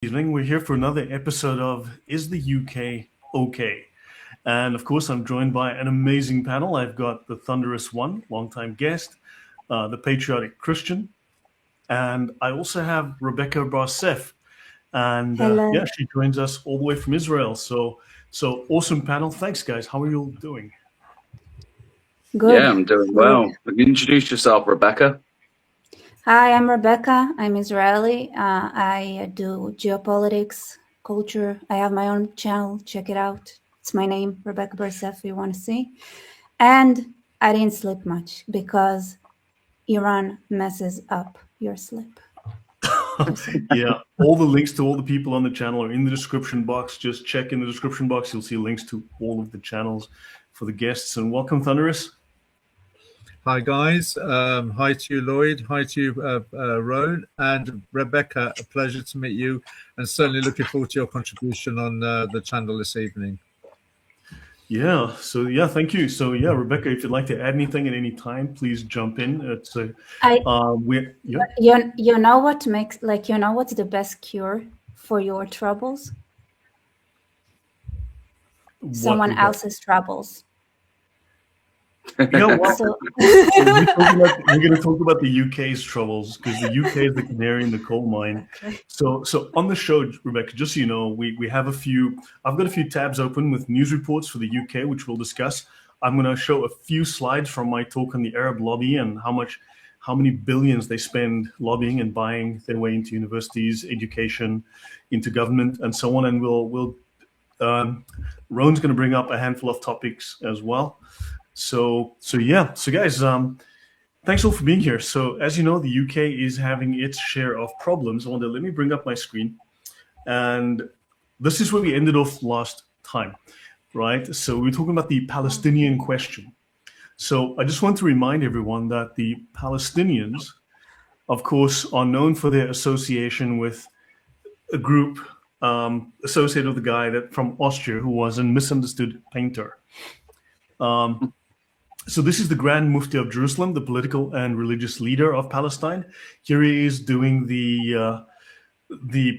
Evening. We're here for another episode of Is the UK OK? And of course, I'm joined by an amazing panel. I've got the Thunderous One, longtime guest, the Patriotic Christian, and I also have Rebecca Barsef. And Hello. yeah, she joins us all the way from Israel. So awesome panel. Thanks, guys. How are you all doing? Good. Yeah, I'm doing well. Introduce yourself, Rebecca. Hi, I'm Rebecca. I'm Israeli. I do geopolitics, culture. I have my own channel. Check it out. It's my name, Rebecca Barsef, if you want to see. And I didn't sleep much because Iran messes up your sleep. Yeah, all the links to all the people on the channel are in the description box. Just check in the description box. You'll see links to all of the channels for the guests. And welcome, Thunderous. Hi guys, hi to you Lloyd, hi to you Roan, and Rebecca, a pleasure to meet you, and certainly looking forward to your contribution on the channel this evening. Yeah, so yeah, thank you. So yeah, Rebecca, if you'd like to add anything at any time, please jump in. It's you know what makes what's the best cure for your troubles? Someone else's troubles. Yeah, well, So we're going to talk about the UK's troubles because the UK is the canary in the coal mine. Okay. So on the show, Rebecca, just so you know, we have I've got a few tabs open with news reports for the UK, which we'll discuss. I'm going to show a few slides from my talk on the Arab lobby and how many billions they spend lobbying and buying their way into universities, education, into government, and so on. And Roan's going to bring up a handful of topics as well. So guys, thanks all for being here. So as you know, the UK is having its share of problems. Let me bring up my screen. And this is where we ended off last time, right? So we were talking about the Palestinian question. So I just want to remind everyone that the Palestinians, of course, are known for their association with a group associated with a guy from Austria who was a misunderstood painter. So this is the Grand Mufti of Jerusalem, the political and religious leader of Palestine. Here he is doing the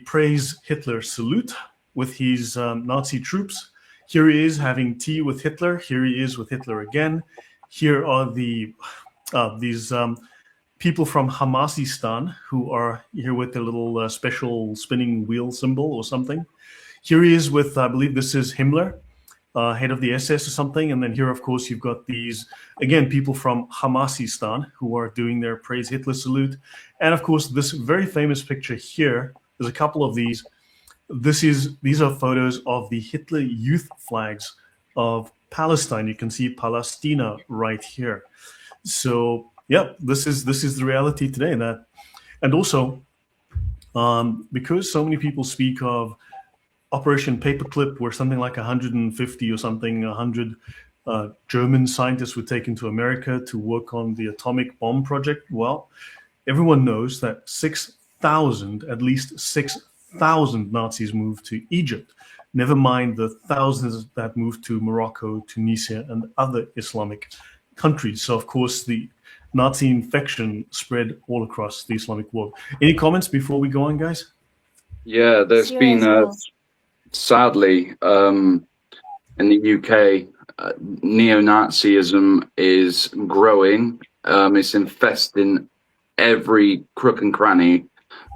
praise Hitler salute with his Nazi troops. Here he is having tea with Hitler. Here he is with Hitler again. Here are these people from Hamasistan who are here with their little special spinning wheel symbol or something. Here he is with, I believe this is Himmler, head of the SS or something. And then here, of course, you've got these, again, people from Hamasistan who are doing their praise Hitler salute. And of course, this very famous picture here, there's a couple of these. These are photos of the Hitler Youth flags of Palestine. You can see Palestina right here. So yeah, this is the reality today. And also, because so many people speak of Operation Paperclip, where something like 150 or something, 100 German scientists were taken to America to work on the atomic bomb project. Well, everyone knows that at least 6,000 Nazis moved to Egypt. Never mind the thousands that moved to Morocco, Tunisia, and other Islamic countries. So, of course, the Nazi infection spread all across the Islamic world. Any comments before we go on, guys? Yeah, there's been sadly, in the UK, neo-Nazism is growing. It's infesting every crook and cranny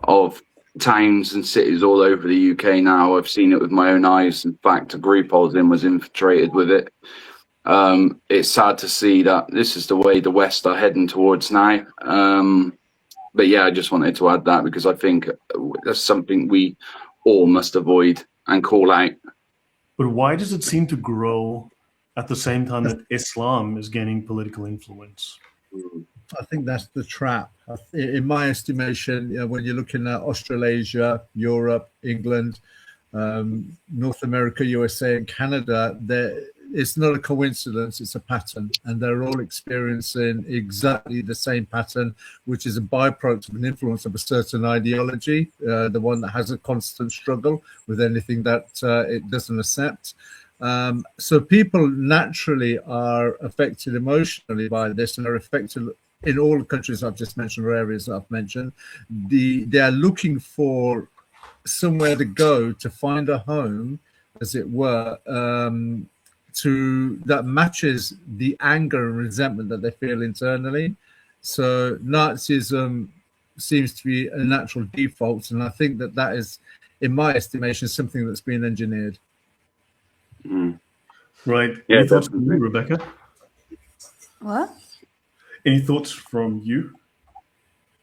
of towns and cities all over the UK now. I've seen it with my own eyes. In fact, a group I was in was infiltrated with it. It's sad to see that this is the way the West are heading towards now. But yeah, I just wanted to add that because I think that's something we all must avoid and call out. But why does it seem to grow at the same time that Islam is gaining political influence? I think that's the trap. In my estimation, when you're looking at Australasia, Europe, England, North America, USA, and Canada, it's not a coincidence, it's a pattern. And they're all experiencing exactly the same pattern, which is a byproduct of an influence of a certain ideology, the one that has a constant struggle with anything that it doesn't accept. So people naturally are affected emotionally by this and are affected in all the countries I've just mentioned or areas that I've mentioned. They are looking for somewhere to go to find a home, as it were, that matches the anger and resentment that they feel internally. So Nazism seems to be a natural default, and I think that is, in my estimation, something that's been engineered. Right. Yeah, Any thoughts from definitely. you, Rebecca? What? Any thoughts from you?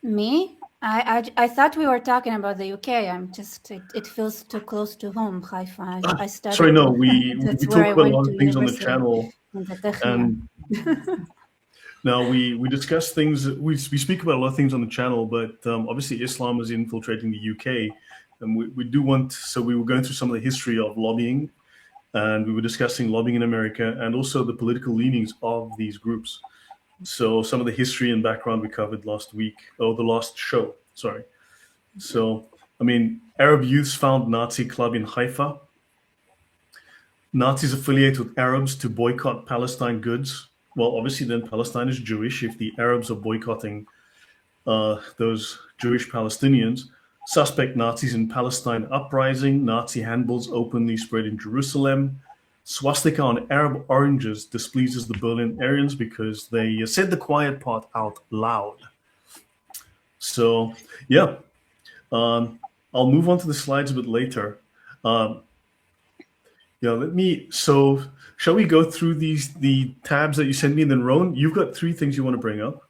Me? I thought we were talking about the UK. I'm just it feels too close to home, Haifa. I studied. Sorry, no, we that's talk where I about a went lot to of things on the university channel, in the Technion. and now we discuss things. We speak about a lot of things on the channel, but obviously Islam is infiltrating the UK, and we do want. So we were going through some of the history of lobbying, and we were discussing lobbying in America, and also the political leanings of these groups. So some of the history and background we covered last week, the last show. Sorry. So, I mean, Arab youths found Nazi club in Haifa. Nazis affiliate with Arabs to boycott Palestine goods. Well, obviously then Palestine is Jewish if the Arabs are boycotting those Jewish Palestinians. Suspect Nazis in Palestine uprising. Nazi handbills openly spread in Jerusalem. Swastika on Arab oranges displeases the Berlin Aryans because they said the quiet part out loud. So, yeah. I'll move on to the slides a bit later. So shall we go through the tabs that you sent me? And then Rowan, you've got 3 things you want to bring up.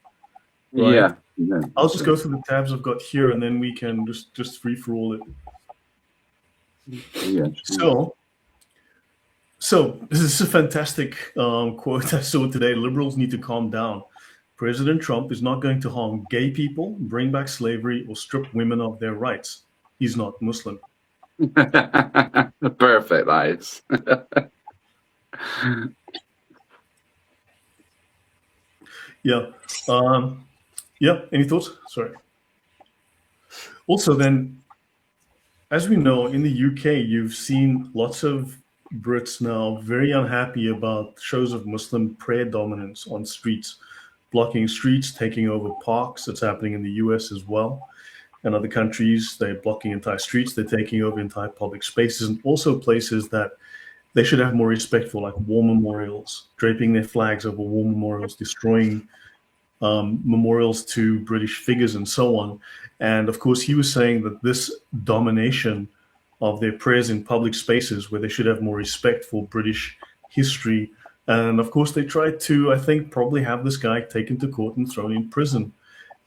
Right? Yeah. I'll just go through the tabs I've got here, and then we can just free for all it. Yeah. So this is a fantastic quote I saw today. Liberals need to calm down. President Trump is not going to harm gay people, bring back slavery, or strip women of their rights. He's not Muslim. Perfect, nice. Yeah. Yeah. Any thoughts? Sorry. Also, then, as we know, in the UK, you've seen lots of Brits now very unhappy about shows of Muslim prayer dominance on streets, blocking streets, taking over parks. That's happening in the US as well. And other countries, they're blocking entire streets. They're taking over entire public spaces, and also places that they should have more respect for, like war memorials, draping their flags over war memorials, destroying memorials to British figures and so on. And of course, he was saying that this domination of their prayers in public spaces where they should have more respect for British history. And of course, they tried to, I think, probably have this guy taken to court and thrown in prison.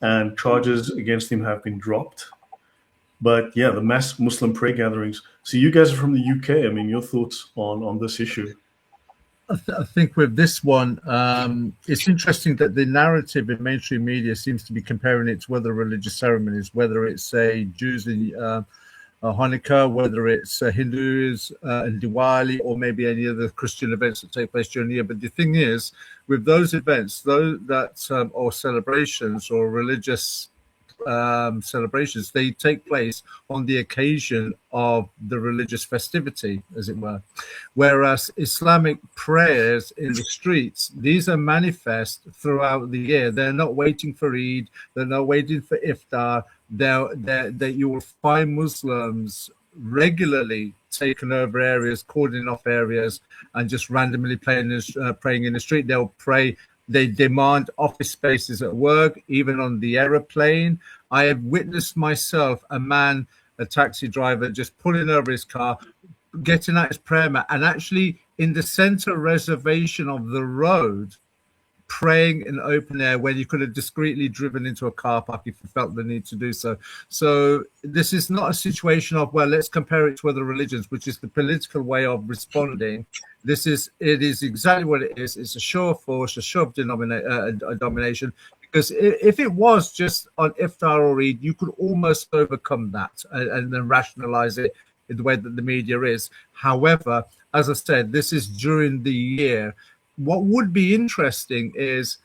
And charges against him have been dropped. But yeah, the mass Muslim prayer gatherings. So you guys are from the UK. I mean, your thoughts on this issue? I think with this one, it's interesting that the narrative in mainstream media seems to be comparing it to other religious ceremonies, whether it's, say, Jews in Hanukkah, whether it's Hindus and Diwali, or maybe any other Christian events that take place during the year. But the thing is, with those events, or celebrations or religious celebrations, they take place on the occasion of the religious festivity, as it were. Whereas Islamic prayers in the streets, these are manifest throughout the year. They're not waiting for Eid, they're not waiting for Iftar. You will find Muslims regularly taking over areas, cordoning off areas, and just randomly praying in the street. They'll pray. They demand office spaces at work, even on the aeroplane. I have witnessed myself a taxi driver, just pulling over his car, getting out his prayer mat, and actually in the center reservation of the road, praying in open air when you could have discreetly driven into a car park if you felt the need to do so. So this is not a situation of, well, let's compare it to other religions, which is the political way of responding. It is exactly what it is. It's a show of force, a show of domination. Because if it was just on Iftar or Eid, you could almost overcome that and then rationalize it in the way that the media is. However, as I said, this is during the year. What would be interesting is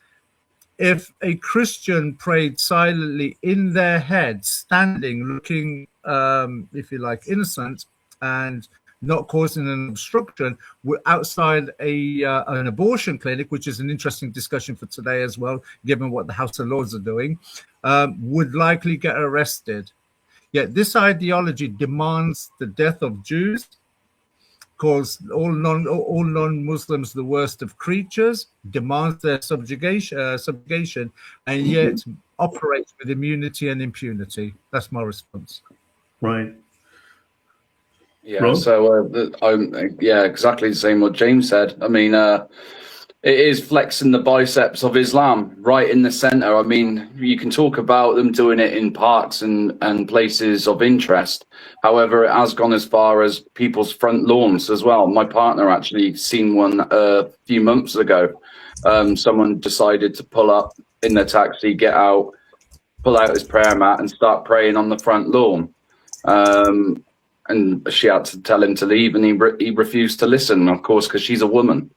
if a Christian prayed silently in their head, standing, looking, if you like, innocent and not causing an obstruction, outside an abortion clinic, which is an interesting discussion for today as well, given what the House of Lords are doing, would likely get arrested. Yet this ideology demands the death of Jews, calls all non-Muslims the worst of creatures, demands their subjugation, and yet operates with immunity and impunity. That's my response. Right. Yeah. Ron? So exactly the same what James said. I mean, it is flexing the biceps of Islam right in the center. I mean, you can talk about them doing it in parks and places of interest. However, it has gone as far as people's front lawns as well. My partner actually seen one a few months ago. Someone decided to pull up in the taxi, get out, pull out his prayer mat and start praying on the front lawn. And she had to tell him to leave, and he refused to listen, of course, because she's a woman.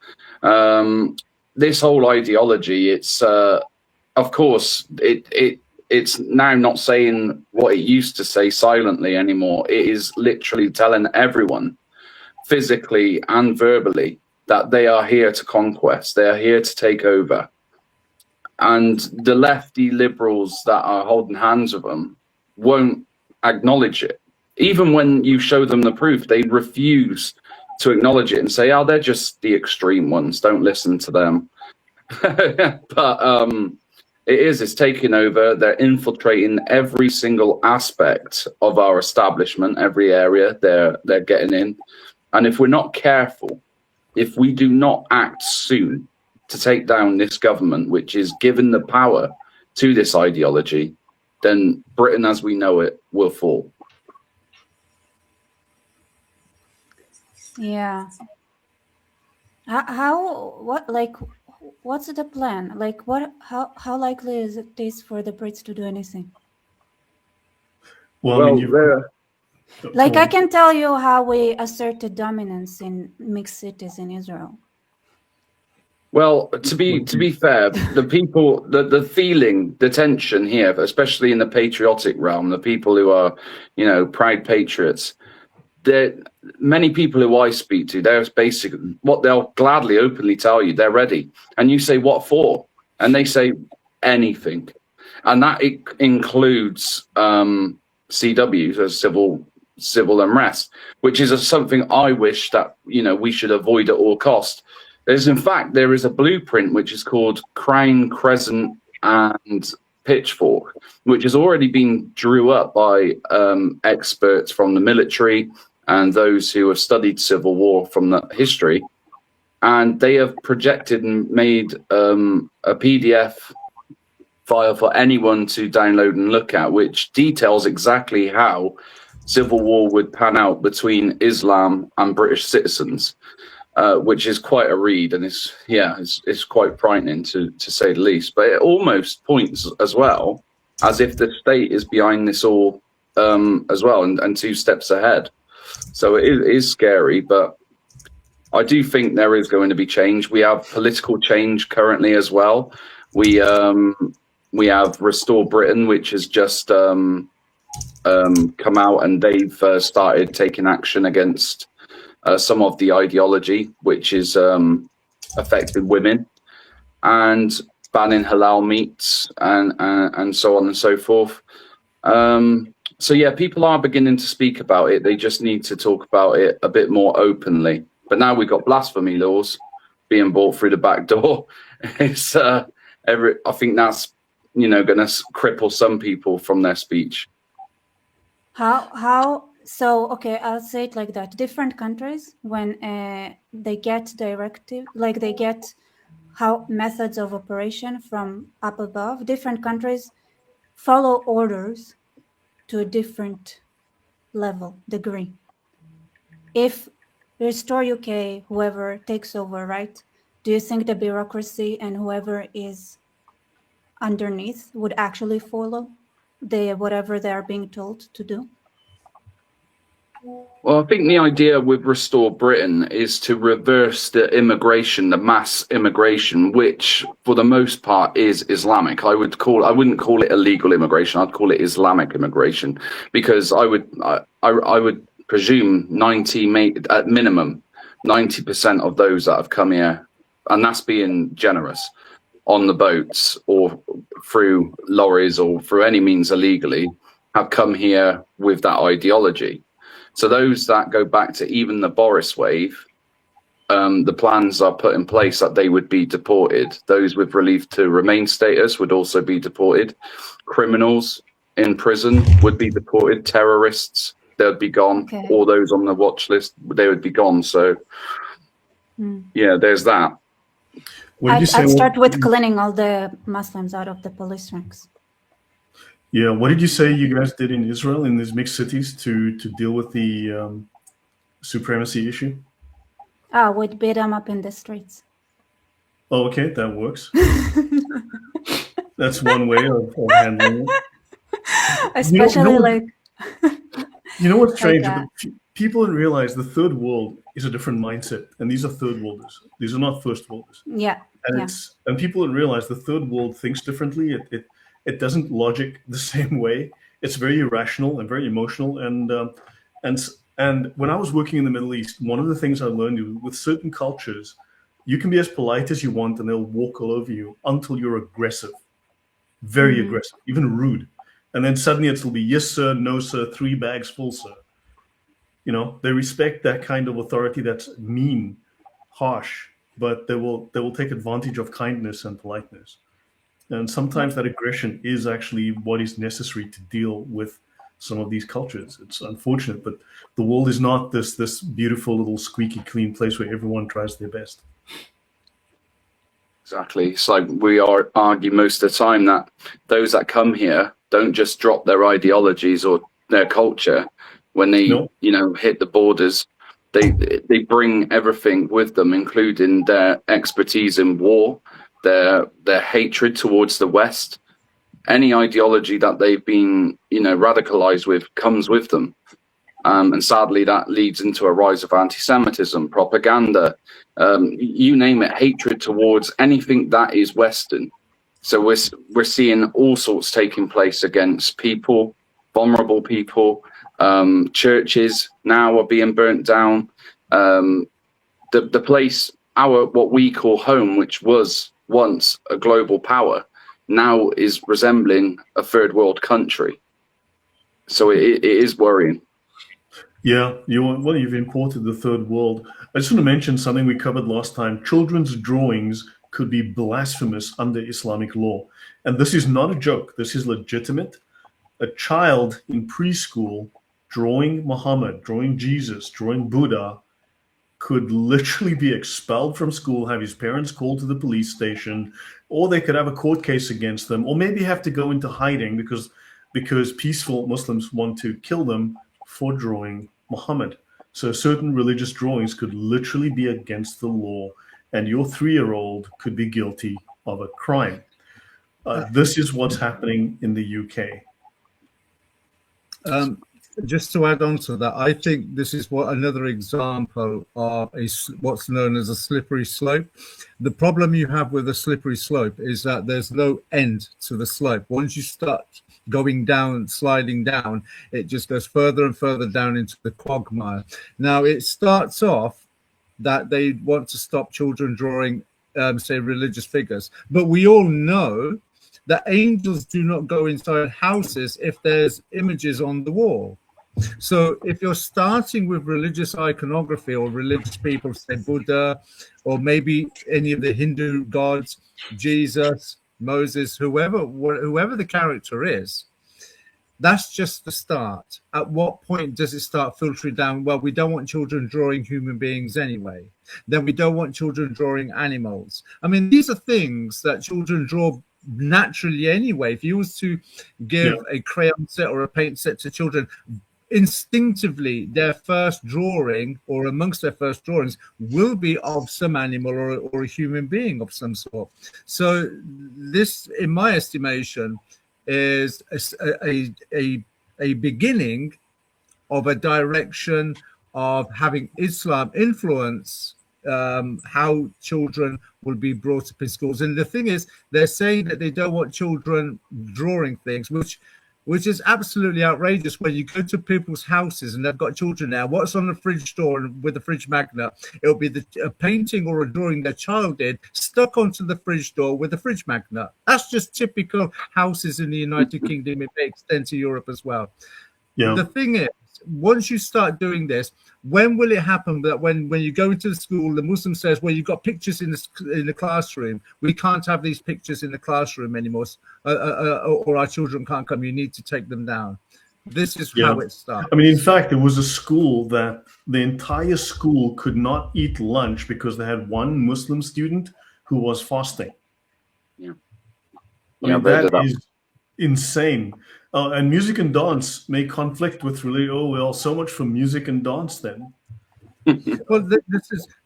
This whole ideology, it's of course it's now not saying what it used to say silently anymore. It is literally telling everyone, physically and verbally, that they are here to conquest, they are here to take over. And the lefty liberals that are holding hands with them won't acknowledge it. Even when you show them the proof, they refuse to acknowledge it and say, oh, they're just the extreme ones, don't listen to them. But it's taking over. They're infiltrating every single aspect of our establishment, every area they're getting in. And if we're not careful, if we do not act soon to take down this government, which is given the power to this ideology, then Britain as we know it will fall. Yeah. What's the plan? Like, how likely is it for the Brits to do anything? Well, I mean, I can tell you how we asserted dominance in mixed cities in Israel. Well, to be fair, the people, the feeling, the tension here, especially in the patriotic realm, the people who are, proud patriots, many people who I speak to, they're basically what they'll gladly openly tell you, they're ready. And you say, what for? And they say anything. And that includes CWs, as civil unrest, which is something I wish that, we should avoid at all cost. There is a blueprint which is called Crown, Crescent and Pitchfork, which has already been drew up by experts from the military and those who have studied civil war from the history. And they have projected and made a PDF file for anyone to download and look at, which details exactly how civil war would pan out between Islam and British citizens, which is quite a read, and it's quite frightening to say the least. But it almost points as well as if the state is behind this all as well, and 2 steps ahead. So it is scary, but I do think there is going to be change. We have political change currently as well. We have Restore Britain, which has just come out, and they've started taking action against some of the ideology which is affecting women, and banning halal meats and so on and so forth. So yeah, people are beginning to speak about it. They just need to talk about it a bit more openly. But now we've got blasphemy laws being brought through the back door. It's I think that's going to cripple some people from their speech. How? So, okay, I'll say it like that. Different countries, when they get directive, like they get how methods of operation from up above, different countries follow orders to a different level, degree. If Restore UK, whoever takes over, right? Do you think the bureaucracy and whoever is underneath would actually follow whatever they are being told to do? Well, I think the idea with Restore Britain is to reverse the immigration, the mass immigration, which for the most part is Islamic. I wouldn't call it illegal immigration. I'd call it Islamic immigration, because I would presume at minimum 90% of those that have come here, and that's being generous, on the boats or through lorries or through any means illegally, have come here with that ideology. So those that go back to even the Boris wave, the plans are put in place that they would be deported. Those with relief to remain status would also be deported. Criminals in prison would be deported. Terrorists, they would be gone. Okay. All those on the watch list, they would be gone. So, yeah, there's that. I'd start with cleaning all the Muslims out of the police ranks. Yeah, what did you say you guys did in Israel in these mixed cities to deal with the supremacy issue? We'd beat them up in the streets. Oh, okay, that works. That's one way of handling it. Especially you know what's strange? Like people don't realize the third world is a different mindset, and these are third worlders. These are not first worlders. Yeah. And people don't realize the third world thinks differently. It doesn't logic the same way. It's very irrational and very emotional. And when I was working in the Middle East, one of the things I learned is with certain cultures, you can be as polite as you want, and they'll walk all over you until you're aggressive, very aggressive, even rude. And then suddenly it'll be yes sir, no sir, 3 bags full sir. You know, they respect that kind of authority that's mean, harsh, but they will take advantage of kindness and politeness. And sometimes that aggression is actually what is necessary to deal with some of these cultures. It's unfortunate, but the world is not this beautiful little squeaky clean place where everyone tries their best. Exactly. It's like we argue most of the time that those that come here don't just drop their ideologies or their culture when they hit the borders. They bring everything with them, including their expertise in war, their hatred towards the West. Any ideology that they've been radicalized with comes with them, and sadly that leads into a rise of anti-Semitism, propaganda, you name it, hatred towards anything that is Western. So we're seeing all sorts taking place against people, vulnerable people. Churches now are being burnt down. The place, what we call home, which was once a global power, now is resembling a third world country. So it is worrying. Yeah, you've imported the third world. I just want to mention something we covered last time. Children's drawings could be blasphemous under Islamic law. And this is not a joke. This is legitimate. A child in preschool drawing Muhammad, drawing Jesus, drawing Buddha could literally be expelled from school, have his parents called to the police station, or they could have a court case against them, or maybe have to go into hiding because peaceful Muslims want to kill them for drawing Muhammad. So certain religious drawings could literally be against the law, and your 3-year-old could be guilty of a crime. This is what's happening in the UK. Just to add on to that, I think this is another example of what's known as a slippery slope. The problem you have with a slippery slope is that there's no end to the slope. Once you start going down, sliding down, it just goes further and further down into the quagmire. Now, it starts off that they want to stop children drawing, say, religious figures. But we all know that angels do not go inside houses if there's images on the wall. So if you're starting with religious iconography or religious people, say Buddha, or maybe any of the Hindu gods, Jesus, Moses, whoever the character is, that's just the start. At what point does it start filtering down? Well, we don't want children drawing human beings anyway. Then we don't want children drawing animals. I mean, these are things that children draw naturally anyway. If you was to give a crayon set or a paint set to children, instinctively their first drawing or amongst their first drawings will be of some animal or a human being of some sort. So this, in my estimation, is a beginning of a direction of having Islam influence how children will be brought up in schools. And the thing is, they're saying that they don't want children drawing things, which which is absolutely outrageous. When you go to people's houses and they've got children now, what's on the fridge door and with the fridge magnet? It'll be a painting or a drawing their child did stuck onto the fridge door with a fridge magnet. That's just typical houses in the United Kingdom. It may extend to Europe as well. Yeah. The thing is, once you start doing this, when will it happen that when you go into the school, the Muslim says, well, you've got pictures in the classroom. We can't have these pictures in the classroom anymore, or our children can't come. You need to take them down. This is how it starts. I mean, in fact, there was a school that the entire school could not eat lunch because they had one Muslim student who was fasting. Yeah. I mean, that is insane. And music and dance may conflict with religion. Oh, well, so much for music and dance then. Well,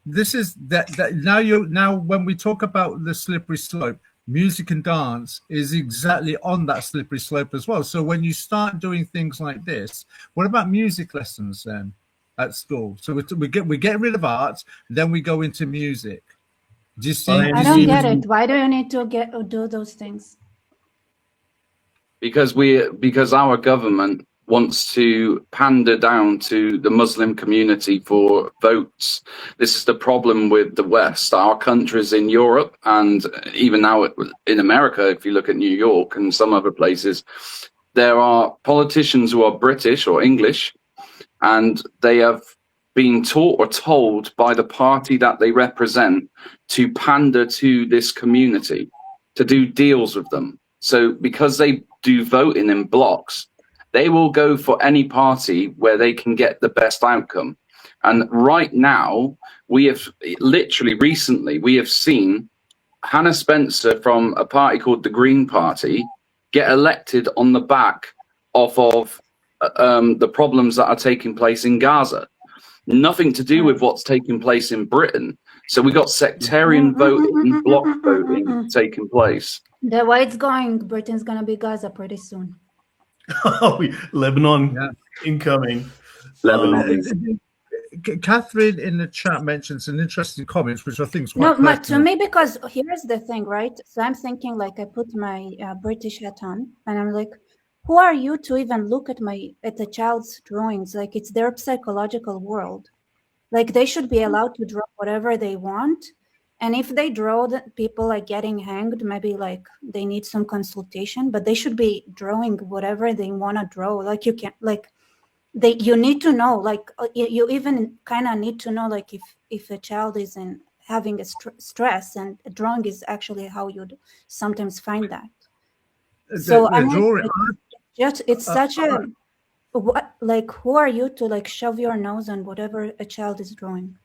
this is that now when we talk about the slippery slope, music and dance is exactly on that slippery slope as well. So when you start doing things like this, what about music lessons then at school? So we get rid of art, then we go into music. Do you see? I don't get it. Why do you need to do those things? Because our government wants to pander down to the Muslim community for votes. This is the problem with the West. Our countries in Europe and even now in America, if you look at New York and some other places, there are politicians who are British or English, and they have been taught or told by the party that they represent to pander to this community, to do deals with them. So because they do voting in blocks, they will go for any party where they can get the best outcome. And right now, we have recently seen Hannah Spencer from a party called the Green Party get elected on the back of the problems that are taking place in Gaza. Nothing to do with what's taking place in Britain. So we got sectarian voting, block voting taking place. The way it's going, Britain's going to be Gaza pretty soon. Lebanon incoming. Lebanon. Catherine in the chat mentions an interesting comment, which I think is quite but to me, because here's the thing, right? So I'm thinking, like, I put my British hat on, and I'm like, who are you to even look at the child's drawings? Like, it's their psychological world. Like, they should be allowed to draw whatever they want. And if they draw that people like getting hanged, maybe like they need some consultation, but they should be drawing whatever they want to draw. Like, you can't, like, you need to know, like, you even kind of need to know, like, if a child is having a stress, and drawing is actually how you'd sometimes find that. So I mean, it's such a, like, who are you to like shove your nose on whatever a child is drawing?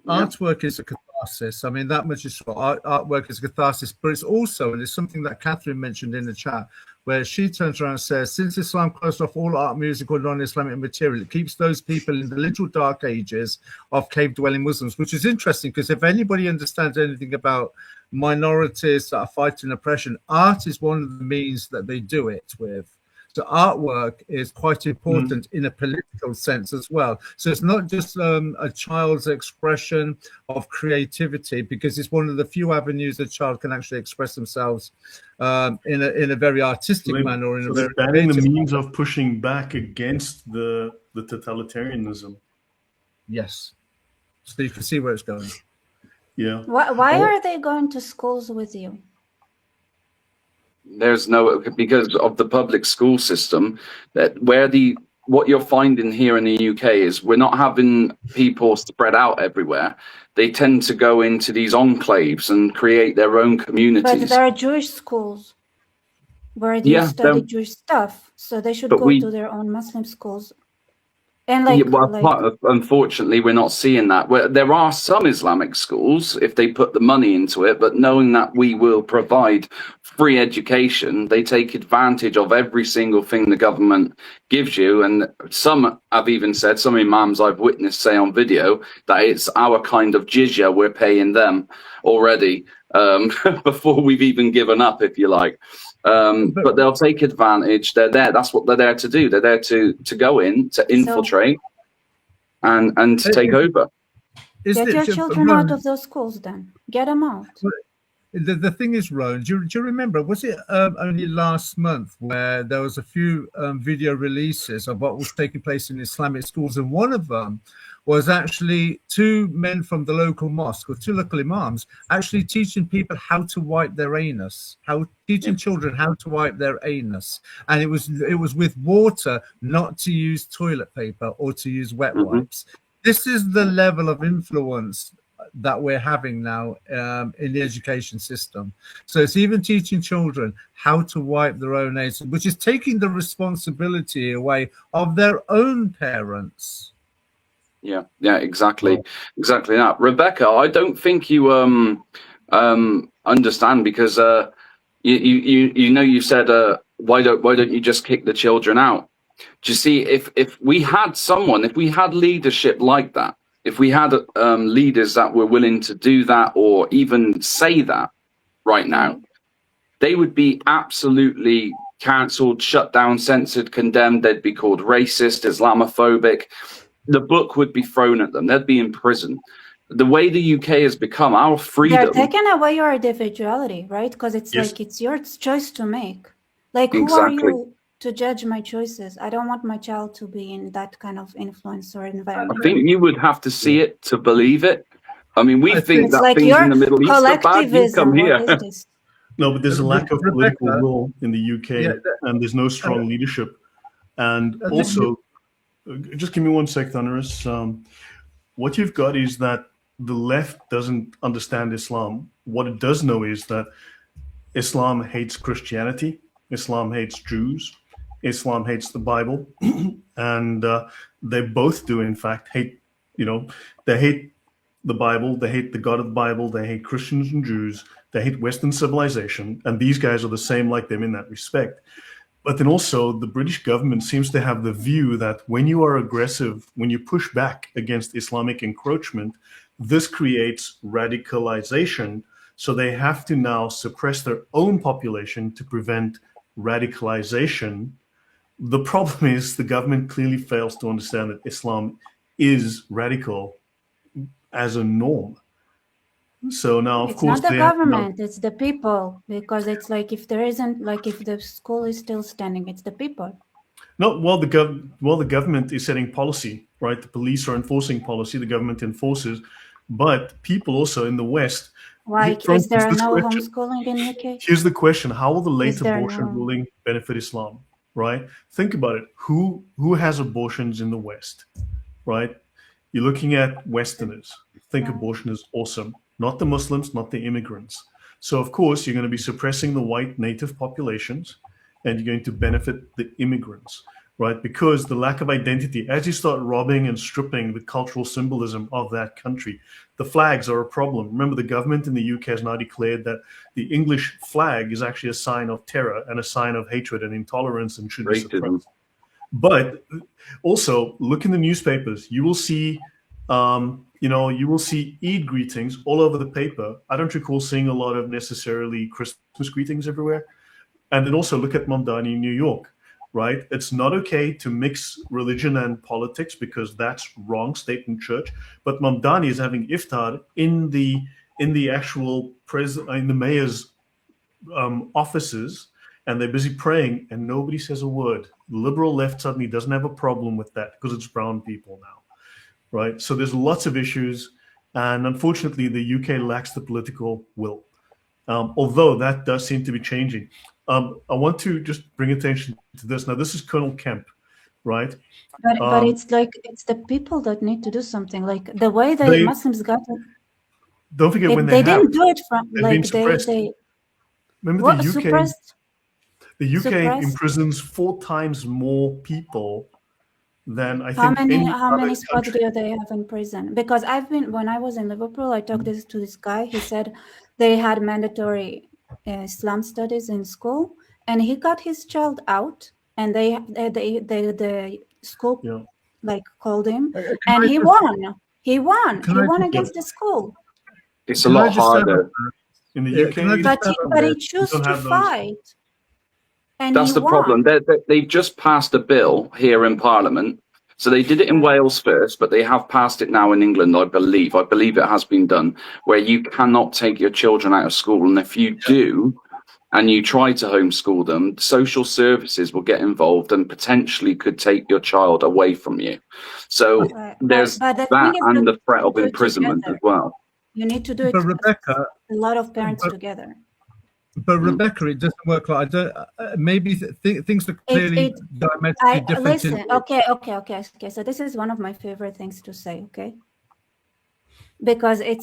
Artwork is a catharsis. I mean, that much is true. Artwork is a catharsis, but it's also, and it's something that Catherine mentioned in the chat, where she turns around and says, since Islam closed off all art, music, or non-Islamic material, it keeps those people in the little dark ages of cave-dwelling Muslims, which is interesting, because if anybody understands anything about minorities that are fighting oppression, art is one of the means that they do it with. So artwork is quite important in a political sense as well. So it's not just a child's expression of creativity, because it's one of the few avenues a child can actually express themselves in a very artistic manner. Or in a very banning the means of pushing back against the totalitarianism. Yes. So you can see where it's going. Yeah. Why are they going to schools with you? There's no, because of the public school system, that what you're finding here in the UK is we're not having people spread out everywhere. They tend to go into these enclaves and create their own communities. But there are Jewish schools where they study Jewish stuff, so they should go to their own Muslim schools. And unfortunately, we're not seeing that. There are some Islamic schools, if they put the money into it, but knowing that we will provide free education, they take advantage of every single thing the government gives you. And some have even said, some imams I've witnessed say on video, that it's our kind of jizya we're paying them already, before we've even given up, if you like. But they'll take advantage. They're there. That's what they're there to do. They're there to go in, to infiltrate, and to take over. Get your children out of those schools then. Get them out. The thing is, Rowan, do you remember, was it only last month where there was a few video releases of what was taking place in Islamic schools, and one of them was actually two men from the local mosque, or two local imams, actually teaching people how to wipe their anus, teaching children how to wipe their anus, and it was with water, not to use toilet paper or to use wet wipes. This is the level of influence that we're having now in the education system. So it's even teaching children how to wipe their own anus, which is taking the responsibility away of their own parents. Yeah, exactly that. Rebecca, I don't think you understand, because you said why don't you just kick the children out? Do you see, if we had leadership like that, if we had leaders that were willing to do that or even say that right now, they would be absolutely cancelled, shut down, censored, condemned. They'd be called racist, Islamophobic. The book would be thrown at them. They'd be in prison. The way the UK has become, our freedom... They're taking away your individuality, right? Because it's like, it's your choice to make. Like, who are you to judge my choices? I don't want my child to be in that kind of influence or environment. I think you would have to see it to believe it. I mean, we think that like things in the Middle East are bad. You come here. No, but there's a lack of political will in the UK, and there's no strong leadership. And also, just give me 1 sec, Thunderous. What you've got is that the left doesn't understand Islam. What it does know is that Islam hates Christianity, Islam hates Jews, Islam hates the Bible, and they both do, in fact, hate, they hate the Bible, they hate the God of the Bible, they hate Christians and Jews, they hate Western civilization, and these guys are the same like them in that respect. But then also the British government seems to have the view that when you are aggressive, when you push back against Islamic encroachment, this creates radicalization. So they have to now suppress their own population to prevent radicalization. The problem is the government clearly fails to understand that Islam is radical as a norm. So now, of course, it's not the government, it's the people, because it's like, if there isn't, like, if the school is still standing, it's the people. No, well, the government is setting policy, right? The police are enforcing policy, the government enforces, but people also in the West. Why is there no homeschooling in the UK? Here's the question: how will the late abortion ruling benefit Islam? Right? Think about it. Who has abortions in the West? Right? You're looking at Westerners. Think abortion is awesome. Not the Muslims, not the immigrants. So, of course, you're going to be suppressing the white native populations, and you're going to benefit the immigrants, right? Because the lack of identity, as you start robbing and stripping the cultural symbolism of that country, the flags are a problem. Remember, the government in the UK has now declared that the English flag is actually a sign of terror and a sign of hatred and intolerance and should be suppressed. But also, look in the newspapers. You will see you will see Eid greetings all over the paper. I don't recall seeing a lot of necessarily Christmas greetings everywhere. And then also look at Mamdani in New York, right? It's not okay to mix religion and politics because that's wrong, state and church. But Mamdani is having iftar in the actual in the mayor's offices, and they're busy praying, and nobody says a word. The liberal left suddenly doesn't have a problem with that because it's brown people now. Right, so there's lots of issues, and unfortunately, the UK lacks the political will. Although that does seem to be changing. I want to just bring attention to this. Now, this is Colonel Kemp, right? But it's like it's the people that need to do something. Like the way the Muslims got it. Don't forget when they didn't do it from like they. Remember what, the UK? Suppressed? The UK imprisons 4 times more people than I how think. How many spots do they have in prison? Because when I was in Liverpool, I talked to this guy. He said they had mandatory Islam studies in school, and he got his child out, and the school like called him, and he won. He won against the school. It's a lot harder in the UK, but he chose to fight. And that's the problem. They've just passed a bill here in Parliament So they did it in Wales first, but they have passed it now in England, I believe. I believe it has been done, where you cannot take your children out of school. And if you do, and you try to homeschool them, social services will get involved and potentially could take your child away from you. So there's but that and the threat of imprisonment as well. You need to do it, but Rebecca, a lot of parents together. But Rebecca, it doesn't work like I don't. Maybe things are clearly diametrically different. Listen, okay. So this is one of my favorite things to say, okay? Because I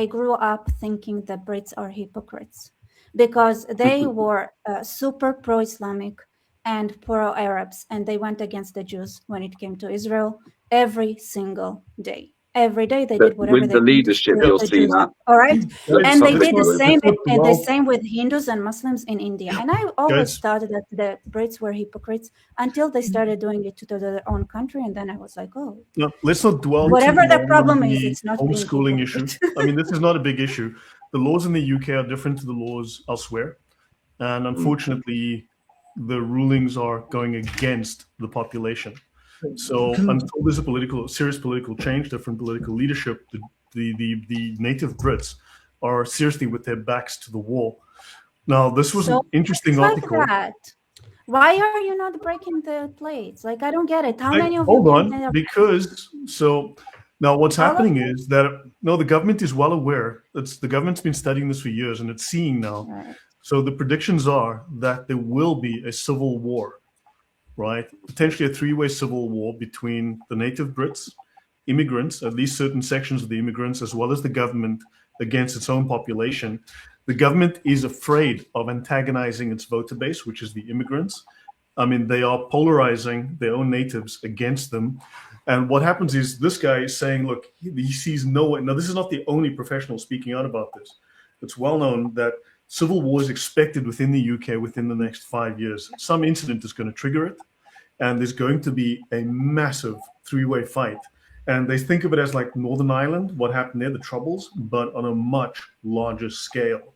grew up thinking the Brits are hypocrites because they were super pro-Islamic and pro-Arabs, and they went against the Jews when it came to Israel every single day. Every day they did whatever with they the leadership, you'll see that. All right, and they did the same with Hindus and Muslims in India. And I always thought that the Brits were hypocrites until they started doing it to their own country, and then I was like, oh. No, let's not dwell. Whatever the problem is, it's not homeschooling issue. I mean, this is not a big issue. The laws in the UK are different to the laws elsewhere, and unfortunately, the rulings are going against the population. So until there's a serious political change, different political leadership, the native Brits are seriously with their backs to the wall. Now, this was an interesting article. Why are you not breaking the plates? Like, I don't get it. How many of you? Hold on, because now what's happening is that the government is well aware. The government's been studying this for years, and it's seeing now. Right. So the predictions are that there will be a civil war. Right, potentially a three-way civil war between the native Brits, immigrants, at least certain sections of the immigrants, as well as the government against its own population. The government is afraid of antagonizing its voter base, which is the immigrants. I mean, they are polarizing their own natives against them. And what happens is this guy is saying, look, he sees no way. Now, this is not the only professional speaking out about this. It's well known that civil war is expected within the UK within the next 5 years. Some incident is going to trigger it, and there's going to be a massive three-way fight. And they think of it as like Northern Ireland, what happened there, the Troubles, but on a much larger scale,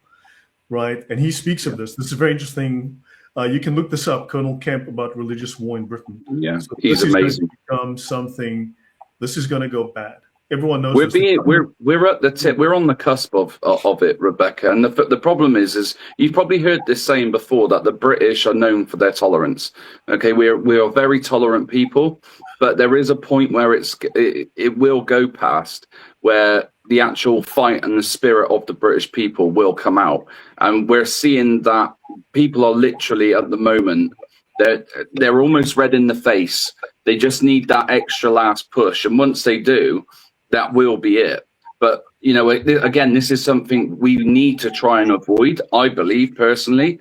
right? And he speaks of this. This is very interesting. You can look this up, Colonel Kemp, about religious war in Britain. Yeah, so he's amazing. Become something. This is going to go bad. Everyone knows we're at the tip. We're on the cusp of it, Rebecca. And the problem is you've probably heard this saying before, that the British are known for their tolerance. Okay, we are very tolerant people, but there is a point where it will go past where the actual fight and the spirit of the British people will come out, and we're seeing that people are literally at the moment they're almost red in the face. They just need that extra last push, and once they do, that will be it. But, you know, again, this is something we need to try and avoid. I believe personally,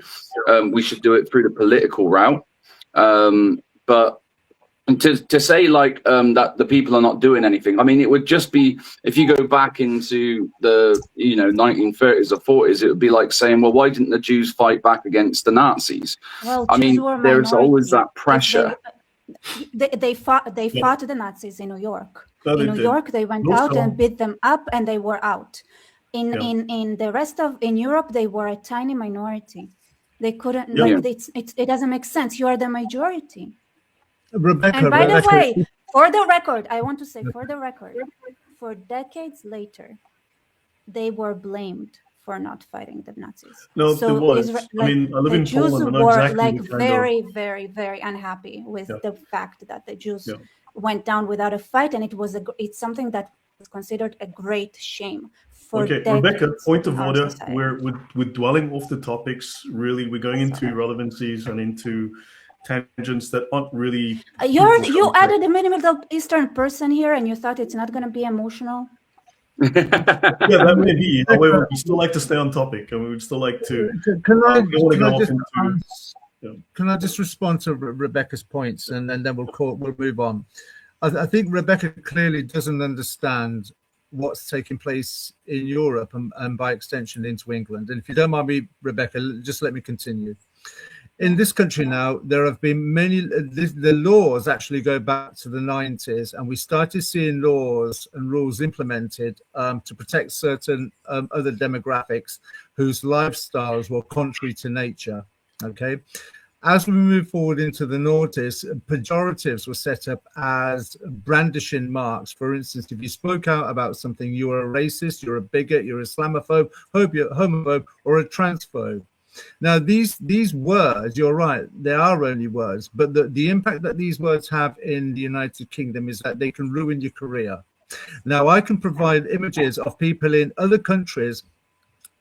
we should do it through the political route. But to say like that the people are not doing anything, I mean, it would just be, if you go back into the 1930s or 40s, it would be like saying, well, why didn't the Jews fight back against the Nazis? Well, I mean, there's always that pressure. They fought the Nazis in New York. In New York, they went out and beat them up, and they were out. In the rest of Europe, they were a tiny minority. They couldn't. It doesn't make sense. You are the majority. Rebecca, and by the way, for the record, I want to say, for decades later, they were blamed for not fighting the Nazis. No, so there was. I mean, I live in Poland. The Jews were like very, very, very unhappy with the fact that the Jews went down without a fight, and it's something that was considered a great shame. Okay, Rebecca, point of order. We're dwelling off the topics. Really, we're going into irrelevancies and into tangents that aren't really. You added a Middle Eastern person here, and you thought it's not going to be emotional. Yeah, that may be. However, we still like to stay on topic, and we would still like to. Can I just respond to Rebecca's points, and then we'll move on. I think Rebecca clearly doesn't understand what's taking place in Europe and by extension into England. And if you don't mind me, Rebecca, just let me continue. In this country now, there have been many, the laws actually go back to the 90s, and we started seeing laws and rules implemented to protect certain other demographics whose lifestyles were contrary to nature, okay? As we move forward into the noughties, pejoratives were set up as brandishing marks. For instance, if you spoke out about something, you were a racist, you're a bigot, you're Islamophobe, homophobe, or a transphobe. Now, these words, you're right, they are only words, but the impact that these words have in the United Kingdom is that they can ruin your career. Now, I can provide images of people in other countries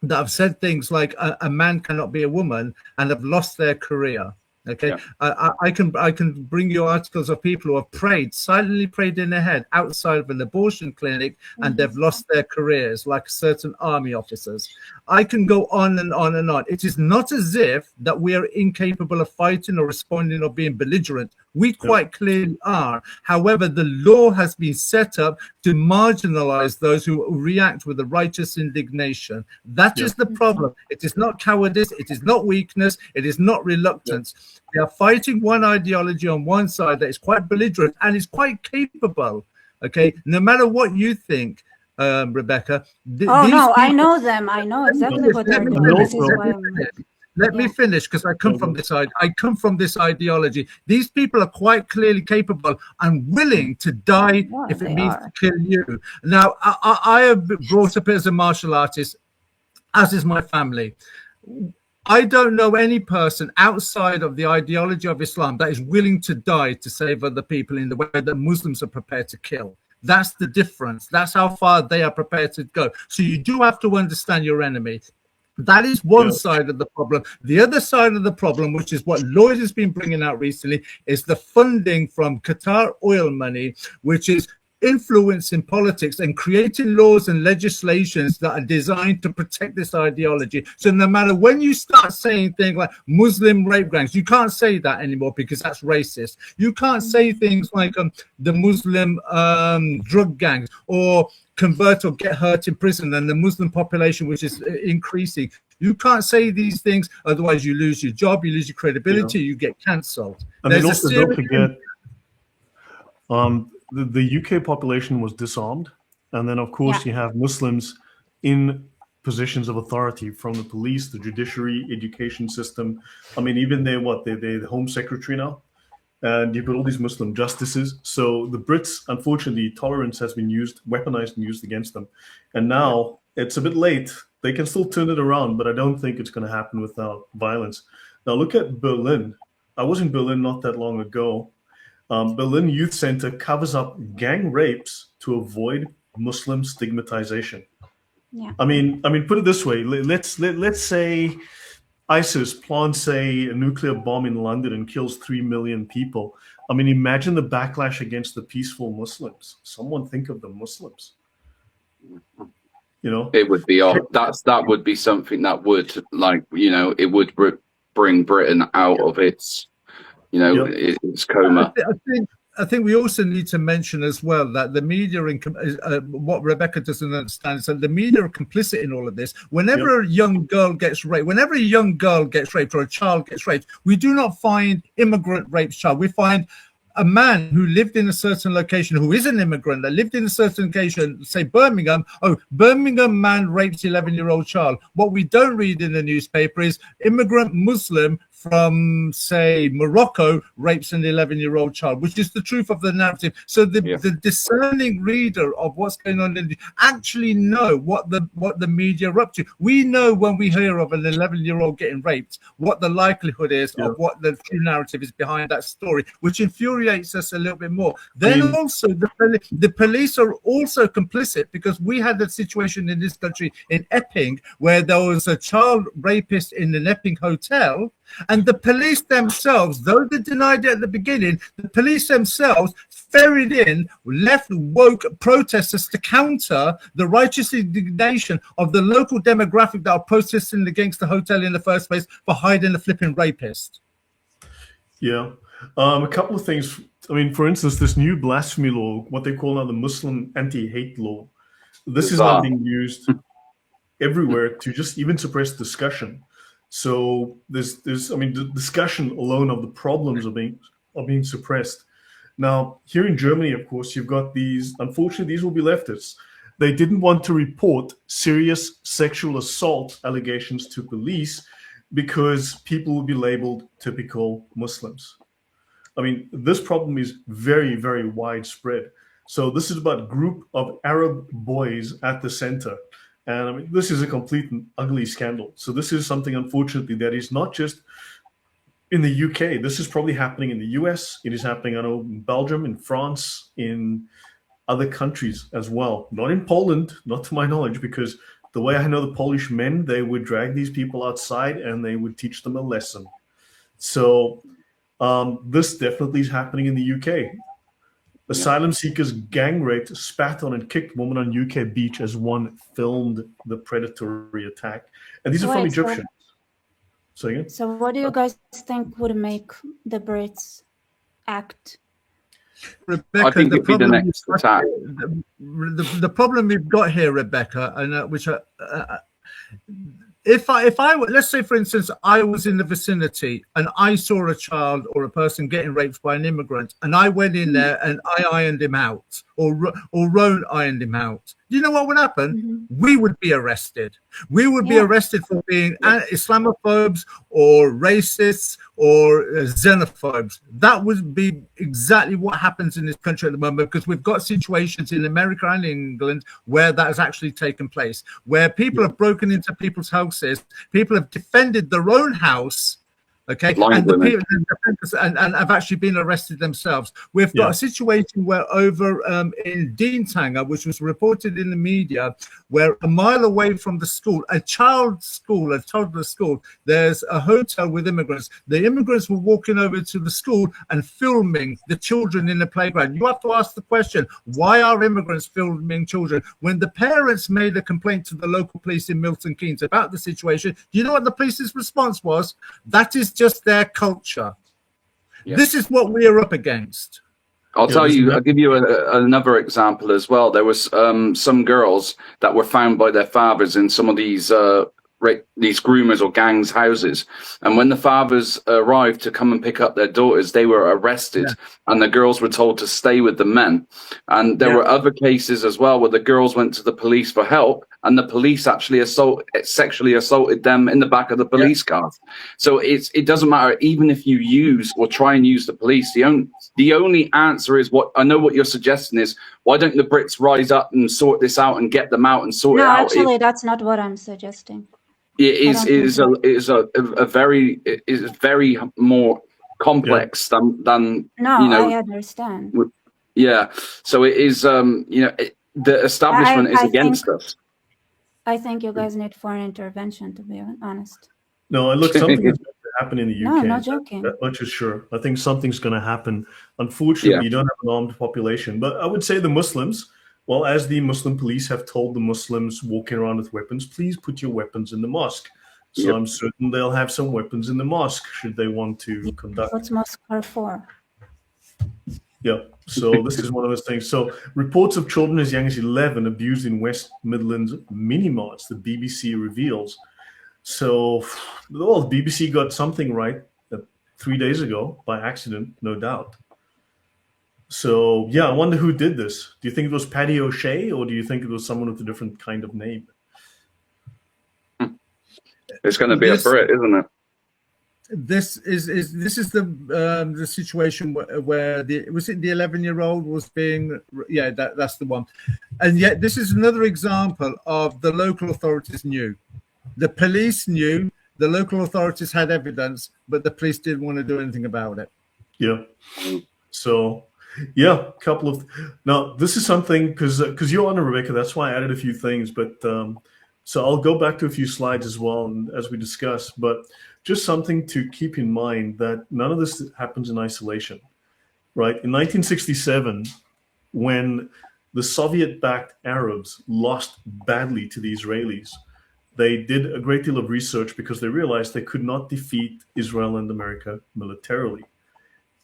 that have said things like a man cannot be a woman and have lost their career. Okay, yeah. I can bring you articles of people who have silently prayed in their head outside of an abortion clinic, and they've lost their careers, like certain army officers. I can go on and on and on. It is not as if that we are incapable of fighting or responding or being belligerent. We quite clearly are. However, the law has been set up to marginalize those who react with a righteous indignation. That is the problem. It is not cowardice. It is not weakness. It is not reluctance. We are fighting one ideology on one side that is quite belligerent and is quite capable. Okay, no matter what you think, Rebecca. I know them. I know exactly what they're doing. Let me finish, because I come from this side. I come from this ideology. These people are quite clearly capable and willing to die if it means to kill you. Now, I have been brought up as a martial artist, as is my family. I don't know any person outside of the ideology of Islam that is willing to die to save other people in the way that Muslims are prepared to kill. That's the difference. That's how far they are prepared to go. So you do have to understand your enemy. That is one side of the problem. The other side of the problem, which is what Lloyd has been bringing out recently, is the funding from Qatar oil money, which is influencing politics and creating laws and legislations that are designed to protect this ideology. So no matter when you start saying things like Muslim rape gangs, you can't say that anymore because that's racist. You can't say things like the Muslim drug gangs, or convert or get hurt in prison, and the Muslim population, which is increasing. You can't say these things, otherwise you lose your job, you lose your credibility, you get cancelled. And then also don't forget, the UK population was disarmed, and then of course you have Muslims in positions of authority, from the police, the judiciary, education system. I mean, even they're the Home Secretary now. And you've got all these Muslim justices. So the Brits, unfortunately, tolerance has been weaponized and used against them. And now it's a bit late. They can still turn it around, but I don't think it's going to happen without violence. Now look at Berlin. I was in Berlin not that long ago. Berlin Youth Center covers up gang rapes to avoid Muslim stigmatization. Yeah. I mean, put it this way. Let's say ISIS plants a nuclear bomb in London and kills 3 million people. I mean, imagine the backlash against the peaceful Muslims. Someone think of the Muslims. You know, it would be that would be something that would, like, you know, it would bring Britain out of its, you know, its coma. I think we also need to mention as well that the media, what Rebecca doesn't understand is that the media are complicit in all of this. Whenever a young girl gets raped, or a child gets raped, we do not find immigrant raped child. We find a man who lived in a certain location, who is an immigrant, that lived in a certain location, say Birmingham. Oh, Birmingham man rapes 11-year-old child. What we don't read in the newspaper is immigrant Muslim from, say, Morocco rapes an 11-year-old child, which is the truth of the narrative. So the discerning reader of what's going on actually know what the media are up to. We know when we hear of an 11-year-old getting raped, what the likelihood is of what the true narrative is behind that story, which infuriates us a little bit more. Then also the police are also complicit, because we had a situation in this country in Epping where there was a child rapist in an Epping hotel. And the police themselves, though they denied it at the beginning, the police themselves ferried in left woke protesters to counter the righteous indignation of the local demographic that are protesting against the hotel in the first place for hiding the flipping rapist. Yeah. A couple of things. I mean, for instance, this new blasphemy law, what they call now the Muslim anti-hate law, this is now being used everywhere to just even suppress discussion. So there's I mean, the discussion alone of the problems are being suppressed. Now, here in Germany, of course, you've got these, unfortunately, these will be leftists. They didn't want to report serious sexual assault allegations to police because people will be labeled typical Muslims. I mean, this problem is very, very widespread. So this is about a group of Arab boys at the center. And I mean, this is a complete and ugly scandal. So this is something, unfortunately, that is not just in the UK. This is probably happening in the US. It is happening, I know, in Belgium, in France, in other countries as well. Not in Poland, not to my knowledge, because the way I know the Polish men, they would drag these people outside and they would teach them a lesson. So this definitely is happening in the UK. Asylum seekers gang raped, spat on, and kicked woman on UK beach as one filmed the predatory attack. And these are from Egyptians. So what do you guys think would make the Brits act? Rebecca, I think it'd be the next attack. The problem we've got here, Rebecca, and if I let's say, for instance, I was in the vicinity and I saw a child or a person getting raped by an immigrant, and I went in there and I ironed him out, or Roan ironed him out, you know what would happen? We would be arrested. We would be arrested for being Islamophobes or racists or xenophobes. That would be exactly what happens in this country at the moment, because we've got situations in America and England where that has actually taken place, where people have broken into people's houses, people have defended their own house, okay, and the people and have actually been arrested themselves. We've got a situation where over in Deantanger, which was reported in the media, where a mile away from the school, a toddler school, there's a hotel with immigrants. The immigrants were walking over to the school and filming the children in the playground. You have to ask the question, why are immigrants filming children? When the parents made a complaint to the local police in Milton Keynes about the situation, you know what the police's response was? That is just their culture. This is what we are up against. I'll give you another example as well. There was some girls that were found by their fathers in some of these groomers or gangs' houses, and when the fathers arrived to come and pick up their daughters, they were arrested, and the girls were told to stay with the men. And there were other cases as well where the girls went to the police for help, and the police actually sexually assaulted them in the back of the police car. So it doesn't matter, even if you use or try and use the police. The only answer is, what I know what you're suggesting is, why don't the Brits rise up and sort this out and get them out and sort it out? No, actually, that's not what I'm suggesting. It is very more complex than no, you know. I understand. Yeah, so it is. The establishment is against us. I think you guys need foreign intervention, to be honest. No, look, something is going to happen in the UK. No, I'm not joking. That much is sure. I think something's going to happen. Unfortunately, you don't have an armed population. But I would say the Muslims, well, as the Muslim police have told the Muslims walking around with weapons, please put your weapons in the mosque. So I'm certain they'll have some weapons in the mosque should they want to conduct. What's mosque for? Yeah, so this is one of those things. So reports of children as young as 11 abused in West Midlands mini-marts, the BBC reveals. So, well, the BBC got something right 3 days ago by accident, no doubt. So, yeah, I wonder who did this. Do you think it was Paddy O'Shea, or do you think it was someone with a different kind of name? It's going to be a Brit, isn't it? This is the situation where the 11-year-old was being that's the one, and yet this is another example of the local authorities knew, the police knew, the local authorities had evidence, but the police didn't want to do anything about it. Yeah. So now this is something because you're on, Rebecca. That's why I added a few things, but so I'll go back to a few slides as well, and as we discuss, but just something to keep in mind that none of this happens in isolation, right? In 1967, when the Soviet-backed Arabs lost badly to the Israelis, they did a great deal of research because they realized they could not defeat Israel and America militarily.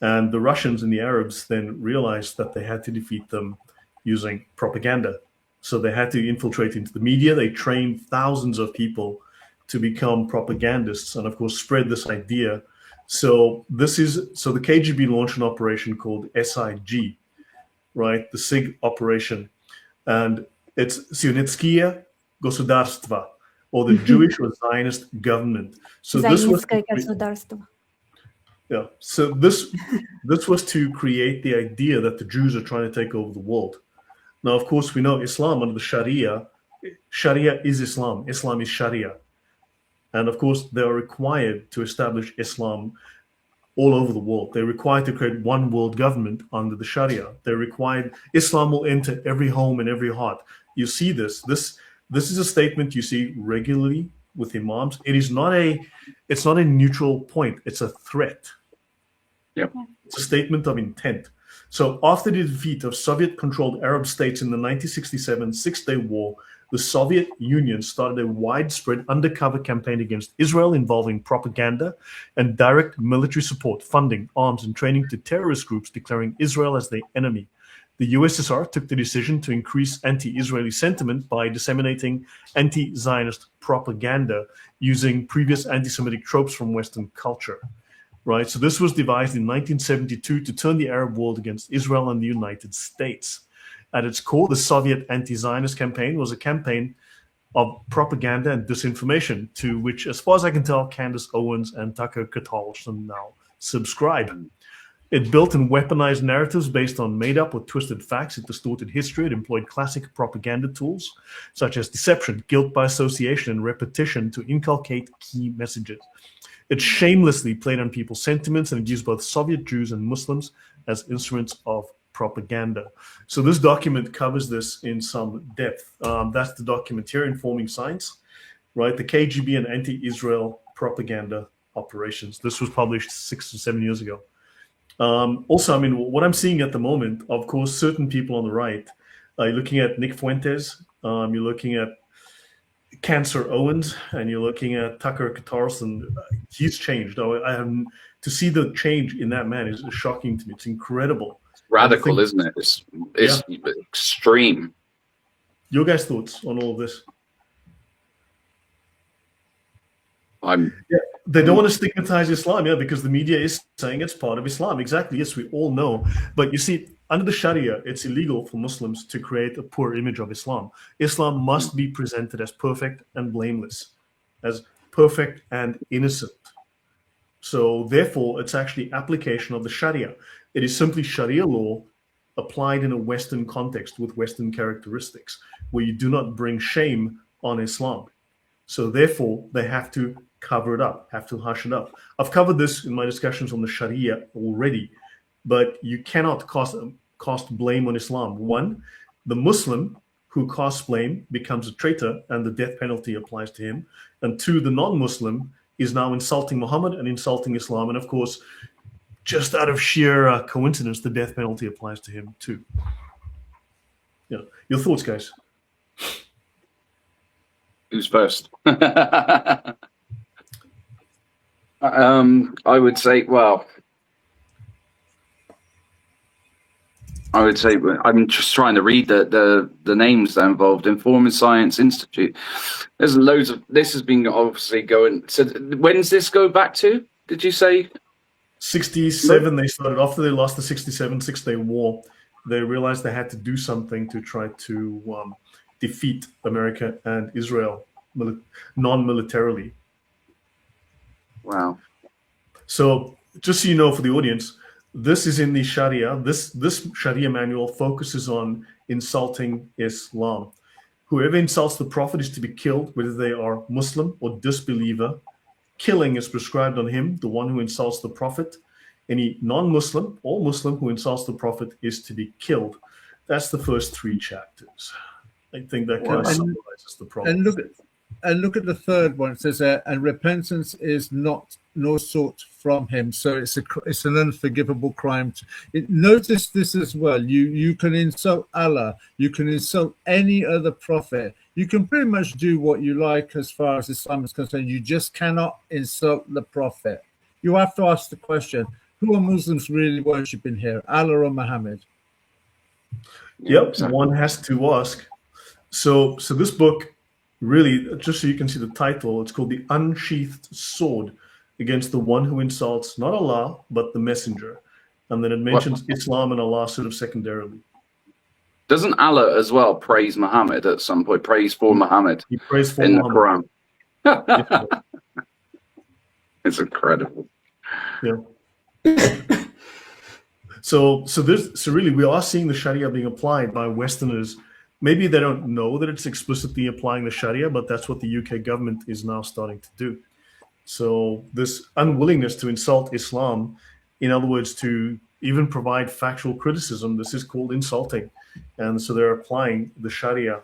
And the Russians and the Arabs then realized that they had to defeat them using propaganda. So they had to infiltrate into the media. They trained thousands of people to become propagandists and, of course, spread this idea. So the KGB launched an operation called SIG, right? The SIG operation. And it's Sionetskие государства, or the Jewish or Zionist government. So this was this was to create the idea that the Jews are trying to take over the world. Now, of course, we know Islam under the Sharia. Sharia is Islam. Islam is Sharia. And of course, they are required to establish Islam all over the world. They're required to create one world government under the Sharia. They're required, Islam will enter every home and every heart. You see this. This is a statement you see regularly with imams. It's not a neutral point. It's a threat. Yep. It's a statement of intent. So after the defeat of Soviet-controlled Arab states in the 1967 Six-Day War, the Soviet Union started a widespread undercover campaign against Israel involving propaganda and direct military support, funding, arms, and training to terrorist groups declaring Israel as their enemy. The USSR took the decision to increase anti-Israeli sentiment by disseminating anti-Zionist propaganda using previous anti-Semitic tropes from Western culture. Right? So this was devised in 1972 to turn the Arab world against Israel and the United States. At its core, the Soviet anti-Zionist campaign was a campaign of propaganda and disinformation to which, as far as I can tell, Candace Owens and Tucker Carlson now subscribe. It built and weaponized narratives based on made-up or twisted facts. It distorted history. It employed classic propaganda tools such as deception, guilt by association, and repetition to inculcate key messages. It shamelessly played on people's sentiments, and it used both Soviet Jews and Muslims as instruments of propaganda. So this document covers this in some depth. That's the document here, Informing Science, right? The KGB and anti-Israel propaganda operations. This was published 6 or 7 years ago. Also, I mean, what I'm seeing at the moment, of course, certain people on the right, you're looking at Nick Fuentes, you're looking at Cancer Owens, and you're looking at Tucker Carlson. He's changed. To see the change in that man is shocking to me. It's incredible. Radical, isn't it? It's extreme. Your guys' thoughts on all of this? They don't want to stigmatize Islam, because the media is saying it's part of Islam. Exactly, yes, we all know. But you see, under the Sharia, it's illegal for Muslims to create a poor image of Islam. Islam must be presented as perfect and blameless, as perfect and innocent. So therefore, it's actually application of the Sharia. It is simply Sharia law applied in a Western context with Western characteristics, where you do not bring shame on Islam. So therefore, they have to cover it up, have to hush it up. I've covered this in my discussions on the Sharia already, but you cannot cast blame on Islam. One, the Muslim who casts blame becomes a traitor and the death penalty applies to him. And two, the non-Muslim is now insulting Muhammad and insulting Islam. And of course, just out of sheer coincidence, the death penalty applies to him too. Yeah. Your thoughts, guys? Who's first? I would say, I'm just trying to read the names that are involved. Informing Science Institute. There's loads of, this has been obviously going. So when's this go back to? Did you say? 67. They started after they lost the 67 Six-Day War. They realized they had to do something to try to defeat America and Israel non-militarily. Wow. So just so you know, for the audience, this is in the Sharia. This Sharia manual focuses on insulting Islam. Whoever insults the Prophet is to be killed, whether they are Muslim or disbeliever. Killing is prescribed on him, the one who insults the Prophet. Any non-Muslim or Muslim who insults the Prophet is to be killed. That's the first 3 chapters. I think that kind of summarizes the problem. And look at the third one. It says, and repentance is not nor sought from him. So it's an unforgivable crime. Notice this as well. You can insult Allah. You can insult any other prophet. You can pretty much do what you like as far as Islam is concerned. You just cannot insult the prophet. You have to ask the question, who are Muslims really worshipping here, Allah or Muhammad? Yep, one has to ask. So this book, really, just so you can see the title, it's called The Unsheathed Sword Against the One Who Insults not Allah, but the Messenger. And then it mentions Islam and Allah sort of secondarily. Doesn't Allah as well praise Muhammad at some point, praise for Muhammad he prays for in Muhammad. the Quran? It's incredible. Yeah. So really we are seeing the Sharia being applied by Westerners. Maybe they don't know that it's explicitly applying the Sharia, but that's what the UK government is now starting to do. So this unwillingness to insult Islam, in other words, to even provide factual criticism, this is called insulting. And so they're applying the Sharia.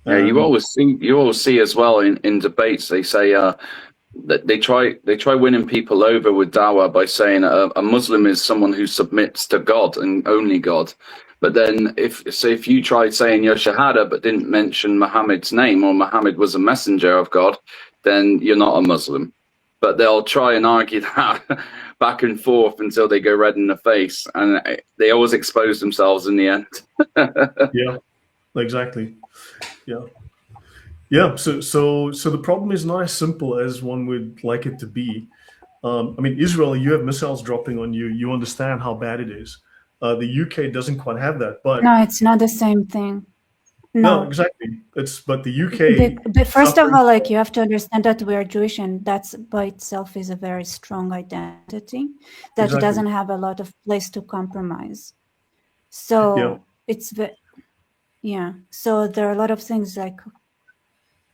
Yeah, you always see as well in debates, they say that they try winning people over with dawah by saying a Muslim is someone who submits to God and only God. But then if you tried saying your shahada but didn't mention Muhammad's name, or Muhammad was a messenger of God, then you're not a Muslim. But they'll try and argue that back and forth until they go red in the face, and they always expose themselves in the end. Yeah, exactly. Yeah. So the problem is not as simple as one would like it to be. I mean, Israel, you have missiles dropping on you. You understand how bad it is. The UK doesn't quite have that, but no, it's not the same thing. No, exactly. But the UK. First of all, like, you have to understand that we are Jewish, and that's by itself is a very strong identity that doesn't have a lot of place to compromise. So so there are a lot of things, like,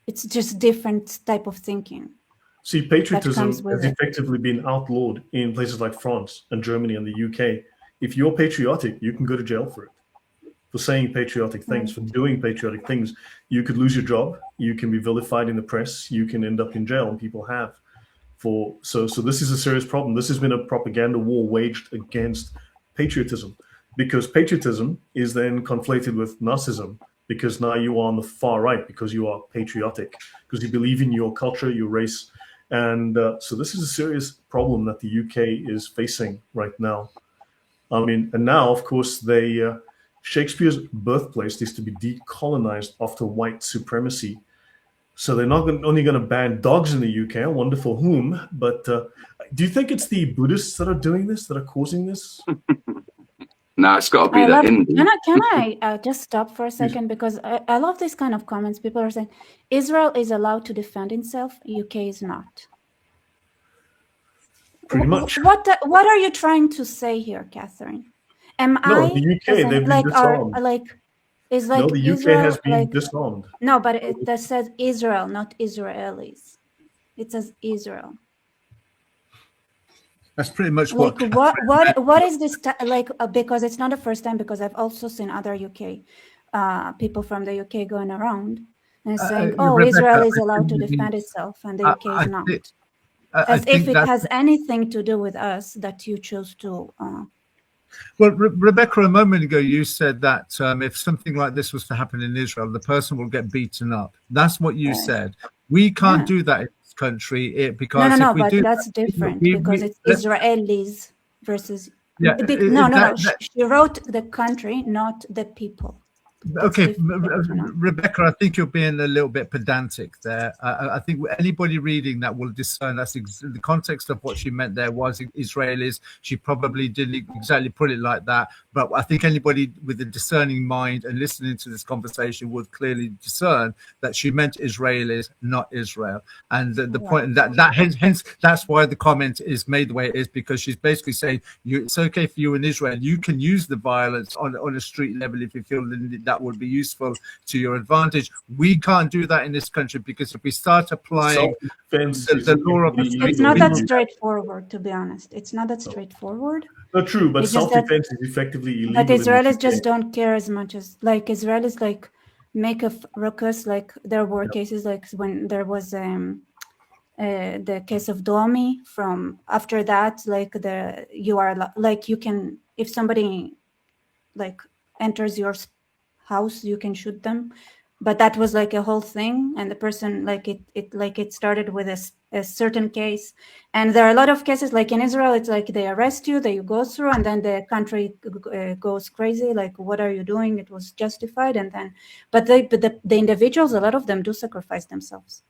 it's just different type of thinking. See, patriotism has effectively been outlawed in places like France and Germany and the UK. If you're patriotic, you can go to jail for it, for saying patriotic things, for doing patriotic things. You could lose your job. You can be vilified in the press. You can end up in jail, and people have. So this is a serious problem. This has been a propaganda war waged against patriotism, because patriotism is then conflated with Nazism, because now you are on the far right because you are patriotic, because you believe in your culture, your race. And so this is a serious problem that the UK is facing right now. I mean, and now, of course, Shakespeare's birthplace is to be decolonized after white supremacy. So they're not only going to ban dogs in the UK, I wonder for whom, but do you think it's the Buddhists that are doing this, that are causing this? No, it's got to be the Hindu. Can I just stop for a second? Because I love these kind of comments. People are saying, Israel is allowed to defend itself, UK is not. Pretty much. What are you trying to say here, Catherine? The UK, they've been disarmed. No, the Israel, UK has been disarmed. No, but that says Israel, not Israelis. It says Israel. That's pretty much what is this because it's not the first time, because I've also seen other UK people from the UK going around and saying, Rebecca, Israel is allowed to defend itself and the UK is not. As if it has anything to do with us that you chose to. Well, Rebecca, a moment ago you said that if something like this was to happen in Israel, the person will get beaten up. That's what you said. We can't do that in this country because no, but that's different because it's Israelis versus. She wrote the country, not the people. Okay, Rebecca, I think you're being a little bit pedantic there. I think anybody reading that will discern that's the context of what she meant there was Israelis. She probably didn't exactly put it like that, but I think anybody with a discerning mind and listening to this conversation would clearly discern that she meant Israelis, not Israel. And the point that hence that's why the comment is made the way it is, because she's basically saying it's okay for you in Israel. You can use the violence on a street level if you feel that would be useful to your advantage. We can't do that in this country, because if we start applying the law of it's not that straightforward, to be honest. It's not that straightforward. Not true, but self-defense is effectively illegal. But Israelis just don't care as much as Israelis make a ruckus. Like there were cases like when there was the case of Domi. From after that, you can, if somebody enters your house, you can shoot them, but that was a whole thing, and the person it started with a certain case, and there are a lot of cases in Israel. It's they arrest you, they go through, and then the country goes crazy. What are you doing? It was justified, and then the individuals, a lot of them do sacrifice themselves.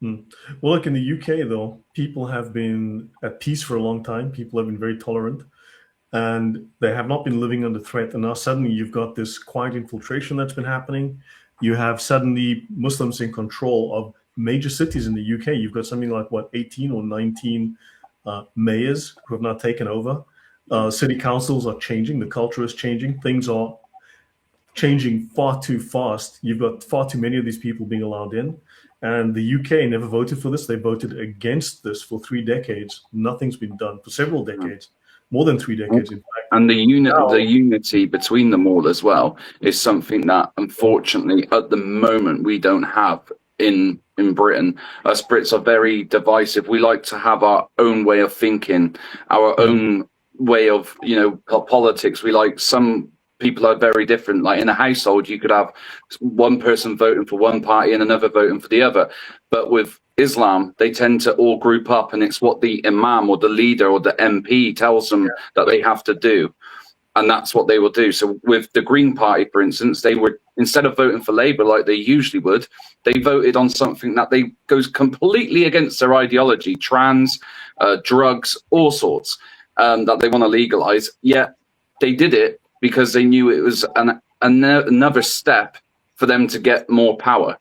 Well, look, in the UK though, people have been at peace for a long time. People have been very tolerant. And they have not been living under threat. And now suddenly you've got this quiet infiltration that's been happening. you have suddenly Muslims in control of major cities in the UK. You've got something like, 18 or 19 mayors who have now taken over. City councils are changing. The culture is changing. Things are changing far too fast. You've got far too many of these people being allowed in. And the UK never voted for this. They voted against this for 3 decades. Nothing's been done for several decades, more than 3 decades, in fact. And the unity between them all as well is something that, unfortunately, at the moment, we don't have in Britain. Us Brits are very divisive. We like to have our own way of thinking, our own way of, politics. We like some people are very different. Like in a household, you could have one person voting for one party and another voting for the other. But with Islam, they tend to all group up, and it's what the imam or the leader or the MP tells them that they have to do. And that's what they will do. So with the Green Party, for instance, they were, instead of voting for Labour like they usually would, they voted on something that goes completely against their ideology, trans, drugs, all sorts, that they want to legalise. Yet they did it because they knew it was another step for them to get more power.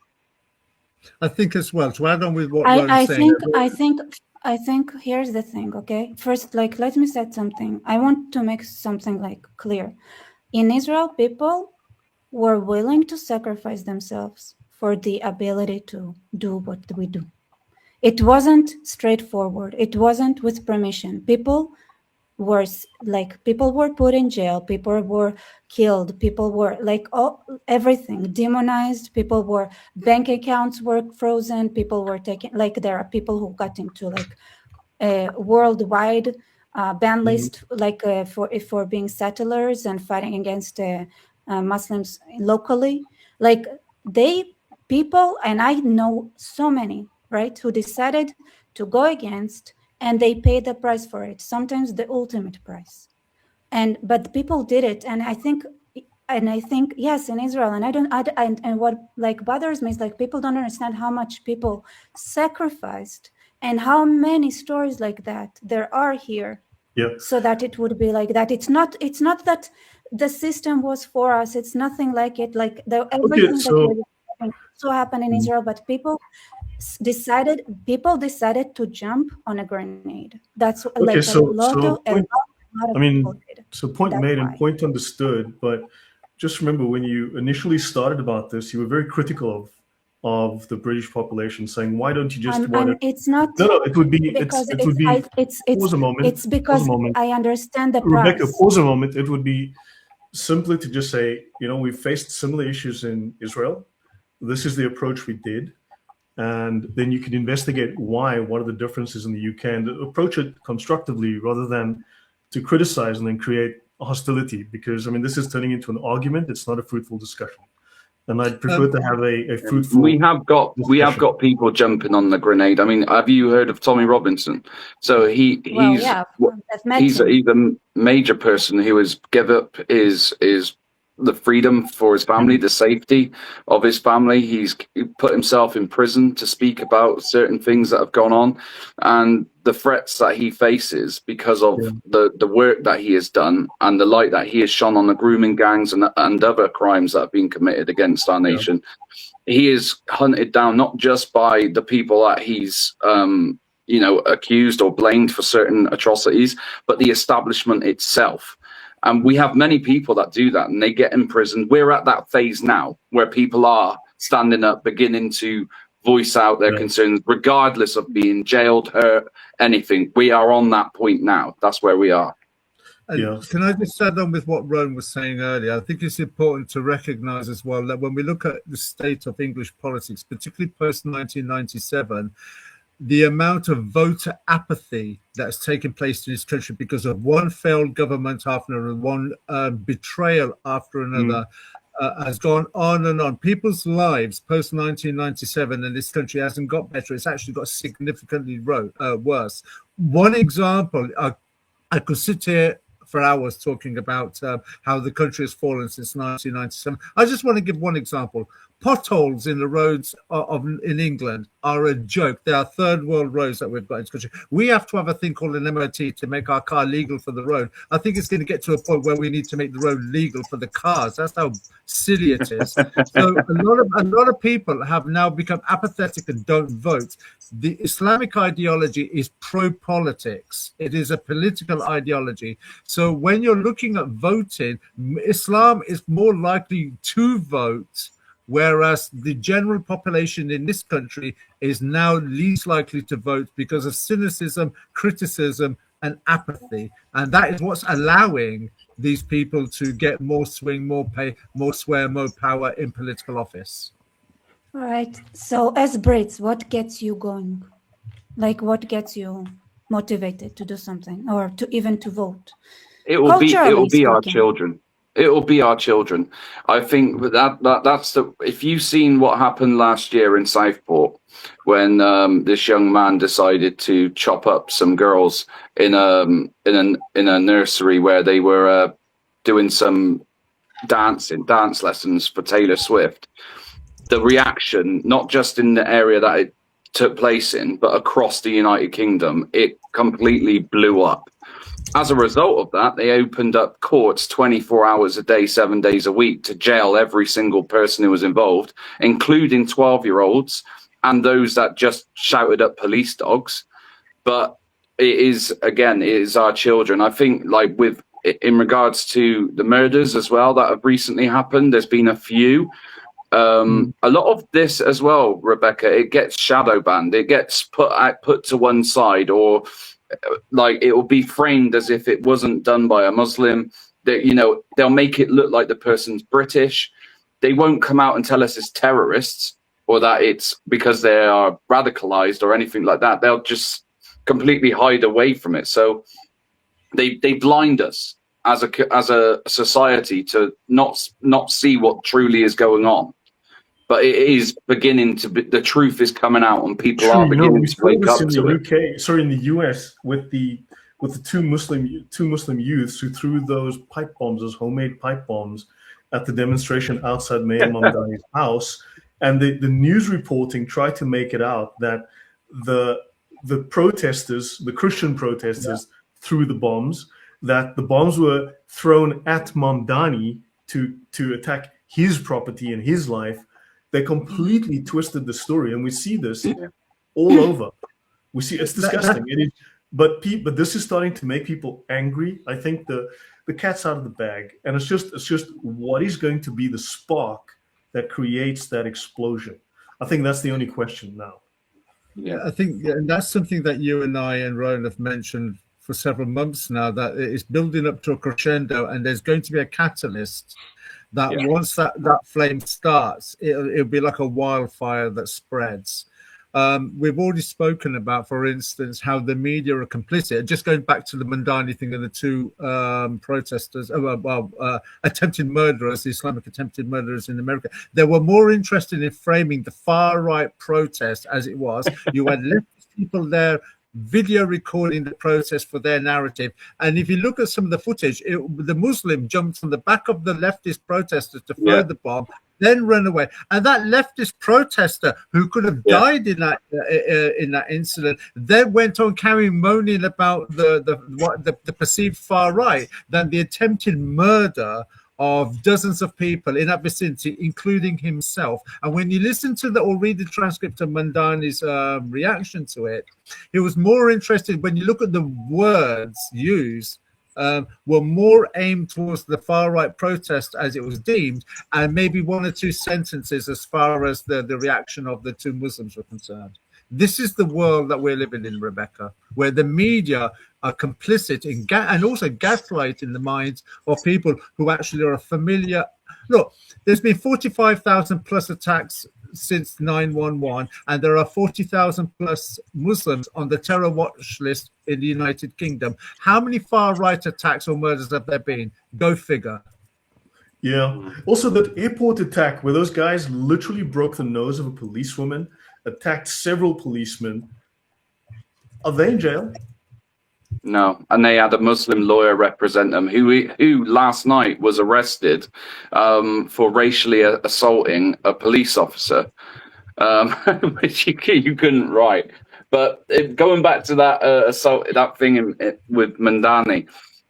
I think as well, to add on with what I think here's the thing, okay? First, let me say something. I want to make something clear. In Israel, people were willing to sacrifice themselves for the ability to do what we do. It wasn't straightforward. It wasn't with permission. People were put in jail, people were killed, people were everything demonized, bank accounts were frozen, people were taken, there are people who got into a worldwide ban list, for being settlers and fighting against Muslims locally. People, and I know so many, right, who decided to go against, and they paid the price for it, sometimes the ultimate price. But people did it, and I think yes, in Israel, and what bothers me is people don't understand how much people sacrificed and how many stories like that there are here. Yeah. So that it would be like that. It's not that the system was for us. It's nothing like it. Everything that happened in Israel, but people decided to jump on a grenade. That's point made and point understood. But just remember, when you initially started about this, you were very critical of the British population, saying, "Why don't you just?" It's not. No, it would be. Pause a moment. It's because I understand the Rebecca, price. Pause a moment. It would be simply to just say, we faced similar issues in Israel. This is the approach we did. And then you can investigate what are the differences in the UK, and approach it constructively rather than to criticize and then create hostility, because this is turning into an argument. It's not a fruitful discussion, and I'd prefer to have a fruitful. We have got people jumping on the grenade. Have you heard of Tommy Robinson? So he's a major person who has given up his the freedom for his family, the safety of his family. He's put himself in prison to speak about certain things that have gone on, and the threats that he faces because of the work that he has done and the light that he has shone on the grooming gangs and other crimes that have been committed against our nation. He is hunted down not just by the people that he's accused or blamed for certain atrocities, but the establishment itself. And we have many people that do that, and they get imprisoned. We're at that phase now where people are standing up, beginning to voice out their concerns, regardless of being jailed, hurt, anything. We are on that point now. That's where we are. Can I just add on with what Ron was saying earlier? I think it's important to recognize as well that when we look at the state of English politics, particularly post-1997, the amount of voter apathy that's taken place in this country because of one failed government after another, one betrayal after another, has gone on and on. People's lives post-1997 in this country hasn't got better. It's actually got significantly worse. One example, I could sit here for hours talking about how the country has fallen since 1997. I just want to give one example. Potholes in the roads in England are a joke. There are third world roads that we've got in this country. We have to have a thing called an MOT to make our car legal for the road. I think it's going to get to a point where we need to make the road legal for the cars. That's how silly it is. So a lot of people have now become apathetic and don't vote. The Islamic ideology is pro-politics. It is a political ideology. So when you're looking at voting, Islam is more likely to vote, whereas the general population in this country is now least likely to vote because of cynicism, criticism, and apathy. And that is what's allowing these people to get more swing, more pay, more swear, more power in political office. All right. So as Brits, what gets you going? Like, what gets you motivated to do something or to even to vote? It will be our children. It will be our children. I think that's the. If you've seen what happened last year in Southport, when this young man decided to chop up some girls in a nursery where they were doing some dance lessons for Taylor Swift, the reaction, not just in the area that it took place in, but across the United Kingdom, it completely blew up. As a result of that, they opened up courts 24 hours a day, 7 days a week to jail every single person who was involved, including 12-year-olds and those that just shouted at police dogs. But it is our children. I think, like, in regards to the murders as well that have recently happened, there's been a few. A lot of this as well, Rebecca, it gets shadow banned. It gets put to one side, or like it will be framed as if it wasn't done by a Muslim. That, you know, they'll make it look like the person's British. They won't come out and tell us it's terrorists or that it's because they are radicalized or anything like that. They'll just completely hide away from it. So they blind us as a society to not see what truly is going on. But it is beginning to be, the truth is coming out, and people are beginning to wake up to it. In the US, with the two Muslim youths who threw those pipe bombs, those homemade pipe bombs, at the demonstration outside Mayor Mamdani's house, and the news reporting tried to make it out that the protesters, the Christian protesters, threw the bombs. That the bombs were thrown at Mamdani to attack his property and his life. They completely twisted the story, and we see this all over. We see it's disgusting. It is, but this is starting to make people angry. I think the cat's out of the bag, and it's just what is going to be the spark that creates that explosion. I think that's the only question now. Yeah, I think, and that's something that you and I and Rowan have mentioned for several months now, that it's building up to a crescendo, and there's going to be a catalyst that once that flame starts, it'll be like a wildfire that spreads. We've already spoken about, for instance, how the media are complicit. Just going back to the Mamdani thing and the two protesters, attempted murderers, the Islamic attempted murderers in America, they were more interested in framing the far-right protest as it was. You had leftist people there video recording the protest for their narrative. And if you look at some of the footage, the Muslim jumped on the back of the leftist protesters to throw the bomb, then run away. And that leftist protester who could have died in that incident then went on moaning about the perceived far right than the attempted murder of dozens of people in that vicinity, including himself. And when you listen to or read the transcript of Mamdani's reaction to it, he was more interested, when you look at the words used, were more aimed towards the far-right protest as it was deemed, and maybe one or two sentences as far as the reaction of the two Muslims were concerned. This is the world that we're living in, Rebecca, where the media are complicit in and also gaslighting the minds of people who actually are familiar. Look, there's been 45,000 plus attacks since 9/11, and there are 40,000 plus Muslims on the terror watch list in the United Kingdom. How many far-right attacks or murders have there been? Go figure. Yeah. Also, that airport attack where those guys literally broke the nose of a policewoman, attacked several policemen. Are they in jail? No, and they had a Muslim lawyer represent them who last night was arrested for racially assaulting a police officer, which you couldn't write. But going back to that assault, that thing with Mandani,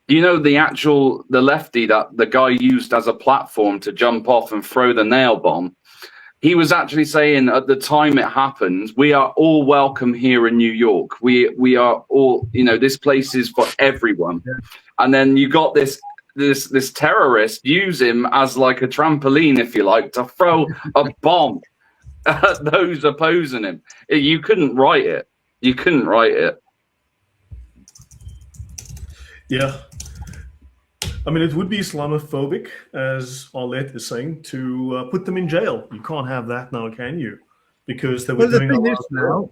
you know, the lefty that the guy used as a platform to jump off and throw the nail bomb. He was actually saying at the time it happened, we are all welcome here in New York. We are all, you know, this place is for everyone. Yeah. And then you got this terrorist use him as like a trampoline, if you like, to throw a bomb at those opposing him. You couldn't write it. You couldn't write it. Yeah. I mean, it would be Islamophobic, as Laudate is saying, to put them in jail. You can't have that now, can you? Because they were doing a lot now.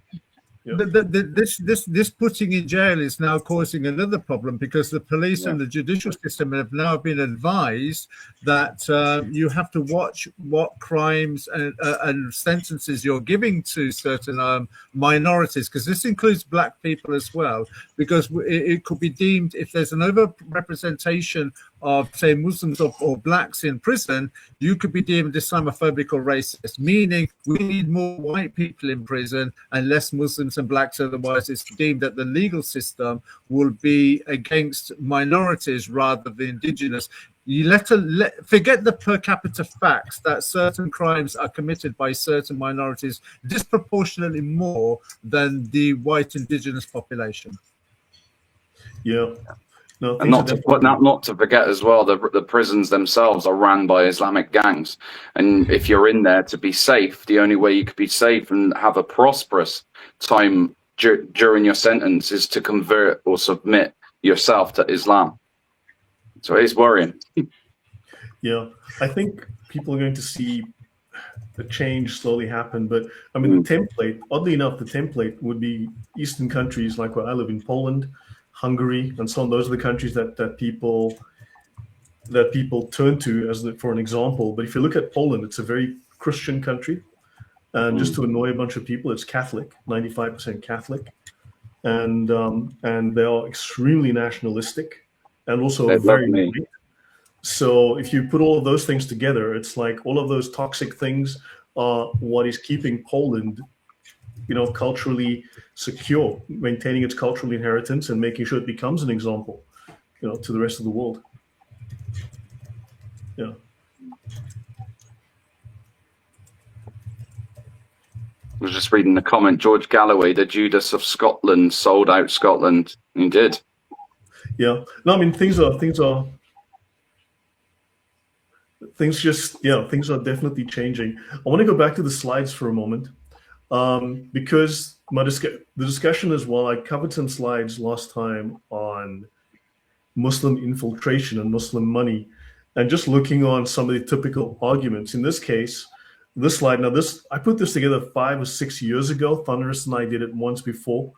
This putting in jail is now causing another problem, because the police and the judicial system have now been advised that you have to watch what crimes and sentences you're giving to certain minorities, because this includes black people as well, because it could be deemed, if there's an overrepresentation of, say, Muslims or blacks in prison, you could be deemed Islamophobic or racist, meaning we need more white people in prison and less Muslims and blacks. Otherwise, it's deemed that the legal system will be against minorities rather than indigenous. You forget the per capita facts that certain crimes are committed by certain minorities disproportionately more than the white indigenous population. Yeah. No, and not to forget as well, the prisons themselves are ran by Islamic gangs. And if you're in there to be safe, the only way you could be safe and have a prosperous time during your sentence is to convert or submit yourself to Islam. So it's worrying. Yeah, I think people are going to see the change slowly happen. But I mean, the template, oddly enough, the template would be Eastern countries like where I live in Poland, Hungary, and so on. Those are the countries that people turn to for an example. But if you look at Poland, it's a very Christian country, and just to annoy a bunch of people, it's Catholic, 95% Catholic, and they are extremely nationalistic, and also very white. So if you put all of those things together, it's like all of those toxic things are what is keeping Poland, you know, culturally secure, maintaining its cultural inheritance and making sure it becomes an example, you know, to the rest of the world. Yeah. I was just reading the comment, George Galloway, the Judas of Scotland, sold out Scotland. He did. Yeah. No, I mean, things are definitely changing. I want to go back to the slides for a moment. Because the discussion as well, I covered some slides last time on Muslim infiltration and Muslim money, and just looking on some of the typical arguments. In this case, this slide, I put this together 5 or 6 years ago. Thunderous and I did it once before.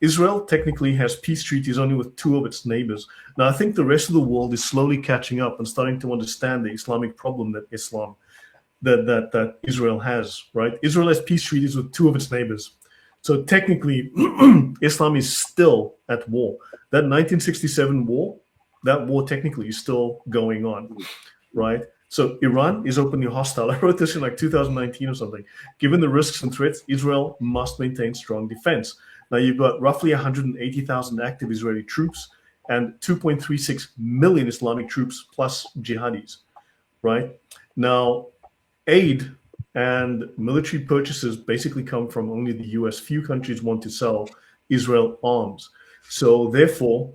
Israel technically has peace treaties only with 2 of its neighbors. Now, I think the rest of the world is slowly catching up and starting to understand the Islamic problem that Israel has, right? Israel has peace treaties with 2 of its neighbors. So technically, Islam is still at war. That 1967 war, that war technically is still going on, right? So Iran is openly hostile. I wrote this in like 2019 or something. Given the risks and threats, Israel must maintain strong defense. Now you've got roughly 180,000 active Israeli troops and 2.36 million Islamic troops plus jihadis, right? Now, aid and military purchases basically come from only the US. Few countries want to sell Israel arms. So therefore,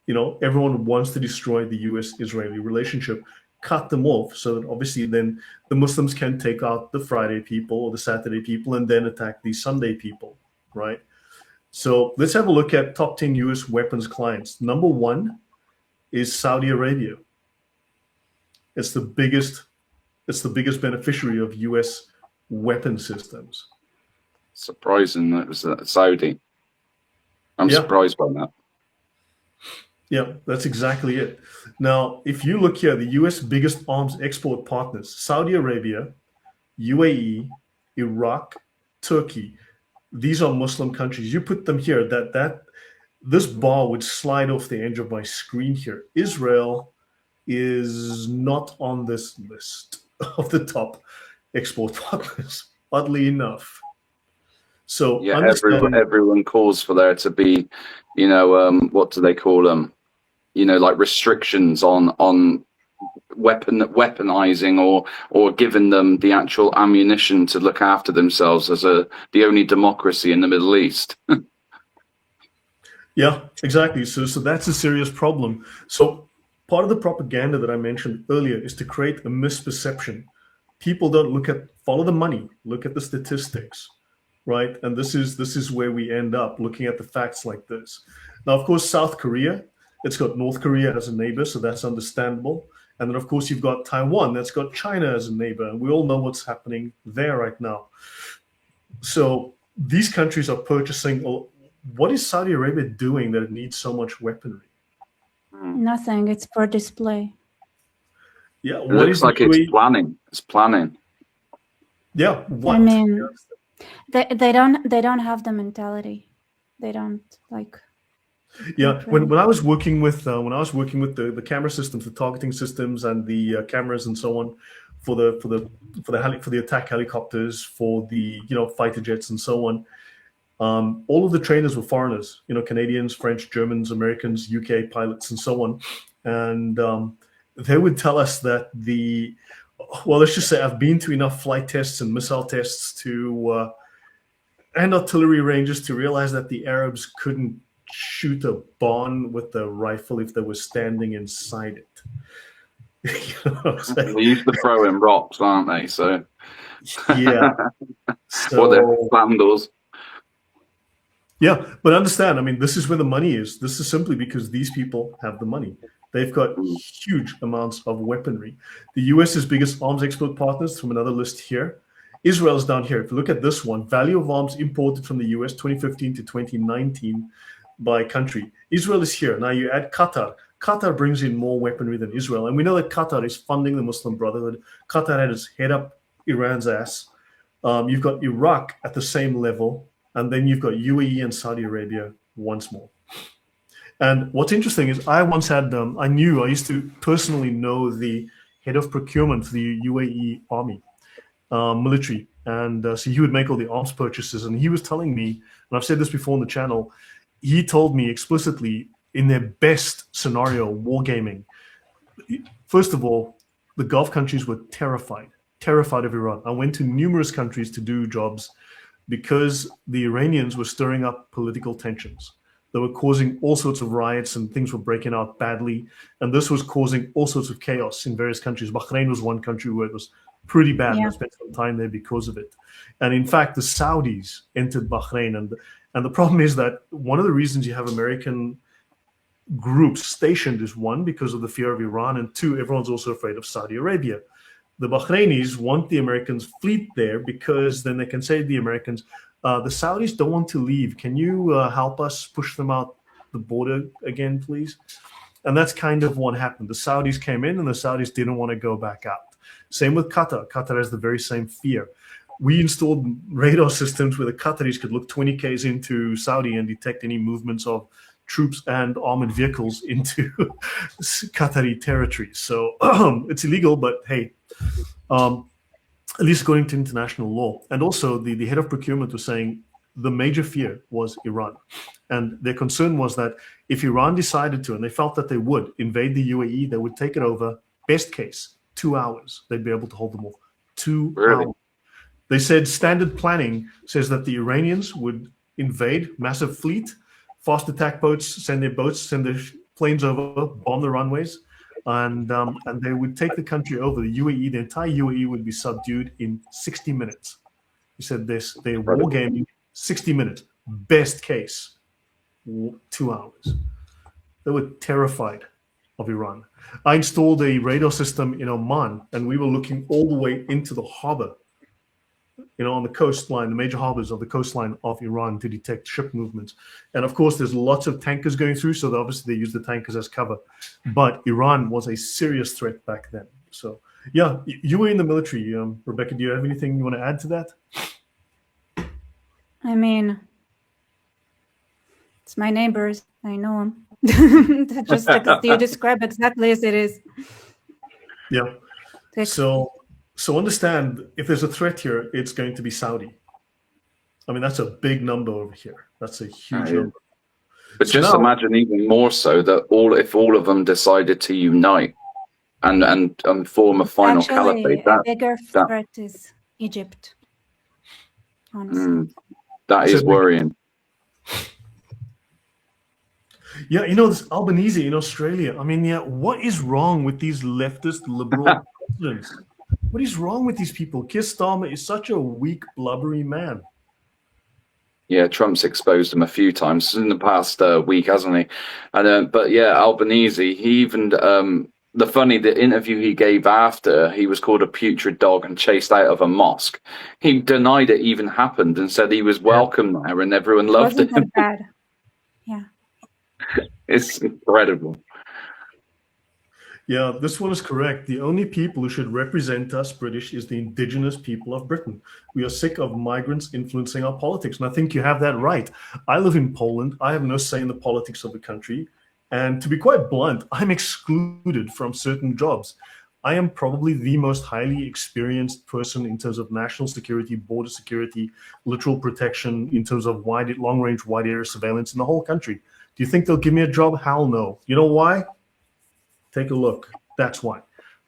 you know, everyone wants to destroy the US-Israeli relationship, cut them off, so that obviously then the Muslims can take out the Friday people or the Saturday people and then attack the Sunday people, right? So let's have a look at top 10 US weapons clients. Number 1 is Saudi Arabia. It's the biggest beneficiary of US weapon systems. Surprising that it was Saudi. I'm surprised by that. Yeah, that's exactly it. Now, if you look here, the US biggest arms export partners, Saudi Arabia, UAE, Iraq, Turkey. These are Muslim countries. You put them here, this bar would slide off the edge of my screen here. Israel is not on this list of the top export partners, oddly enough. So yeah, everyone calls for there to be, what do they call them? Like restrictions on weaponizing or giving them the actual ammunition to look after themselves as the only democracy in the Middle East. Yeah, exactly. So that's a serious problem. So part of the propaganda that I mentioned earlier is to create a misperception. People don't follow the money, look at the statistics, right? And this is where we end up looking at the facts like this. Now, of course, South Korea, it's got North Korea as a neighbor, so that's understandable. And then, of course, you've got Taiwan, that's got China as a neighbor. And we all know what's happening there right now. So these countries are purchasing. What is Saudi Arabia doing that it needs so much weaponry? Nothing. It's for display. Yeah, it looks like it's planning. It's planning. Yeah, what? I mean, they don't have the mentality. They don't like. Yeah, when I was working with the camera systems, the targeting systems, and the cameras and so on for the attack helicopters, for the fighter jets and so on. All of the trainers were foreigners, Canadians, French, Germans, Americans, UK pilots, and so on. And they would tell us that let's just say I've been to enough flight tests and missile tests and artillery ranges to realize that the Arabs couldn't shoot a barn with a rifle if they were standing inside it. They used to throw in rocks, aren't they? So yeah. Or they're vandals. Yeah, but understand, I mean, this is where the money is. This is simply because these people have the money. They've got huge amounts of weaponry. The US's biggest arms export partners, from another list here. Israel's down here. If you look at this one, value of arms imported from the US 2015 to 2019 by country. Israel is here. Now you add Qatar. Qatar brings in more weaponry than Israel. And we know that Qatar is funding the Muslim Brotherhood. Qatar had its head up Iran's ass. You've got Iraq at the same level. And then you've got UAE and Saudi Arabia once more. And what's interesting is I used to personally know the head of procurement for the UAE army, military. And so he would make all the arms purchases. And he was telling me, and I've said this before on the channel, he told me explicitly in their best scenario, wargaming, first of all, the Gulf countries were terrified of Iran. I went to numerous countries to do jobs because the Iranians were stirring up political tensions. They were causing all sorts of riots and things were breaking out badly. And this was causing all sorts of chaos in various countries. Bahrain was one country where it was pretty bad. Yeah. I spent some time there because of it. And in fact, the Saudis entered Bahrain. And the problem is that one of the reasons you have American groups stationed is one, because of the fear of Iran, and two, everyone's also afraid of Saudi Arabia. The Bahrainis want the Americans' fleet there because then they can say to the Americans, the Saudis don't want to leave. Can you help us push them out the border again, please? And that's kind of what happened. The Saudis came in and the Saudis didn't want to go back out. Same with Qatar. Qatar has the very same fear. We installed radar systems where the Qataris could look 20 Ks into Saudi and detect any movements of troops and armored vehicles into Qatari territory. So it's illegal, but hey, at least according to international law. And also the head of procurement was saying the major fear was Iran. And their concern was that if Iran decided to, and they felt that they would, invade the UAE, they would take it over, best case, 2 hours. They'd be able to hold them off. 2 Really? hours. They said standard planning says that the Iranians would invade, massive fleet, fast attack boats, send their planes over, bomb the runways, and they would take the country over. The UAE, the entire UAE would be subdued in 60 minutes. He said this, they're wargaming 60 minutes. Best case, 2 hours. They were terrified of Iran. I installed a radar system in Oman, and we were looking all the way into the harbor, on the coastline, the major harbors of the coastline of Iran, to detect ship movements. And of course, there's lots of tankers going through, so obviously they use the tankers as cover. But Iran was a serious threat back then. So yeah, you were in the military. Rebecca, do you have anything you want to add to that? I mean, It's my neighbors. I know them. Just like you describe exactly as it is. Yeah. So understand, if there's a threat here, it's going to be Saudi. I mean, that's a big number over here. That's a huge number. But so just imagine even more so that if all of them decided to unite and form a final caliphate. A bigger threat is Egypt. Honestly. That is worrying. Yeah, you know, this Albanese in Australia. I mean, yeah, what is wrong with these leftist liberal presidents? What is wrong with these people? Keir Starmer is such a weak, blubbery man. Yeah, Trump's exposed him a few times in the past week, hasn't he? And but yeah, Albanese, he even the interview he gave after he was called a putrid dog and chased out of a mosque. He denied it even happened and said he was welcome there and everyone loved him. Wasn't that bad? Yeah. It's incredible. Yeah, this one is correct. The only people who should represent us British is the indigenous people of Britain. We are sick of migrants influencing our politics. And I think you have that right. I live in Poland. I have no say in the politics of the country. And to be quite blunt, I'm excluded from certain jobs. I am probably the most highly experienced person in terms of national security, border security, literal protection, in terms of long-range, wide area surveillance in the whole country. Do you think they'll give me a job? Hell no. You know why? Take a look. That's why.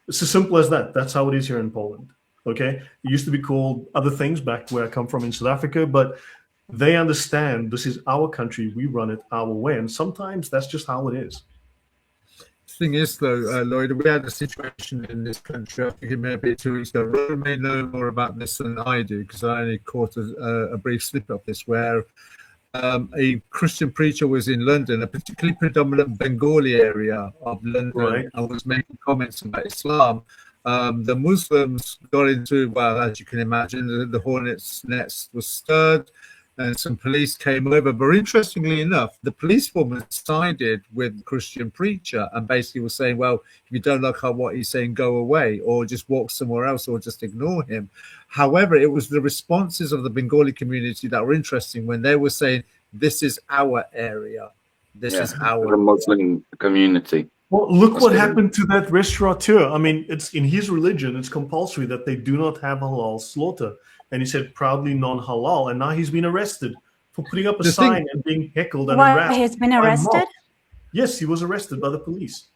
It's as simple as that. That's how it is here in Poland. Okay? It used to be called other things back where I come from in South Africa, but they understand this is our country. We run it our way. And sometimes that's just how it is. The thing is, though, Lloyd, we had a situation in this country, I think it may be 2 weeks ago. Rowan may know more about this than I do, because I only caught a brief snippet of this, where a Christian preacher was in London, a particularly predominant Bengali area of London, right, and was making comments about Islam. The Muslims got into, well, as you can imagine, the hornet's nest was stirred and some police came over. But interestingly enough, the police woman sided with the Christian preacher and basically was saying, well, if you don't like what he's saying, go away or just walk somewhere else or just ignore him. However, it was the responses of the Bengali community that were interesting when they were saying, this is our area. This is our Muslim community. Well, look what happened to that restaurateur. I mean, it's in his religion, it's compulsory that they do not have halal slaughter. And he said proudly non-halal. And now he's been arrested for putting up a sign and being heckled and harassed. He's been arrested? Yes, he was arrested by the police.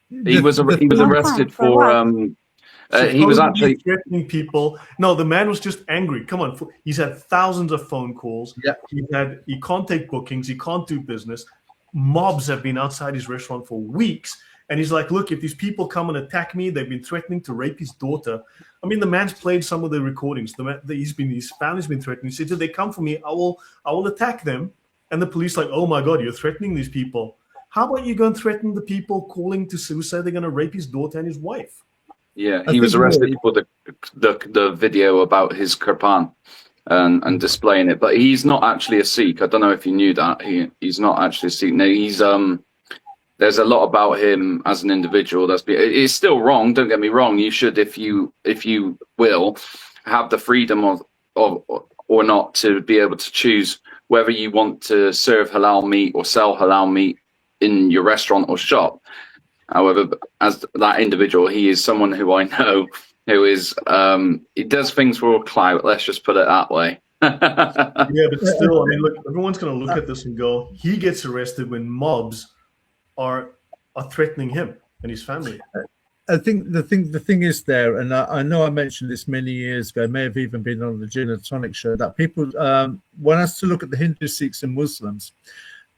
He was arrested for he was actually threatening people. No, the man was just angry. Come on, he's had thousands of phone calls. Yeah, he can't take bookings. He can't do business. Mobs have been outside his restaurant for weeks, and he's like, "Look, if these people come and attack me, they've been threatening to rape his daughter." I mean, the man's played some of the recordings. His family's been threatening. He said, "If they come for me, I will attack them." And the police like, "Oh my God, you're threatening these people. How about you go and threaten the people calling to say they're going to rape his daughter and his wife?" Yeah, he was arrested for the video about his kirpan and displaying it. But he's not actually a Sikh. I don't know if you knew that. He's not actually a Sikh. No, he's there's a lot about him as an individual it's still wrong. Don't get me wrong. You should, if you will, have the freedom of or not to be able to choose whether you want to serve halal meat or sell halal meat in your restaurant or shop. However, as that individual, he is someone who I know who is he does things for clout. Let's just put it that way. Yeah, but still, I mean, look, everyone's going to look at this and go, he gets arrested when mobs are threatening him and his family. I think the thing is there, and I know I mentioned this many years ago, may have even been on the Gin and Tonic show, that people want us to look at the Hindu, Sikhs and Muslims.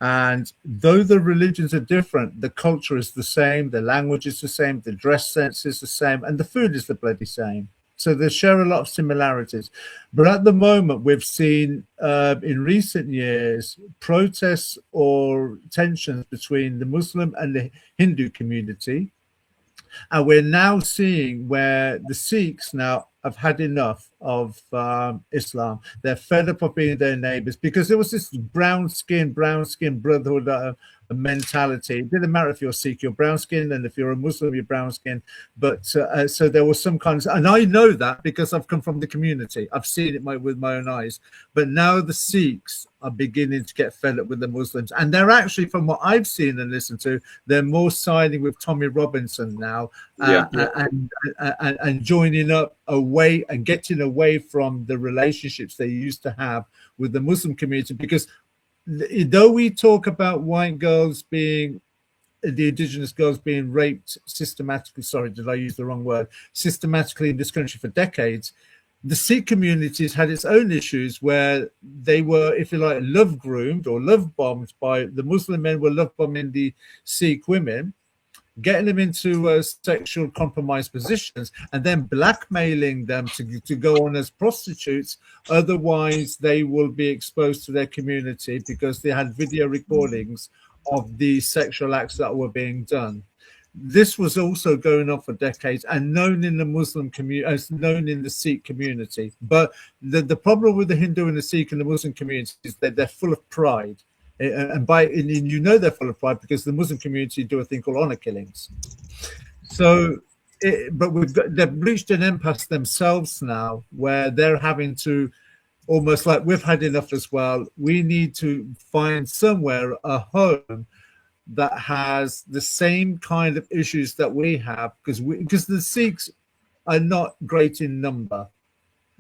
And though the religions are different, the culture is the same, the language is the same, the dress sense is the same, and the food is the bloody same. So they share a lot of similarities. But at the moment, we've seen in recent years protests or tensions between the Muslim and the Hindu community. And we're now seeing where the Sikhs now have had enough of Islam. They're fed up of being their neighbors, because there was this brown skin brotherhood mentality. It didn't matter if you're Sikh, you're brown skinned, and if you're a Muslim, you're brown skinned. But so there was some kind of, and I know that because I've come from the community. I've seen it with my own eyes. But now the Sikhs are beginning to get fed up with the Muslims, and they're actually, from what I've seen and listened to, they're more siding with Tommy Robinson now, and joining up away and getting away from the relationships they used to have with the Muslim community. Because though we talk about white girls being, the indigenous girls being raped systematically, sorry, did I use the wrong word, systematically in this country for decades, the Sikh communities had its own issues where they were, if you like, love groomed or love bombed by the Muslim men, were love bombing the Sikh women, getting them into sexual compromised positions, and then blackmailing them to go on as prostitutes. Otherwise, they will be exposed to their community because they had video recordings of the sexual acts that were being done. This was also going on for decades and known in the Muslim community, as known in the Sikh community. But the problem with the Hindu and the Sikh and the Muslim community is that they're full of pride. And you know they're full of pride because the Muslim community do a thing called honor killings. So, but they've reached an impasse themselves now, where they're having to, almost like, we've had enough as well. We need to find somewhere a home that has the same kind of issues that we have, because the Sikhs are not great in number.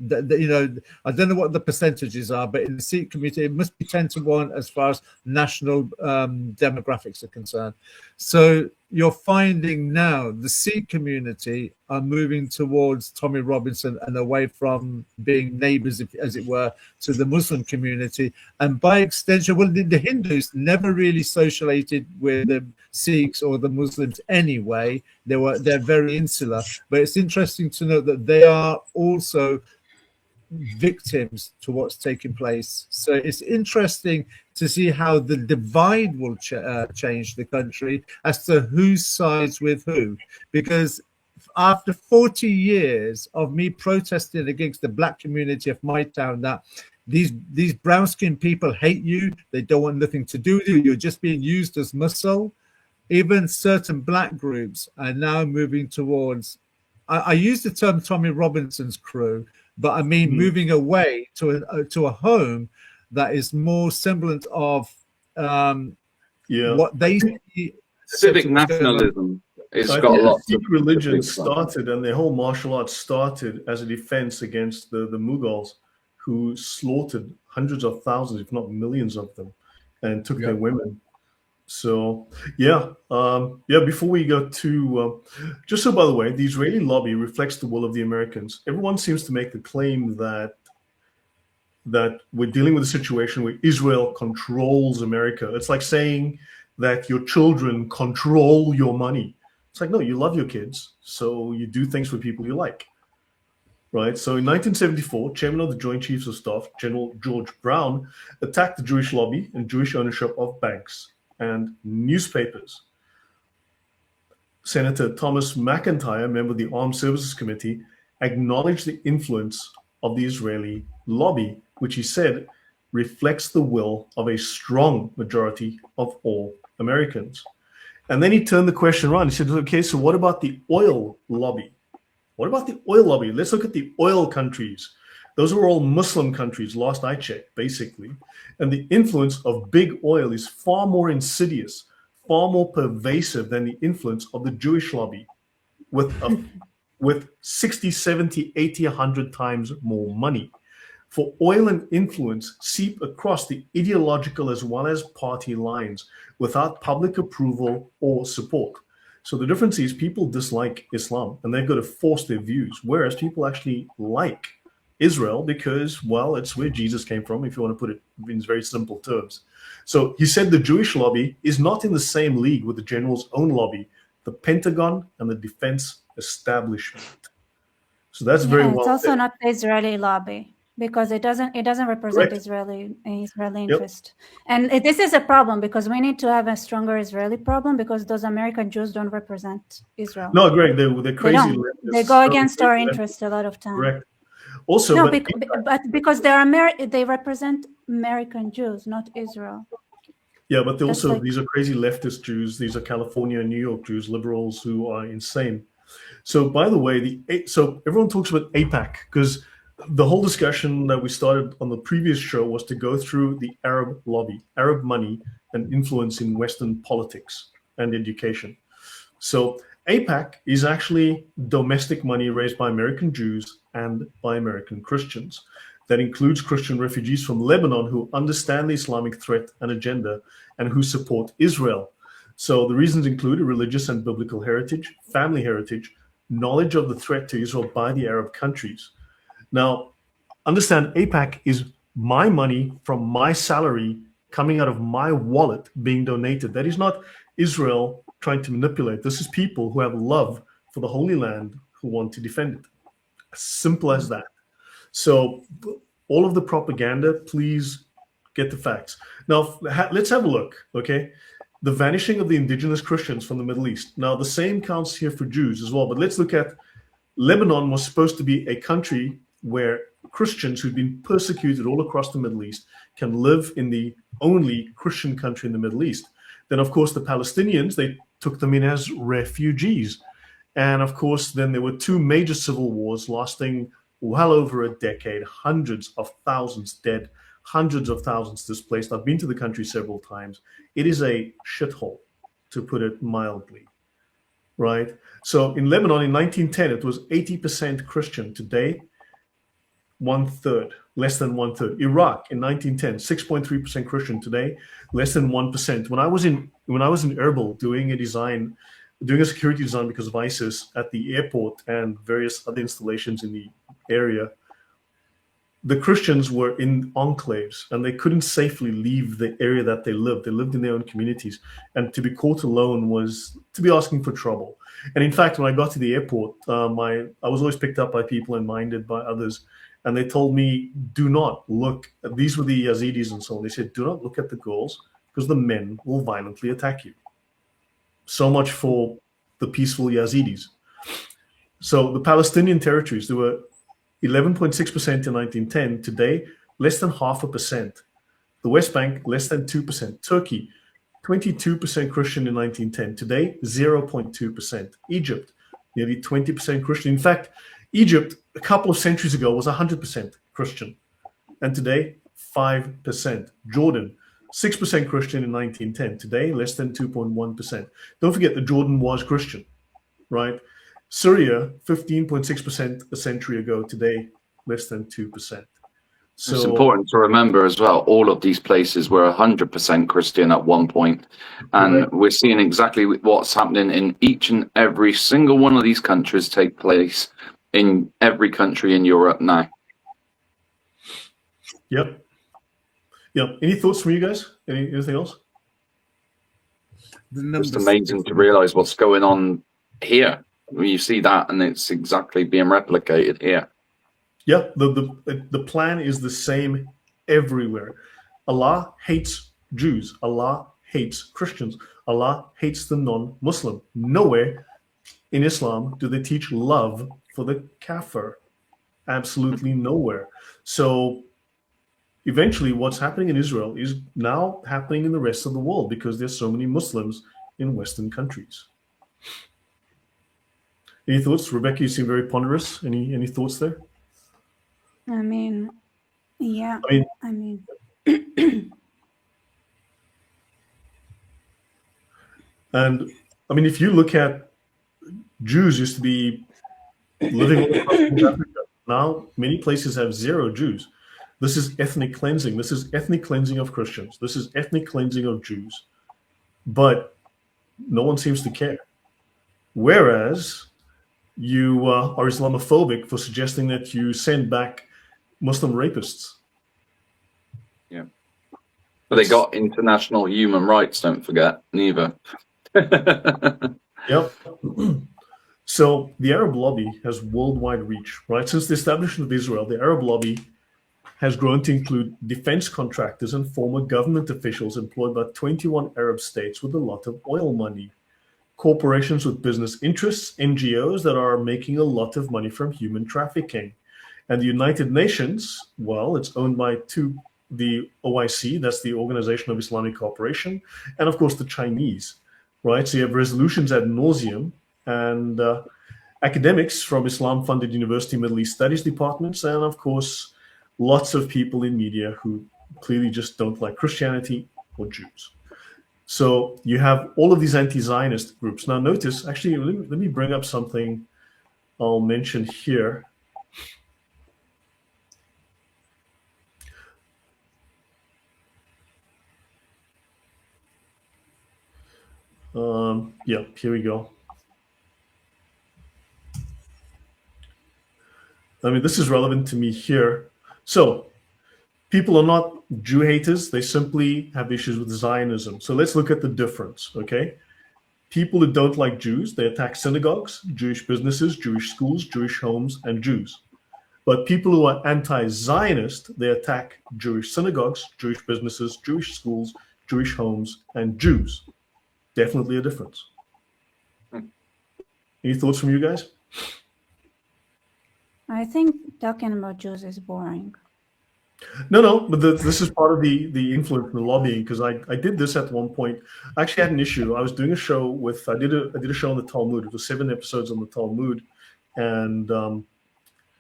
You know, I don't know what the percentages are, but in the Sikh community, it must be 10 to 1 as far as national demographics are concerned. So you're finding now the Sikh community are moving towards Tommy Robinson and away from being neighbors, as it were, to the Muslim community. And by extension, well, the Hindus never really socialized with the Sikhs or the Muslims anyway. They're very insular. But it's interesting to note that they are also victims to what's taking place. So it's interesting to see how the divide will change the country as to who sides with who. Because after 40 years of me protesting against the black community of my town, that these brown-skinned people hate you, they don't want nothing to do with you, you're just being used as muscle. Even certain black groups are now moving towards, I use the term Tommy Robinson's crew, but I mean moving away to a home that is more semblant of what they see. Civic nationalism. It's got a lot. Sikh religion started, and their whole martial arts started as a defense against the Mughals, who slaughtered hundreds of thousands, if not millions of them, and took their women. So, before we go to, just so by the way, the Israeli lobby reflects the will of the Americans. Everyone seems to make the claim that we're dealing with a situation where Israel controls America. It's like saying that your children control your money. It's like, no, you love your kids, so you do things for people you like, right? So in 1974, chairman of the Joint Chiefs of Staff, General George Brown, attacked the Jewish lobby and Jewish ownership of banks and newspapers. Senator Thomas McIntyre, member of the Armed Services Committee, acknowledged the influence of the Israeli lobby, which he said reflects the will of a strong majority of all Americans. And then he turned the question around. He said, okay, so what about the oil lobby? What about the oil lobby? Let's look at the oil countries. Those are all Muslim countries, last I checked, basically. And the influence of big oil is far more insidious, far more pervasive than the influence of the Jewish lobby, with 60, 70, 80, 100 times more money. For oil and influence seep across the ideological as well as party lines without public approval or support. So the difference is people dislike Islam and they've got to force their views, whereas people actually like Israel because, well, it's where Jesus came from, if you want to put it in very simple terms. So he said the Jewish lobby is not in the same league with the general's own lobby, the Pentagon and the defense establishment. So that's very well. It's also not the Israeli lobby. because it doesn't represent Correct. Israeli Yep. interest. And this is a problem because we need to have a stronger Israeli problem because those American Jews don't represent Israel. No, Greg, they're They crazy. don't. leftists. They go No, against they're our crazy interests a lot of time. Correct. Also, No, but because they represent American Jews, not Israel. yeah, but That's also like- these are crazy leftist Jews. These are California and New York Jews, liberals who are insane. So, by the way, so everyone talks about AIPAC because the whole discussion that we started on the previous show was to go through the Arab lobby, Arab money, and influence in Western politics and education. So, AIPAC is actually domestic money raised by American Jews and by American Christians. That includes Christian refugees from Lebanon who understand the Islamic threat and agenda and who support Israel. So the reasons include a religious and biblical heritage, family heritage, knowledge of the threat to Israel by the Arab countries. Now, understand AIPAC is my money from my salary coming out of my wallet being donated. That is not Israel trying to manipulate. This is people who have love for the Holy Land who want to defend it. Simple as that. So all of the propaganda, please get the facts. Now, let's have a look, okay? The vanishing of the indigenous Christians from the Middle East. Now, the same counts here for Jews as well, but let's look at Lebanon was supposed to be a country where Christians who've been persecuted all across the Middle East can live in the only Christian country in the Middle East. Then, of course, the Palestinians, they took them in as refugees. And, of course, then there were two major civil wars lasting well over a decade, hundreds of thousands dead, hundreds of thousands displaced. I've been to the country several times. It is a shithole, to put it mildly, right? So in Lebanon in 1910, it was 80% Christian. Today, 1/3, less than 1/3. Iraq in 1910, 6.3% Christian. Today, less than 1%. When I was in Erbil doing a security design because of ISIS at the airport and various other installations in the area, the Christians were in enclaves and they couldn't safely leave the area that they lived. They lived in their own communities. And to be caught alone was to be asking for trouble. And in fact, when I got to the airport, I was always picked up by people and minded by others. And they told me, do not look. These were the Yazidis and so on. They said, do not look at the girls because the men will violently attack you. So much for the peaceful Yazidis. So the Palestinian territories, there were 11.6% in 1910. Today, less than 0.5%. The West Bank, less than 2%. Turkey, 22% Christian in 1910. Today, 0.2%. Egypt, nearly 20% Christian. In fact, Egypt, a couple of centuries ago, was 100% Christian. And today, 5%. Jordan, 6% Christian in 1910. Today, less than 2.1%. Don't forget that Jordan was Christian, right? Syria, 15.6% a century ago. Today, less than 2%. So it's important to remember as well, all of these places were 100% Christian at one point. And right. We're seeing exactly what's happening in each and every single one of these countries take place in every country in Europe now. Yep. Any thoughts from you guys? Anything else? It's amazing to realize what's going on here. You see that, and it's exactly being replicated here. Yeah, the plan is the same everywhere. Allah hates Jews. Allah hates Christians. Allah hates the non-Muslim. Nowhere in Islam do they teach love for the kafir. Absolutely nowhere. So eventually what's happening in Israel is now happening in the rest of the world because there's so many Muslims in Western countries. Any thoughts? Rebecca, you seem very ponderous. Any thoughts there? I mean, yeah. I mean, and I mean, if you look at Jews used to be living all across Africa. Now many places have zero Jews. This is ethnic cleansing. This is ethnic cleansing of Christians. This is ethnic cleansing of Jews. But no one seems to care. Whereas you are Islamophobic for suggesting that you send back Muslim rapists. Yeah. But they got international human rights, don't forget, neither. Yep. So the Arab lobby has worldwide reach, right? Since the establishment of Israel, the Arab lobby has grown to include defense contractors and former government officials employed by 21 Arab states with a lot of oil money, corporations with business interests, NGOs that are making a lot of money from human trafficking. And the United Nations, well, it's owned by the OIC, that's the Organization of Islamic Cooperation, and of course the Chinese, right? So you have resolutions ad nauseum, and academics from Islam-funded university Middle East Studies departments, and of course, lots of people in media who clearly just don't like Christianity or Jews. So you have all of these anti-Zionist groups. Now notice, actually, let me bring up something I'll mention here. Yeah, here we go. I mean, this is relevant to me here. So people are not Jew haters. They simply have issues with Zionism. So let's look at the difference, okay? People who don't like Jews, they attack synagogues, Jewish businesses, Jewish schools, Jewish homes, and Jews. But people who are anti-Zionist, they attack Jewish synagogues, Jewish businesses, Jewish schools, Jewish homes, and Jews. Definitely a difference. Any thoughts from you guys? I think talking about Jews is boring. No, but this is part of the influence and the lobbying, because I did this at one point. I actually had an issue. I was doing a show with, I did a show on the Talmud. It was 7 episodes on the Talmud and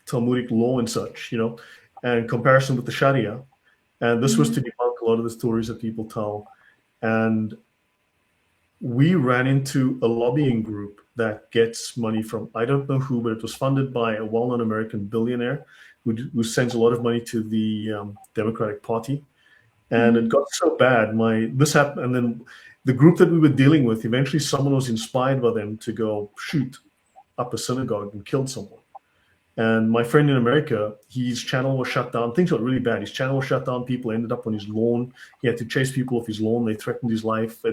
Talmudic law and such, you know, and comparison with the Sharia. And this was to debunk a lot of the stories that people tell. And we ran into a lobbying group that gets money from, I don't know who, but it was funded by a well-known American billionaire who sends a lot of money to the Democratic Party. And it got so bad, this happened, and then the group that we were dealing with, eventually someone was inspired by them to go shoot up a synagogue and killed someone. And my friend in America, his channel was shut down. Things got really bad. His channel was shut down. People ended up on his lawn. He had to chase people off his lawn. They threatened his life.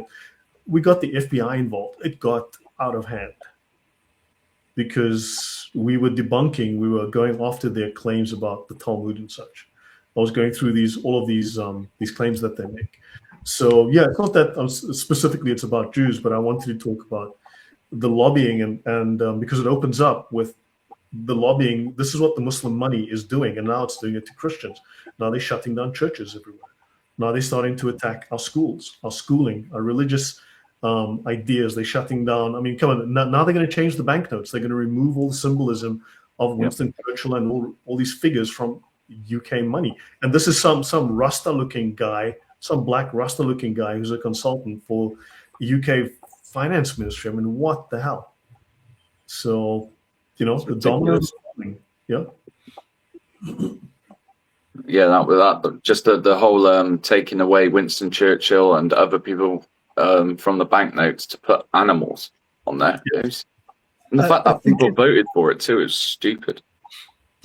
We got the FBI involved. It got out of hand because we were debunking, we were going after their claims about the Talmud and such. I was going through all of these claims that they make. So yeah, it's not that specifically it's about Jews, but I wanted to talk about the lobbying and because it opens up with the lobbying. This is what the Muslim money is doing, and now it's doing it to Christians. Now they're shutting down churches everywhere. Now they're starting to attack our schools, our schooling, our religious ideas. They're shutting down. I mean, come on. Now they're going to change the banknotes. They're going to remove all the symbolism of Winston Churchill and all these figures from UK money. And this is some Rasta-looking guy, some black Rasta-looking guy who's a consultant for UK finance ministry. I mean, what the hell? So, you know, the dominance. Yeah. Yeah, that just the whole taking away Winston Churchill and other people from the banknotes to put animals on there. Yes. And the fact that people voted for it too is stupid.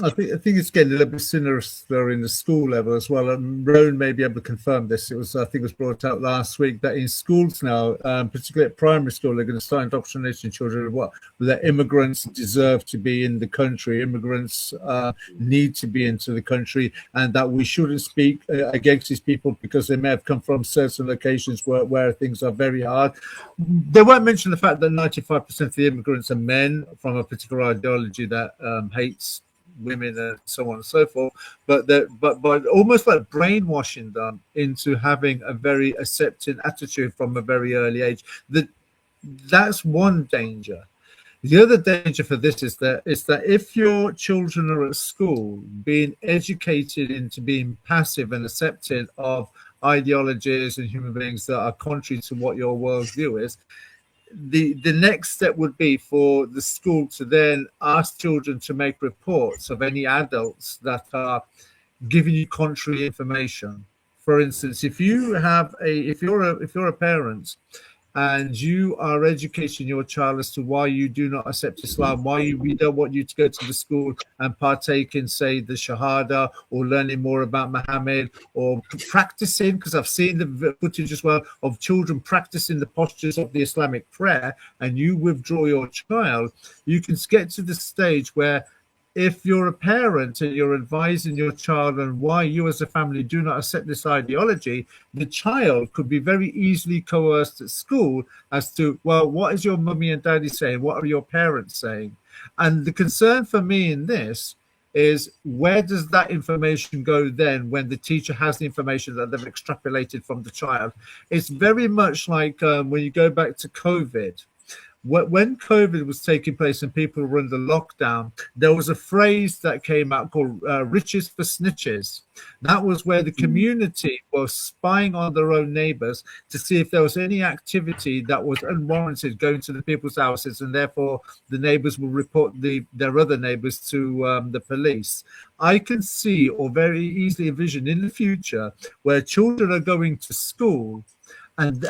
I think it's getting a little bit sinister in the school level as well. Rowan may be able to confirm this. I think it was brought out last week that in schools now, particularly at primary school, they're going to start indoctrinating children that immigrants deserve to be in the country, immigrants need to be into the country, and that we shouldn't speak against these people because they may have come from certain locations where things are very hard. They won't mention the fact that 95% of the immigrants are men from a particular ideology that hates women and so on and so forth, but almost like brainwashing them into having a very accepting attitude from a very early age. That's one danger. The other danger for this is that if your children are at school being educated into being passive and accepting of ideologies and human beings that are contrary to what your worldview is, the next step would be for the school to then ask children to make reports of any adults that are giving you contrary information. For instance, if you're a parent and you are educating your child as to why you do not accept Islam, why we don't want you to go to the school and partake in, say, the Shahada, or learning more about Muhammad, or practicing, because I've seen the footage as well of children practicing the postures of the Islamic prayer, and you withdraw your child, you can get to the stage where if you're a parent and you're advising your child on why you as a family do not accept this ideology, the child could be very easily coerced at school as to, well, what is your mummy and daddy saying? What are your parents saying? And the concern for me in this is, where does that information go then when the teacher has the information that they've extrapolated from the child? It's very much like when you go back to COVID. When COVID was taking place and people were under lockdown, there was a phrase that came out called riches for snitches. That was where the community was spying on their own neighbors to see if there was any activity that was unwarranted going to the people's houses, and therefore the neighbors will report their other neighbors to the police. I can see, or very easily envision in the future, where children are going to school and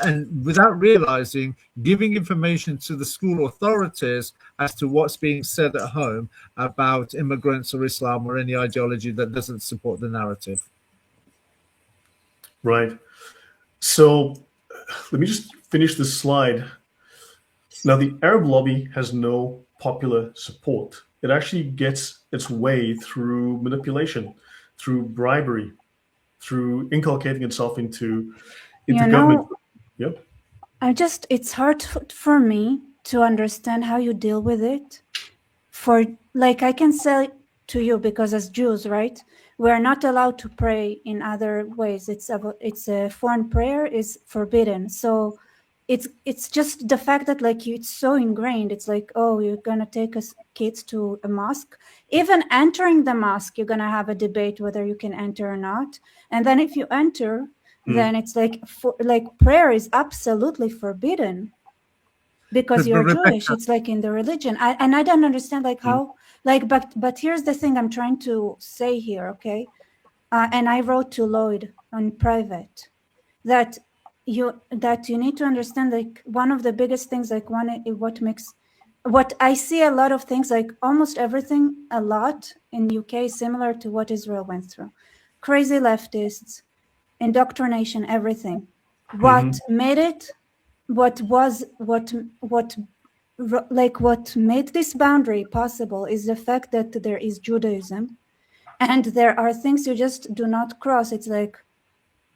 without realizing, giving information to the school authorities as to what's being said at home about immigrants or Islam or any ideology that doesn't support the narrative. Right. So let me just finish this slide. Now, the Arab lobby has no popular support. It actually gets its way through manipulation, through bribery, through inculcating itself into government. Yep. It's hard for me to understand how you deal with it. For like, I can say to you, because as Jews, right, we're not allowed to pray in other ways. It's a foreign prayer is forbidden. So it's just the fact that like it's so ingrained. It's like, oh, you're gonna take us kids to a mosque. Even entering the mosque, you're gonna have a debate whether you can enter or not. And then if you enter, then it's like prayer is absolutely forbidden because you're Jewish. It's like in the religion. I don't understand like how but here's the thing I'm trying to say here, okay? And I wrote to Lloyd on private that you need to understand, like, one of the biggest things, like what I see a lot of things, like almost everything a lot in UK is similar to what Israel went through. Crazy leftists, indoctrination, everything. What made it, what made this boundary possible is the fact that there is Judaism, and there are things you just do not cross. It's like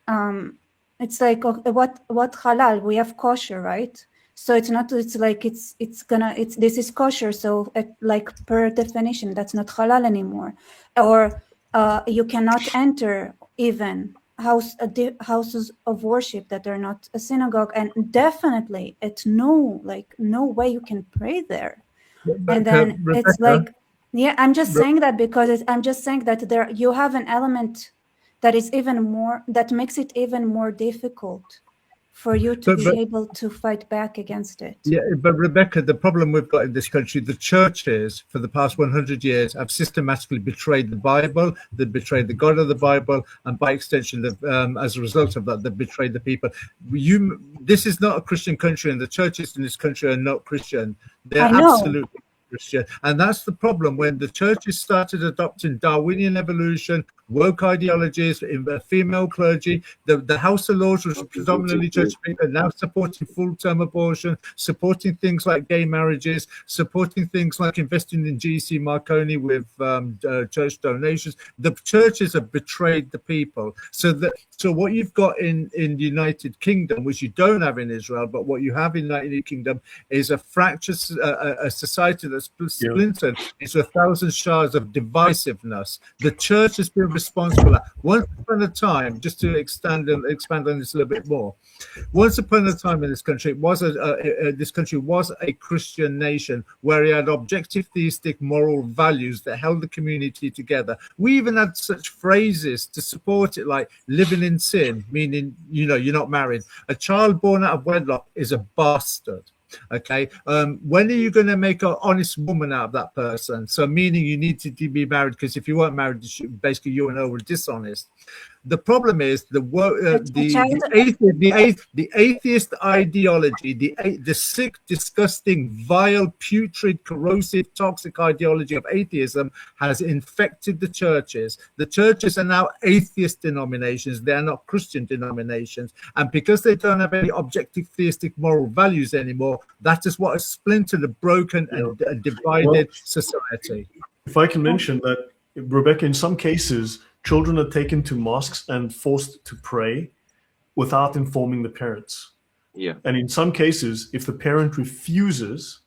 what halal, we have kosher, right? So it's not, it's like this is kosher, so like per definition that's not halal anymore. Or you cannot enter even houses of worship that are not a synagogue, and definitely it's no way you can pray there. And then Rebecca, it's like, yeah, I'm just saying that because I'm just saying that there you have an element that is that makes it even more difficult for you to be able to fight back against it. Yeah, but Rebecca, the problem we've got in this country, the churches for the past 100 years have systematically betrayed the Bible, they've betrayed the God of the Bible, and by extension, as a result of that, they've betrayed the people. This is not a Christian country, and the churches in this country are not Christian. They're absolutely Christian. And that's the problem. When the churches started adopting Darwinian evolution, woke ideologies, female clergy, the House of Lords was predominantly church people, now supporting full-term abortion, supporting things like gay marriages, supporting things like investing in GC Marconi with church donations. The churches have betrayed the people. So what you've got in the United Kingdom, which you don't have in Israel, but what you have in the United Kingdom is a fractured a society that's splintered into 1,000 shards of divisiveness. The church has been responsible. Once upon a time, just to expand on this a little bit more, once upon a time in this country, this country was a Christian nation where it had objective theistic moral values that held the community together. We even had such phrases to support it, like living in sin, meaning, you're not married. A child born out of wedlock is a bastard. Okay, when are you going to make an honest woman out of that person? So meaning you need to be married, because if you weren't married, basically you and her were dishonest. The problem is the atheist ideology, the sick, disgusting, vile, putrid, corrosive, toxic ideology of atheism has infected the churches. The churches are now atheist denominations. They are not Christian denominations. And because they don't have any objective theistic moral values anymore, that is what has splintered a broken and divided society. If I can mention that, Rebecca, in some cases, children are taken to mosques and forced to pray without informing the parents. Yeah. And in some cases, if the parent refuses,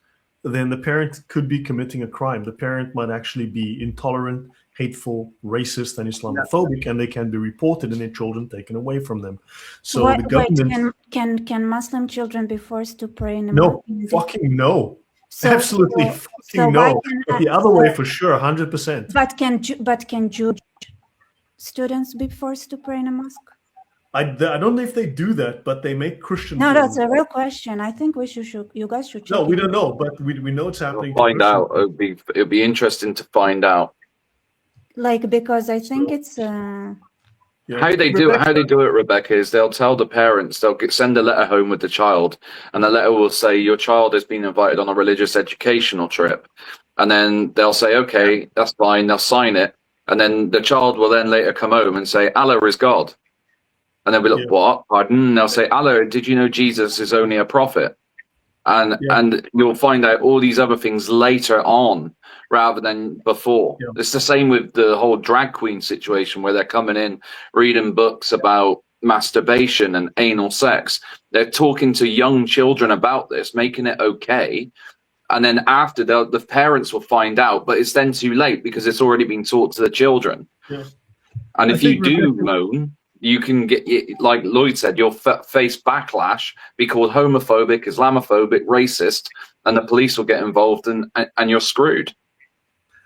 then the parent could be committing a crime. The parent might actually be intolerant, hateful, racist, and Islamophobic, and they can be reported and their children taken away from them. So the government... can Muslim children be forced to pray in the No, fucking no. So, absolutely fucking no. But the other way for sure, 100%. But can Jewish students be forced to pray in a mosque? I don't know if they do that, but they make Christian. No, that's a real question. I think you guys should check. No, we don't know, but we know it's happening. We'll find out. It'll be interesting to find out. Like, because I think it's how they do it, Rebecca, is they'll tell the parents, they'll send a letter home with the child, and the letter will say your child has been invited on a religious educational trip, and then they'll say, okay, that's fine, they'll sign it, and then the child will then later come home and say Allah is God, and they'll be like, what? Pardon? And they'll say, Allah, did you know Jesus is only a prophet? And you'll find out all these other things later on rather than before. It's the same with the whole drag queen situation where they're coming in reading books about masturbation and anal sex. They're talking to young children about this, making it okay. And then after, the parents will find out, but it's then too late because it's already been taught to the children. And if you do moan, you can get, like Lloyd said, you'll face backlash, be called homophobic, Islamophobic, racist, and the police will get involved, and you're screwed.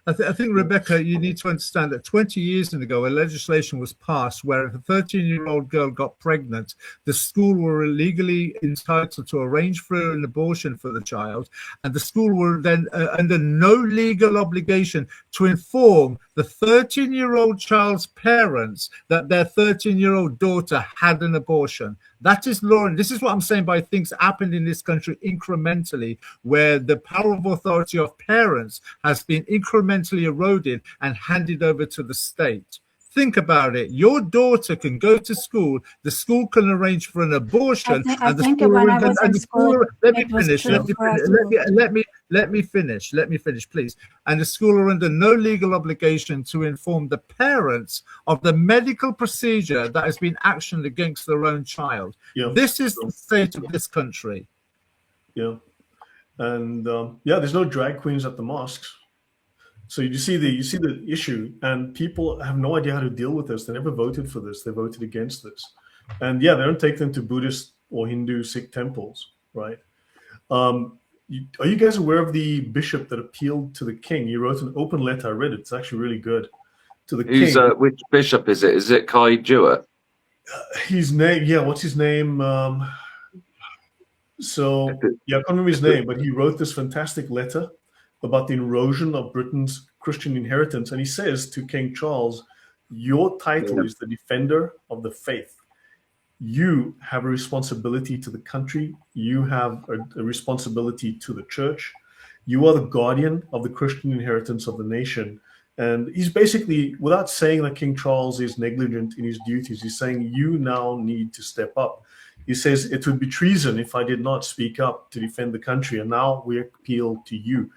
I think, Rebecca, you need to understand that 20 years ago, a legislation was passed where if a 13-year-old girl got pregnant, the school were legally entitled to arrange for an abortion for the child, and the school were then under no legal obligation to inform the 13-year-old child's parents that their 13-year-old daughter had an abortion. That is law, and this is what I'm saying by things happened in this country incrementally, where the power of authority of parents has been incrementally eroded and handed over to the state. Think about it. Your daughter can go to school. The school can arrange for an abortion. Let me finish, please. And the school are under no legal obligation to inform the parents of the medical procedure that has been actioned against their own child. This is the state of this country. And there's no drag queens at the mosques. So you see the issue, and people have no idea how to deal with this. They never voted for this. They voted against this. And they don't take them to Buddhist or Hindu Sikh temples, right? Are you guys aware of the bishop that appealed to the king? He wrote an open letter. I read it. It's actually really good. To the king. Which bishop is it? Is it Kai Jewett? His name, what's his name? I can't remember his name, but he wrote this fantastic letter about the erosion of Britain's Christian inheritance. And he says to King Charles, your title is the defender of the faith. You have a responsibility to the country. You have a responsibility to the church. You are the guardian of the Christian inheritance of the nation. And he's basically, without saying that King Charles is negligent in his duties, he's saying you now need to step up. He says it would be treason if I did not speak up to defend the country. And now we appeal to you.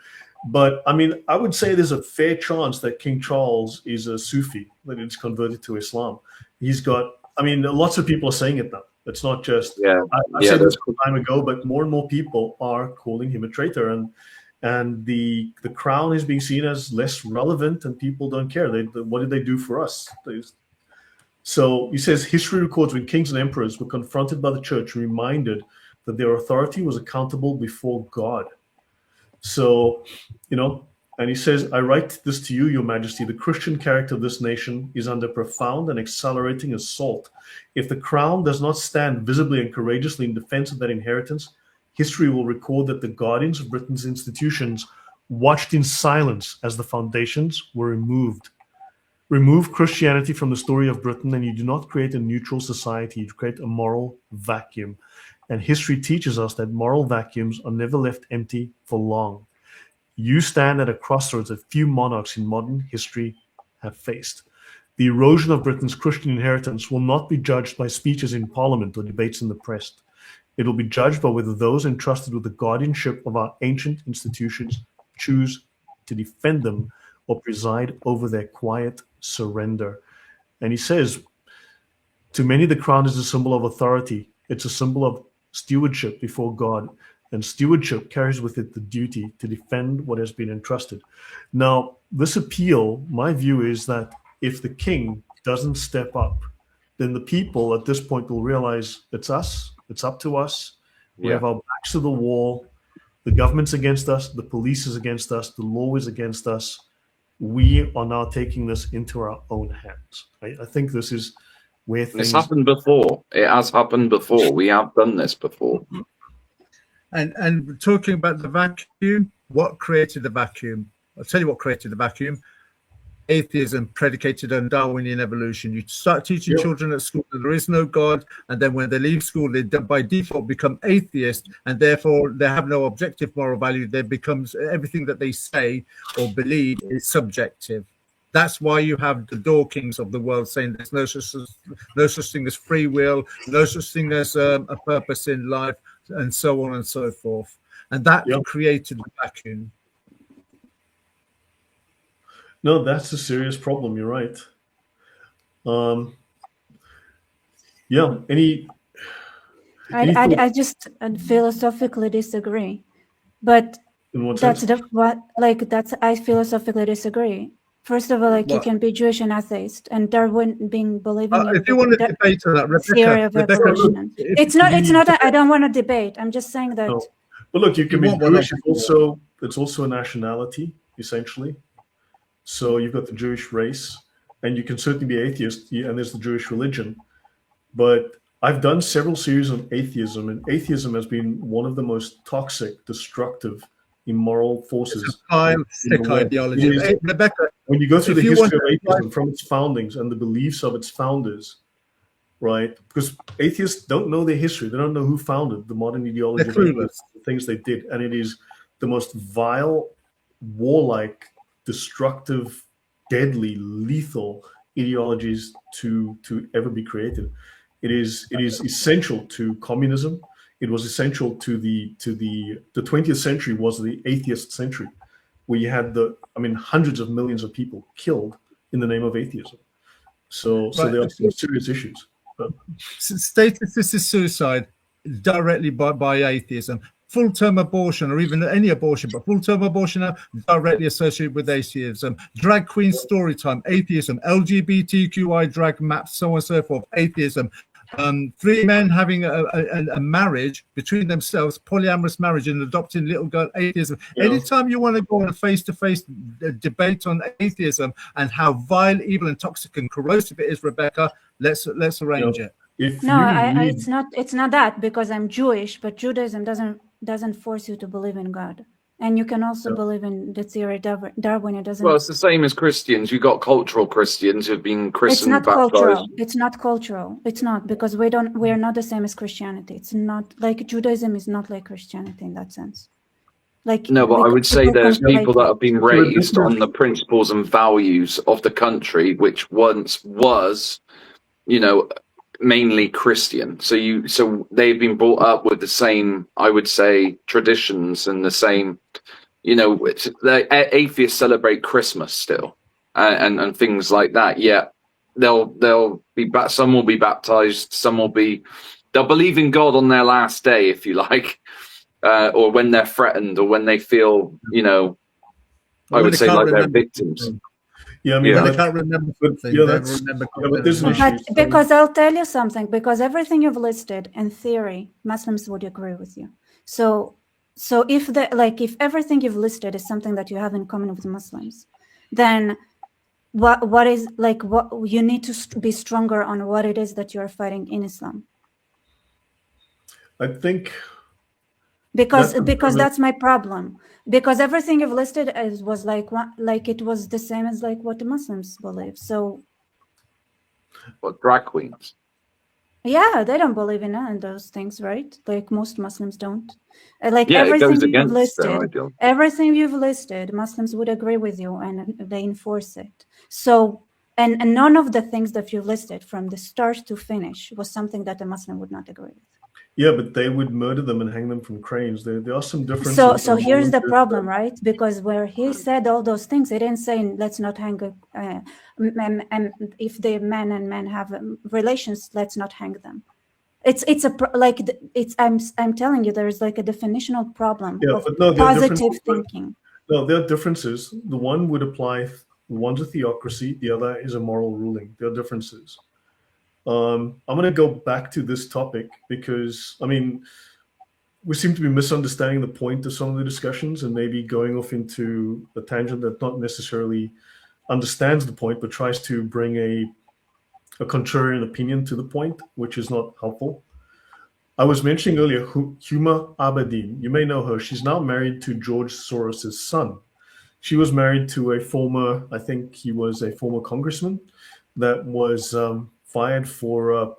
But I mean, I would say there's a fair chance that King Charles is a Sufi, that he's converted to Islam. He's got, lots of people are saying it now. It's not just, I said this a time ago, but more and more people are calling him a traitor. And the crown is being seen as less relevant, and people don't care. What did they do for us? So he says, history records when kings and emperors were confronted by the church, reminded that their authority was accountable before God. So, and he says, I write this to you, your majesty. The Christian character of this nation is under profound and accelerating assault. If the crown does not stand visibly and courageously in defense of that inheritance, history will record that the guardians of Britain's institutions watched in silence as the foundations were removed. Remove Christianity from the story of Britain, and you do not create a neutral society. You create a moral vacuum. And history teaches us that moral vacuums are never left empty for long. You stand at a crossroads that few monarchs in modern history have faced. The erosion of Britain's Christian inheritance will not be judged by speeches in Parliament or debates in the press. It will be judged by whether those entrusted with the guardianship of our ancient institutions choose to defend them or preside over their quiet surrender. And he says, to many, the crown is a symbol of authority. It's a symbol of stewardship before God. And stewardship carries with it the duty to defend what has been entrusted. Now, this appeal, my view is that if the king doesn't step up, then the people at this point will realize it's us, it's up to us. We have our backs to the wall. The government's against us. The police is against us. The law is against us. We are now taking this into our own hands. I think this is where things... It's happened before. It has happened before. We have done this before. And talking about the vacuum, what created the vacuum? I'll tell you what created the vacuum. Atheism predicated on Darwinian evolution. You start teaching children at school that there is no God, and then when they leave school, they by default become atheist, and therefore they have no objective moral value. There becomes everything that they say or believe is subjective. That's why you have the Dawkins of the world saying there's no such thing as free will, no such thing as a purpose in life, and so on and so forth. And that created the vacuum. No, that's a serious problem. You're right. I just philosophically disagree, but I philosophically disagree. First of all, you can be Jewish and atheist, and Darwin being believing in if you want to debate that, theory of evolution. It's not. I don't want to debate. I'm just saying that. No. But look, you can be Jewish. It's also a nationality, essentially. So you've got the Jewish race, and you can certainly be atheist, and there's the Jewish religion. But I've done several series on atheism, and atheism has been one of the most toxic, destructive, immoral forces. It's a sick ideology. Rebecca, when you go through the history of atheism from its foundings and the beliefs of its founders, right? Because atheists don't know their history. They don't know who founded the modern ideology of atheism, the things they did. And it is the most vile, warlike, destructive, deadly, lethal ideologies to ever be created. It is essential to communism. It was essential to the 20th century was the atheist century, where you had hundreds of millions of people killed in the name of atheism. So there are some serious issues. State assisted suicide directly by atheism. Full-term abortion, or even any abortion, but full-term abortion are directly associated with atheism. Drag queen story time, atheism. LGBTQI drag maps, so on and so forth, atheism. 3 men having a marriage between themselves, polyamorous marriage, and adopting little girl, atheism. Anytime you want to go on a face-to-face debate on atheism and how vile, evil, and toxic and corrosive it is, Rebecca, let's arrange it. It's not that, because I'm Jewish, but Judaism doesn't force you to believe in God. And you can also believe in the theory of Darwin. It doesn't. Well, it's the same as Christians. You've got cultural Christians who've been christened. It's not cultural. It's not cultural. It's not, because we are not the same as Christianity. It's not like Judaism is not like Christianity in that sense. But I would say there's people that have been raised on the principles and values of the country, which once was, mainly Christian. So they've been brought up with the same, I would say, traditions and the same, the atheists celebrate Christmas still and things like that. Yeah, they'll be some will be baptized, they'll believe in God on their last day, if you like, or when they're threatened, or when they feel, I would say like they're victims. Yeah, they can't remember something. Because I'll tell you something, because everything you've listed, in theory, Muslims would agree with you. So if everything you've listed is something that you have in common with Muslims, then what you need to be stronger on what it is that you're fighting in Islam. I think because that's my problem. Because everything you've listed was it was the same as what the Muslims believe. So, what, drag queens? Yeah, they don't believe in those things, right? Like most Muslims don't. Everything you've listed, Muslims would agree with you, and they enforce it. So, and none of the things that you listed from the start to finish was something that a Muslim would not agree with. Yeah, but they would murder them and hang them from cranes. There are some differences. So here's the problem, right? Because where he said all those things, he didn't say let's not hang men, and if the man and man have relations, let's not hang them. I'm telling you, there's like a definitional problem of positive thinking. No, there are differences. The one would apply. One's a theocracy. The other is a moral ruling. There are differences. I'm going to go back to this topic because, I mean, we seem to be misunderstanding the point of some of the discussions and maybe going off into a tangent that not necessarily understands the point, but tries to bring a contrarian opinion to the point, which is not helpful. I was mentioning earlier Huma Abedin. You may know her. She's now married to George Soros's son. She was married to a former, I think he was a former congressman that was fired for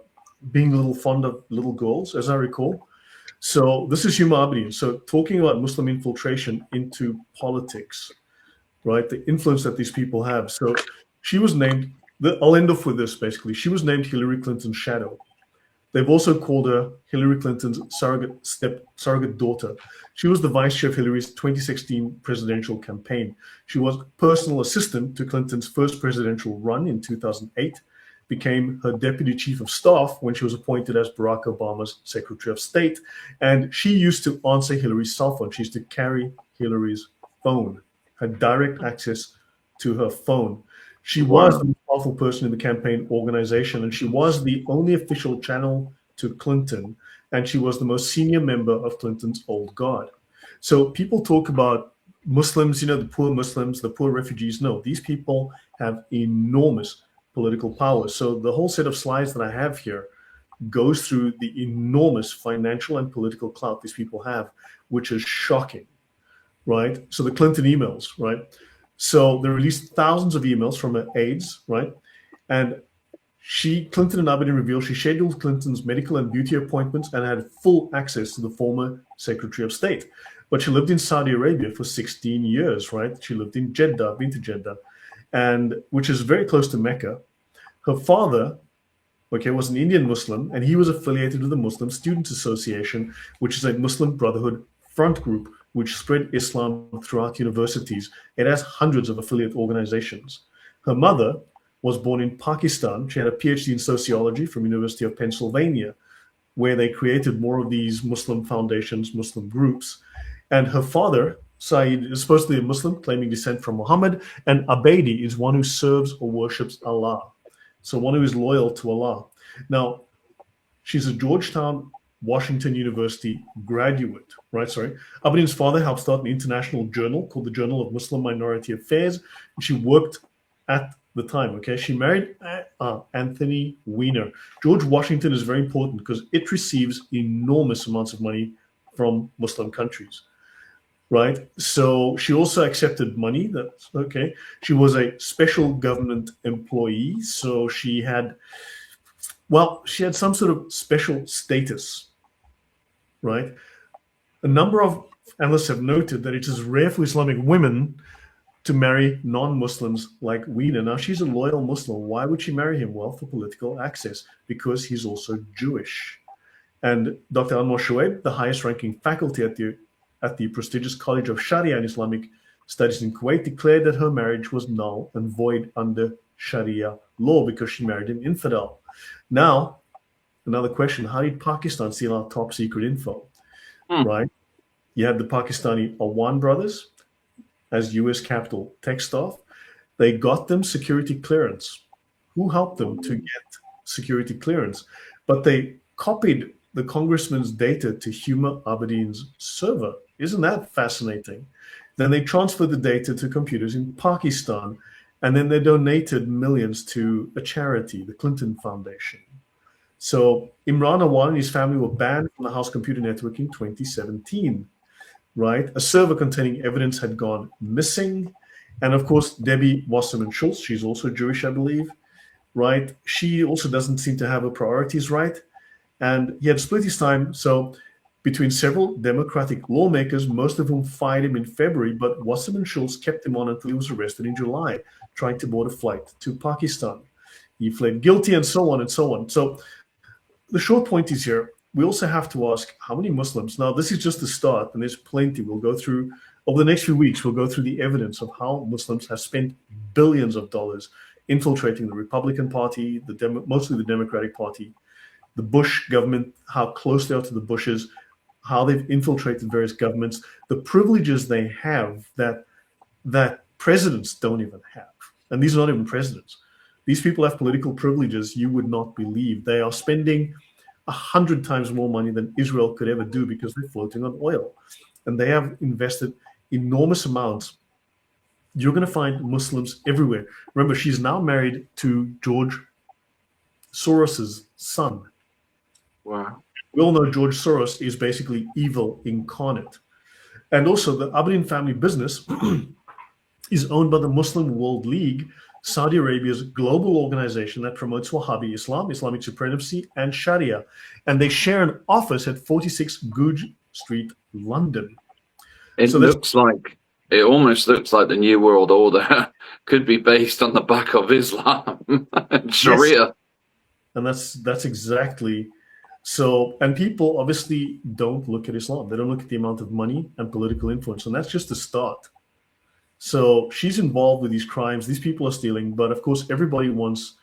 being a little fond of little girls, as I recall. So this is Huma Abedin. So talking about Muslim infiltration into politics, right? The influence that these people have. So she was named, I'll end off with this basically. She was named Hillary Clinton's shadow. They've also called her Hillary Clinton's surrogate daughter. She was the vice chair of Hillary's 2016 presidential campaign. She was personal assistant to Clinton's first presidential run in 2008, became her deputy chief of staff when she was appointed as Barack Obama's Secretary of State. And she used to answer Hillary's cell phone. She used to carry Hillary's phone, had direct access to her phone. She was the most powerful person in the campaign organization, and she was the only official channel to Clinton, and she was the most senior member of Clinton's old guard. So people talk about Muslims, you know, the poor Muslims, the poor refugees. No, these people have enormous political power. So the whole set of slides that I have here goes through the enormous financial and political clout these people have, which is shocking, right? So the Clinton emails, right? So they released thousands of emails from her aides, right? And Clinton and Abedin revealed she scheduled Clinton's medical and beauty appointments and had full access to the former Secretary of State. But she lived in Saudi Arabia for 16 years, right? She lived in Jeddah, been to Jeddah, and which is very close to Mecca. Her father, was an Indian Muslim, and he was affiliated with the Muslim Students Association, which is a Muslim Brotherhood front group which spread Islam throughout universities. It has hundreds of affiliate organizations. Her mother was born in Pakistan. She had a PhD in sociology from University of Pennsylvania, where they created more of these Muslim foundations, Muslim groups. And her father, Saeed, is supposedly a Muslim, claiming descent from Muhammad, and Abedi is one who serves or worships Allah. So one who is loyal to Allah. Now, she's a Georgetown Washington University graduate, right? Abedin's father helped start an international journal called the Journal of Muslim Minority Affairs. She worked at the time, She married Anthony Weiner. George Washington is very important because it receives enormous amounts of money from Muslim countries, right? So she also accepted money. That's okay. She was a special government employee. So she had some sort of special status, right? A number of analysts have noted that it is rare for Islamic women to marry non-Muslims like Weiner. Now, she's a loyal Muslim. Why would she marry him? Well, for political access, because he's also Jewish. And Dr. Anwar Shoaib, the highest-ranking faculty at the prestigious College of Sharia and Islamic Studies in Kuwait, declared that her marriage was null and void under Sharia law because she married an infidel. Now, another question, how did Pakistan steal our top secret info, right? You have the Pakistani Awan brothers as US Capitol tech staff. They got them security clearance. Who helped them to get security clearance? But they copied the congressman's data to Huma Abedin's server. Isn't that fascinating? Then they transferred the data to computers in Pakistan, and then they donated millions to a charity, the Clinton Foundation. So Imran Awan and his family were banned from the House Computer Network in 2017, right? A server containing evidence had gone missing. And of course, Debbie Wasserman Schultz, she's also Jewish, I believe, right? She also doesn't seem to have her priorities right. And he had split his time. So between several Democratic lawmakers, most of whom fired him in February, but Wasserman Schultz kept him on until he was arrested in July, trying to board a flight to Pakistan. He fled guilty and so on and so on. So the short point is here, we also have to ask how many Muslims. Now, this is just the start, and there's plenty. We'll go through over the next few weeks. We'll go through the evidence of how Muslims have spent billions of dollars infiltrating the Republican Party, mostly the Democratic Party, the Bush government, how close they are to the Bushes, how they've infiltrated various governments, the privileges they have that presidents don't even have. And these are not even presidents. These people have political privileges you would not believe. They are spending 100 times more money than Israel could ever do because they're floating on oil. And they have invested enormous amounts. You're going to find Muslims everywhere. Remember, she's now married to George Soros's son. Wow. We all know George Soros is basically evil incarnate. And also the Abedin family business is owned by the Muslim World League, Saudi Arabia's global organization that promotes Wahhabi Islam, Islamic supremacy, and Sharia. And they share an office at 46 Guj Street, London. It almost looks like the New World Order could be based on the back of Islam and Sharia. Yes. And that's exactly so. And people obviously don't look at Islam. They don't look at the amount of money and political influence. And that's just the start. So she's involved with these crimes. These people are stealing. But of course, everybody wants,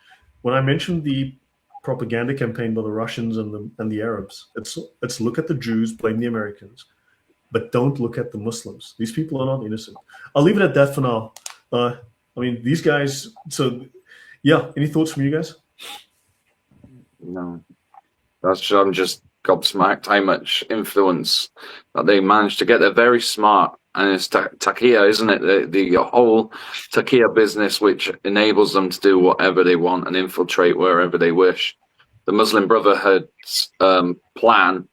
when I mentioned the propaganda campaign by the Russians and the Arabs, let's look at the Jews, blame the Americans, but don't look at the Muslims. These people are not innocent. I'll leave it at that for now. I mean, these guys. So yeah, any thoughts from you guys? No, I'm just gobsmacked how much influence that they managed to get. They're very smart, and it's Taqiyya, isn't it? The whole Taqiyya business, which enables them to do whatever they want and infiltrate wherever they wish. The Muslim Brotherhood's plan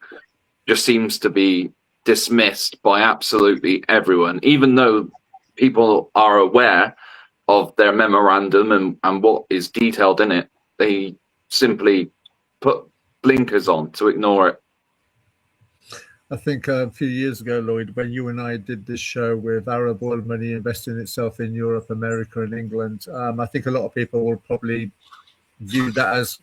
just seems to be dismissed by absolutely everyone, even though people are aware of their memorandum and what is detailed in it. They simply put blinkers on to ignore it. I think a few years ago, Lloyd, when you and I did this show with Arab oil money investing itself in Europe, America, and England, I think a lot of people will probably view that as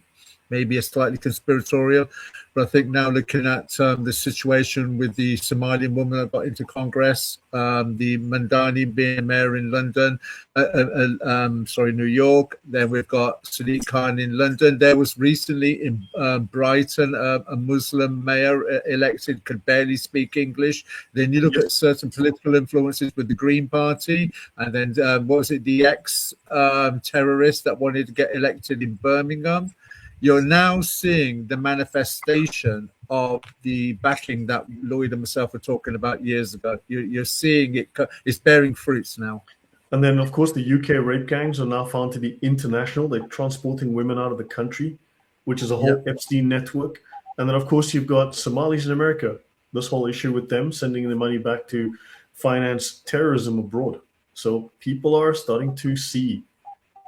maybe a slightly conspiratorial. But I think now looking at the situation with the Somalian woman that got into Congress, the Mandani being mayor in London, New York. Then we've got Sadiq Khan in London. There was recently in Brighton a Muslim mayor elected, could barely speak English. Then you look at certain political influences with the Green Party, and then what was it, the ex-terrorist that wanted to get elected in Birmingham. You're now seeing the manifestation of the backing that Lloyd and myself were talking about years ago. You're seeing it's bearing fruits now. And then, of course, the UK rape gangs are now found to be international. They're transporting women out of the country, which is a whole Epstein network. And then, of course, you've got Somalis in America. This whole issue with them sending the money back to finance terrorism abroad. So people are starting to see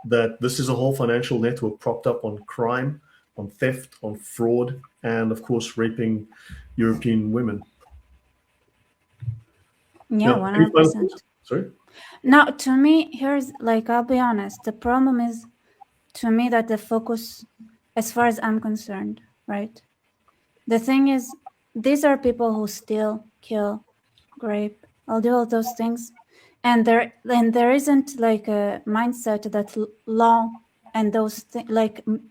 that this is a whole financial network propped up on crime, on theft, on fraud, and of course, raping European women. Yeah, 100%. Sorry? Now, to me, I'll be honest, the problem is, to me, that the focus, as far as I'm concerned, right? The thing is, these are people who steal, kill, rape, I'll do all those things. And there isn't like a mindset that law and those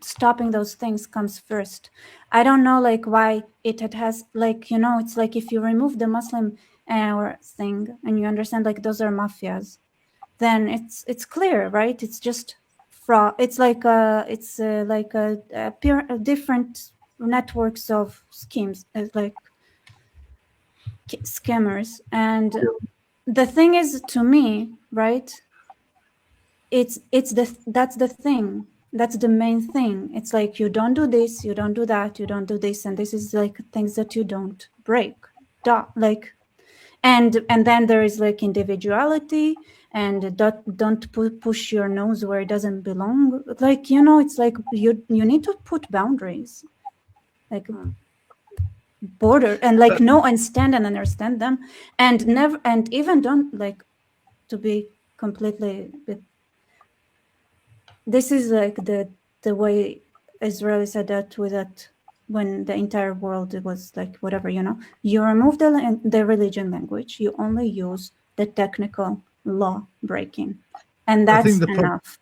stopping those things comes first. I don't know why it has it's like if you remove the Muslim thing and you understand those are mafias, then it's clear, right? It's just fraud. It's like different networks of schemes, like scammers. And the thing is, to me, right, that's the thing. That's the main thing. It's like, you don't do this, you don't do that, you don't do this, and this is things that you don't break. And then there is individuality, and don't push your nose where it doesn't belong. It's like you need to put boundaries, border, and know and stand and understand them, and never, and even don't to be completely. This is the way Israelis adapt with that when the entire world was like whatever, you remove the religion language, you only use the technical law breaking, and that's enough.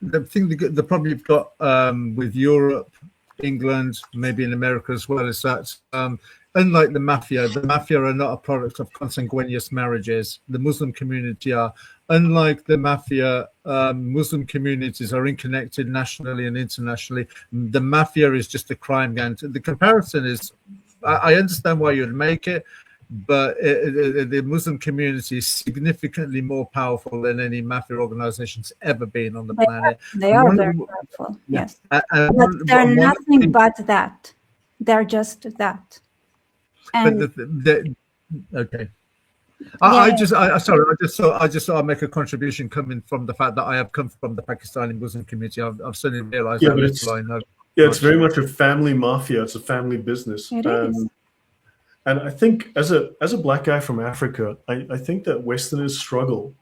The problem you've got with Europe, England, maybe in America as well, is that unlike the mafia are not a product of consanguineous marriages. The Muslim community are. Unlike the mafia, Muslim communities are interconnected nationally and internationally. The mafia is just a crime gang. The comparison is, I understand why you'd make it, but the Muslim community is significantly more powerful than any mafia organization's ever been on the planet. They are very powerful, yes. But they're nothing but that. They're just that. And okay. I just thought I'd make a contribution coming from the fact that I have come from the Pakistani Muslim community. I've suddenly realized how little I know. Yeah, it's very much a family mafia. It's a family business. It is. And I think as a black guy from Africa, I think that Westerners struggle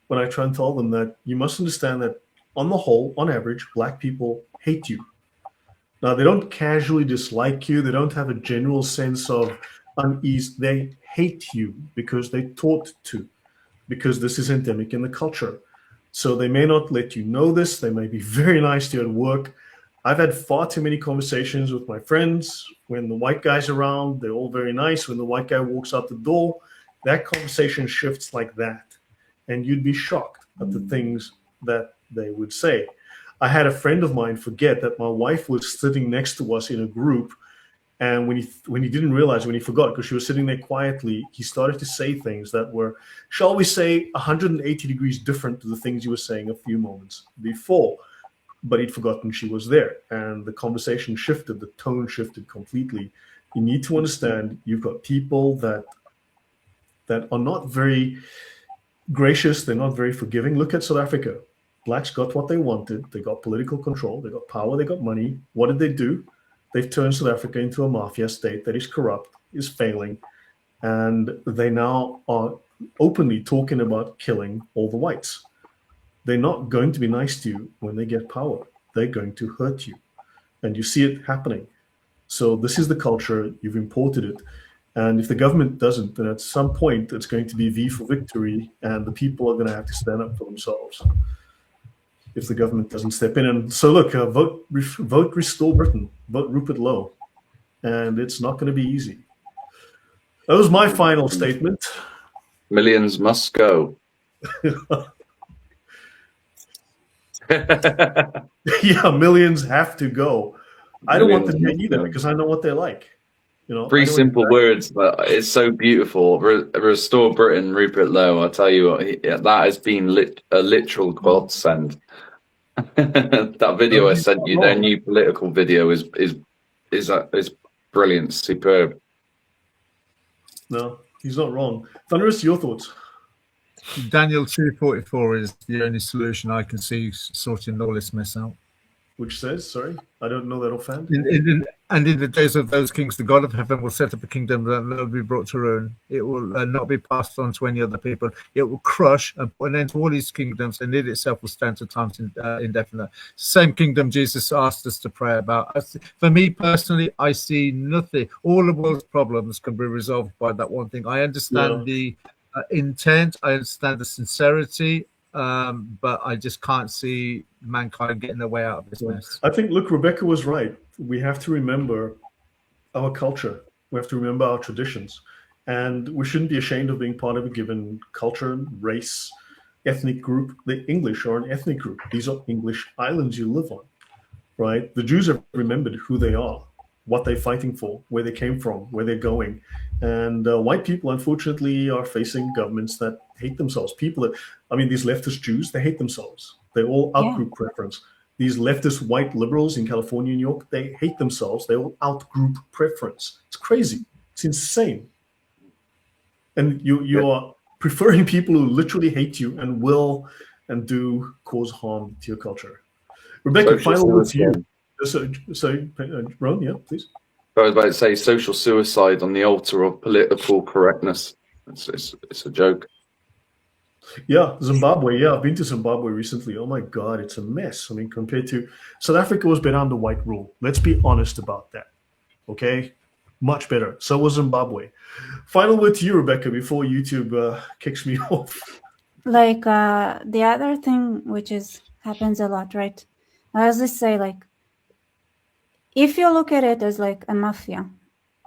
when I try and tell them that you must understand that on the whole, on average, black people hate you. Now, they don't casually dislike you. They don't have a general sense of unease. They hate you because they taught to, because this is endemic in the culture. So they may not let you know this. They may be very nice to you at work. I've had far too many conversations with my friends. When the white guy's around, they're all very nice. When the white guy walks out the door, that conversation shifts like that. And you'd be shocked at the things that they would say. I had a friend of mine forget that my wife was sitting next to us in a group. And when he didn't realize, when he forgot, because she was sitting there quietly, he started to say things that were, shall we say, 180 degrees different to the things he was saying a few moments before. But he'd forgotten she was there. And the conversation shifted, the tone shifted completely. You need to understand you've got people that are not very gracious, they're not very forgiving. Look at South Africa. Blacks got what they wanted. They got political control, they got power, they got money. What did they do? They've turned South Africa into a mafia state that is corrupt, is failing, and they now are openly talking about killing all the whites. They're not going to be nice to you when they get power. They're going to hurt you. And you see it happening. So this is the culture, you've imported it. And if the government doesn't, then at some point it's going to be V for victory, and the people are going to have to stand up for themselves if the government doesn't step in. And so look, vote Restore Britain, vote Rupert Lowe, and it's not going to be easy. That was my final statement. Millions must go. Yeah, millions have to go. I don't want them to either, because I know what they're like. Three simple words, but it's so beautiful. Restore Britain, Rupert Lowe. I tell you what, that has been a literal godsend. That video I sent you, their new political video, is brilliant, superb. No, he's not wrong. Thunderous, your thoughts? Daniel 2:44 is the only solution I can see sorting all this mess out. Which says, sorry, I don't know that offhand. And in the days of those kings, the God of heaven will set up a kingdom that will be brought to ruin. It will not be passed on to any other people. It will crush and put an end to all these kingdoms, and it itself will stand to times indefinite. Same kingdom Jesus asked us to pray about. For me personally, I see nothing. All the world's problems can be resolved by that one thing. I understand the intent. I understand the sincerity. But I just can't see mankind getting their way out of this mess. I think, look, Rebecca was right. We have to remember our culture. We have to remember our traditions. And we shouldn't be ashamed of being part of a given culture, race, ethnic group. The English are an ethnic group. These are English islands you live on, right? The Jews have remembered who they are, what they're fighting for, where they came from, where they're going. And white people, unfortunately, are facing governments that hate themselves. These leftist Jews, they hate themselves. They all out-group preference. These leftist white liberals in California, New York, they hate themselves. They all out-group preference. It's crazy. It's insane. And you are preferring people who literally hate you and will and do cause harm to your culture. Rebecca, final word to you. Sorry, Ron, yeah, please. I was about to say social suicide on the altar of political correctness. It's a joke. Yeah, Zimbabwe. Yeah, I've been to Zimbabwe recently. Oh my God, it's a mess. I mean, compared to South Africa was better under white rule. Let's be honest about that. Okay, much better. So was Zimbabwe. Final word to you, Rebecca, before YouTube kicks me off. Like the other thing, which happens a lot, right? I always say, like, if you look at it as like a mafia,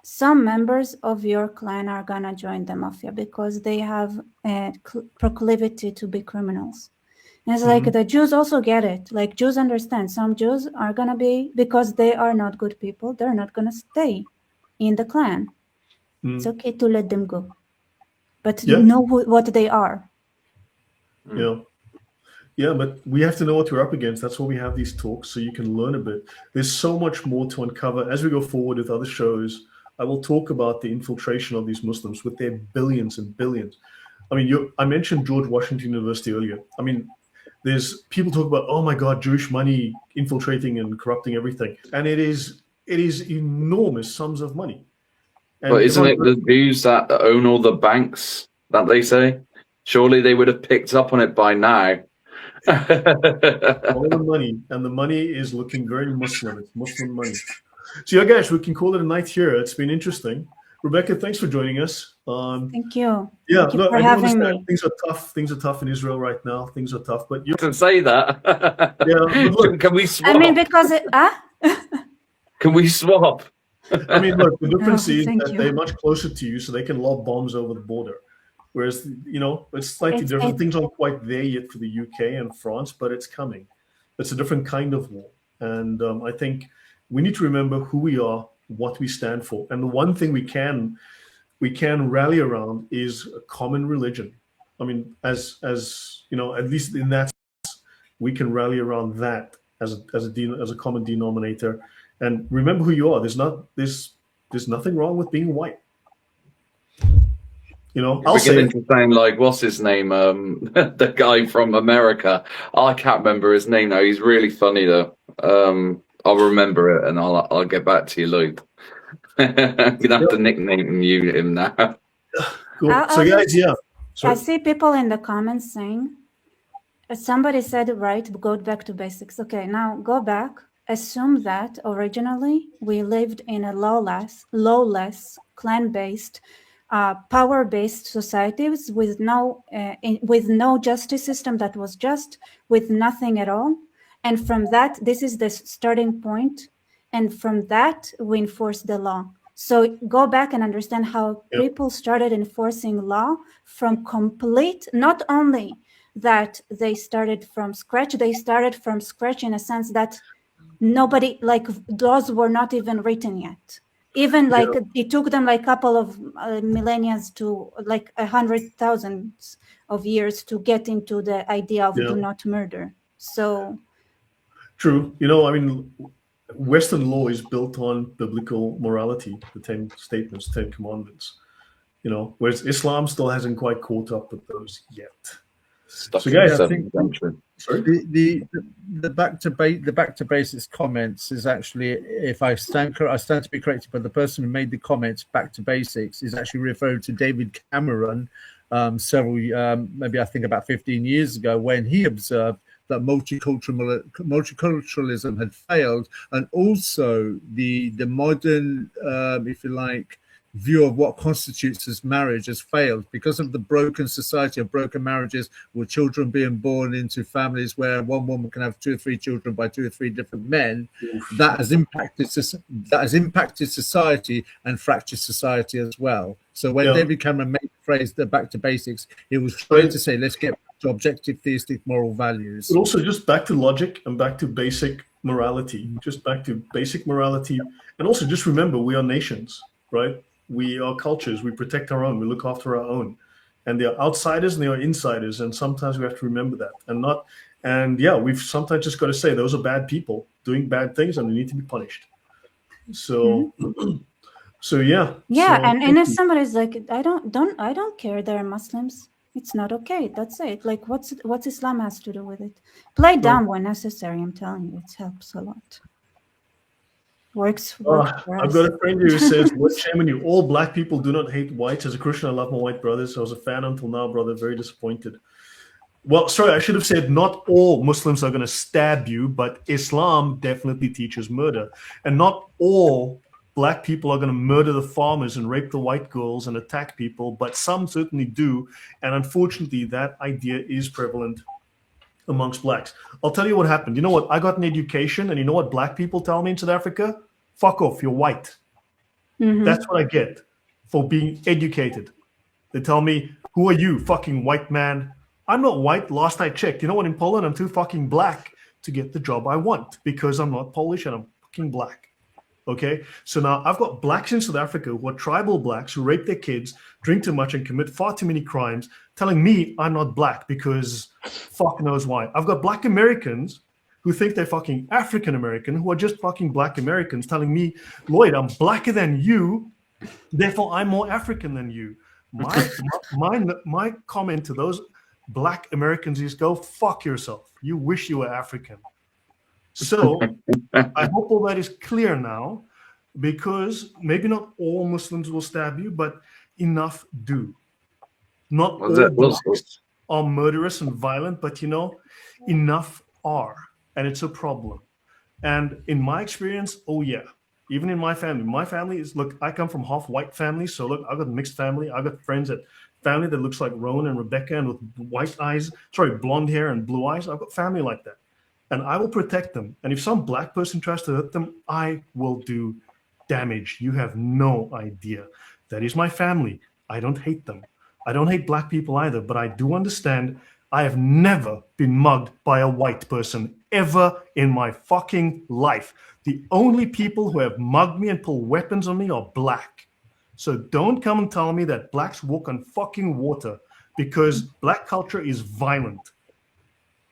some members of your clan are gonna join the mafia because they have a proclivity to be criminals. And it's like the Jews also get it. Like, Jews understand some Jews are gonna be, because they are not good people, they're not gonna stay in the clan. It's okay to let them go, but you know what they are. Yeah, but we have to know what we're up against. That's why we have these talks, so you can learn a bit. There's so much more to uncover as we go forward with other shows. I will talk about the infiltration of these Muslims with their billions and billions. I mean, I mentioned George Washington University earlier. I mean, there's people talk about, oh my God, Jewish money infiltrating and corrupting everything, and it is enormous sums of money. And but isn't it the Jews that own all the banks that they say? Surely they would have picked up on it by now. All the money, and the money is looking very Muslim. It's Muslim money. So yeah, guys, we can call it a night here. It's been interesting. Rebecca, thanks for joining us. Thank you. Yeah, Thank you for having me. Things are tough. Things are tough in Israel right now. Things are tough, but you can say that. Yeah, look, can we swap? I mean, because Can we swap? I mean, look, the difference is that they're much closer to you, so they can lob bombs over the border. Whereas, it's slightly different. Things aren't quite there yet for the UK and France, but it's coming. It's a different kind of war. And I think we need to remember who we are, what we stand for. And the one thing we can rally around is a common religion. I mean, as at least in that sense, we can rally around that as a common denominator. And remember who you are. There's nothing wrong with being white. I'll say into saying, like, what's his name? The guy from America. I can't remember his name now. He's really funny though. I'll remember it and I'll get back to you, Luke. I'm gonna have to nickname him now. Cool. So guys, yeah. I see people in the comments saying, somebody said, right, go back to basics. Okay, now go back. Assume that originally we lived in a lawless, clan-based, power-based societies with no justice system that was just, with nothing at all. And from that, this is the starting point. And from that, we enforce the law. So go back and understand how people started enforcing law from complete, not only that they started from scratch in a sense that nobody, like, laws were not even written yet. Even like it took them like a couple of millennia to like 100,000 of years to get into the idea of do not murder. So true. I mean, Western law is built on biblical morality, the 10 statements, 10 commandments. Whereas Islam still hasn't quite caught up with those yet. So guys, I think the back to basics comments is actually, if I stand to be corrected, but the person who made the comments back to basics is actually referring to David Cameron maybe I think about 15 years ago, when he observed that multiculturalism had failed, and also the modern, if you like, view of what constitutes as marriage has failed because of the broken society of broken marriages, with children being born into families where one woman can have 2 or 3 children by 2 or 3 different men. That has impacted society and fractured society as well. So when David Cameron made the phrase the back to basics, he was trying to say, let's get back to objective theistic moral values. But also just back to logic and back to basic morality, and also just remember, we are nations, right? We are cultures. We protect our own. We look after our own. And they are outsiders and they are insiders. And sometimes we have to remember that. We've sometimes just got to say those are bad people doing bad things and they need to be punished. So, Yeah, and if somebody's like, I don't care, they're Muslims, it's not okay. That's it. Like, what's Islam has to do with it? Play dumb when necessary. I'm telling you, it helps a lot. Works for us. I've got a friend who says, what shame on you. All black people do not hate whites. As a Christian, I love my white brothers. I was a fan until now, brother. Very disappointed. Well, sorry, I should have said not all Muslims are going to stab you, but Islam definitely teaches murder. And not all black people are going to murder the farmers and rape the white girls and attack people, but some certainly do. And unfortunately, that idea is prevalent amongst blacks. I'll tell you what happened. You know what? I got an education, and you know what black people tell me in South Africa? Fuck off, you're white. That's what I get for being educated. They tell me, who are you, fucking white man? I'm not white. Last I checked. You know what? In Poland, I'm too fucking black to get the job I want because I'm not Polish and I'm fucking black. Okay? So now I've got blacks in South Africa who are tribal blacks who rape their kids, drink too much, and commit far too many crimes, telling me I'm not black because fuck knows why. I've got black Americans who think they're fucking African American, who are just fucking black Americans, telling me, Lloyd, I'm blacker than you, therefore I'm more African than you. My comment to those black Americans is go fuck yourself. You wish you were African. So I hope all that is clear now, because maybe not all Muslims will stab you, but enough do. Not all blacks are murderous and violent, but you know, enough are, and it's a problem. And in my experience, oh yeah, even in my family is, look, I come from half white family, so look, I've got a mixed family. I've got friends that family that looks like Rowan and Rebecca and with white eyes, blonde hair and blue eyes. I've got family like that. And I will protect them. And if some black person tries to hurt them, I will do damage. You have no idea. That is my family. I don't hate them. I don't hate black people either, but I do understand I have never been mugged by a white person ever in my fucking life. The only people who have mugged me and pulled weapons on me are black. So don't come and tell me that blacks walk on fucking water, because black culture is violent.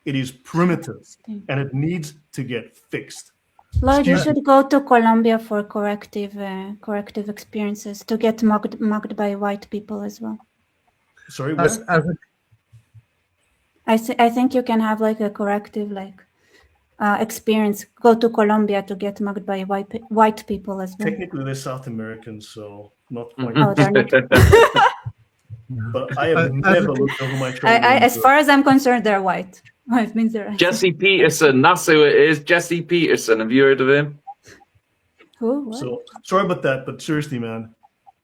It is primitive, and it needs to get fixed. Lloyd, you should go to Colombia for corrective experiences to get mugged by white people as well. Sorry, I think you can have like a corrective experience. Go to Colombia to get mugged by white people as well. Technically, they're South Americans, so not quite. Oh, they're not. But I have never looked over my shoulder. As far as I'm concerned, they're white. It means they're Jesse Peterson, that's who it is. Jesse Peterson, have you heard of him? Who? What? So sorry about that, but seriously, man,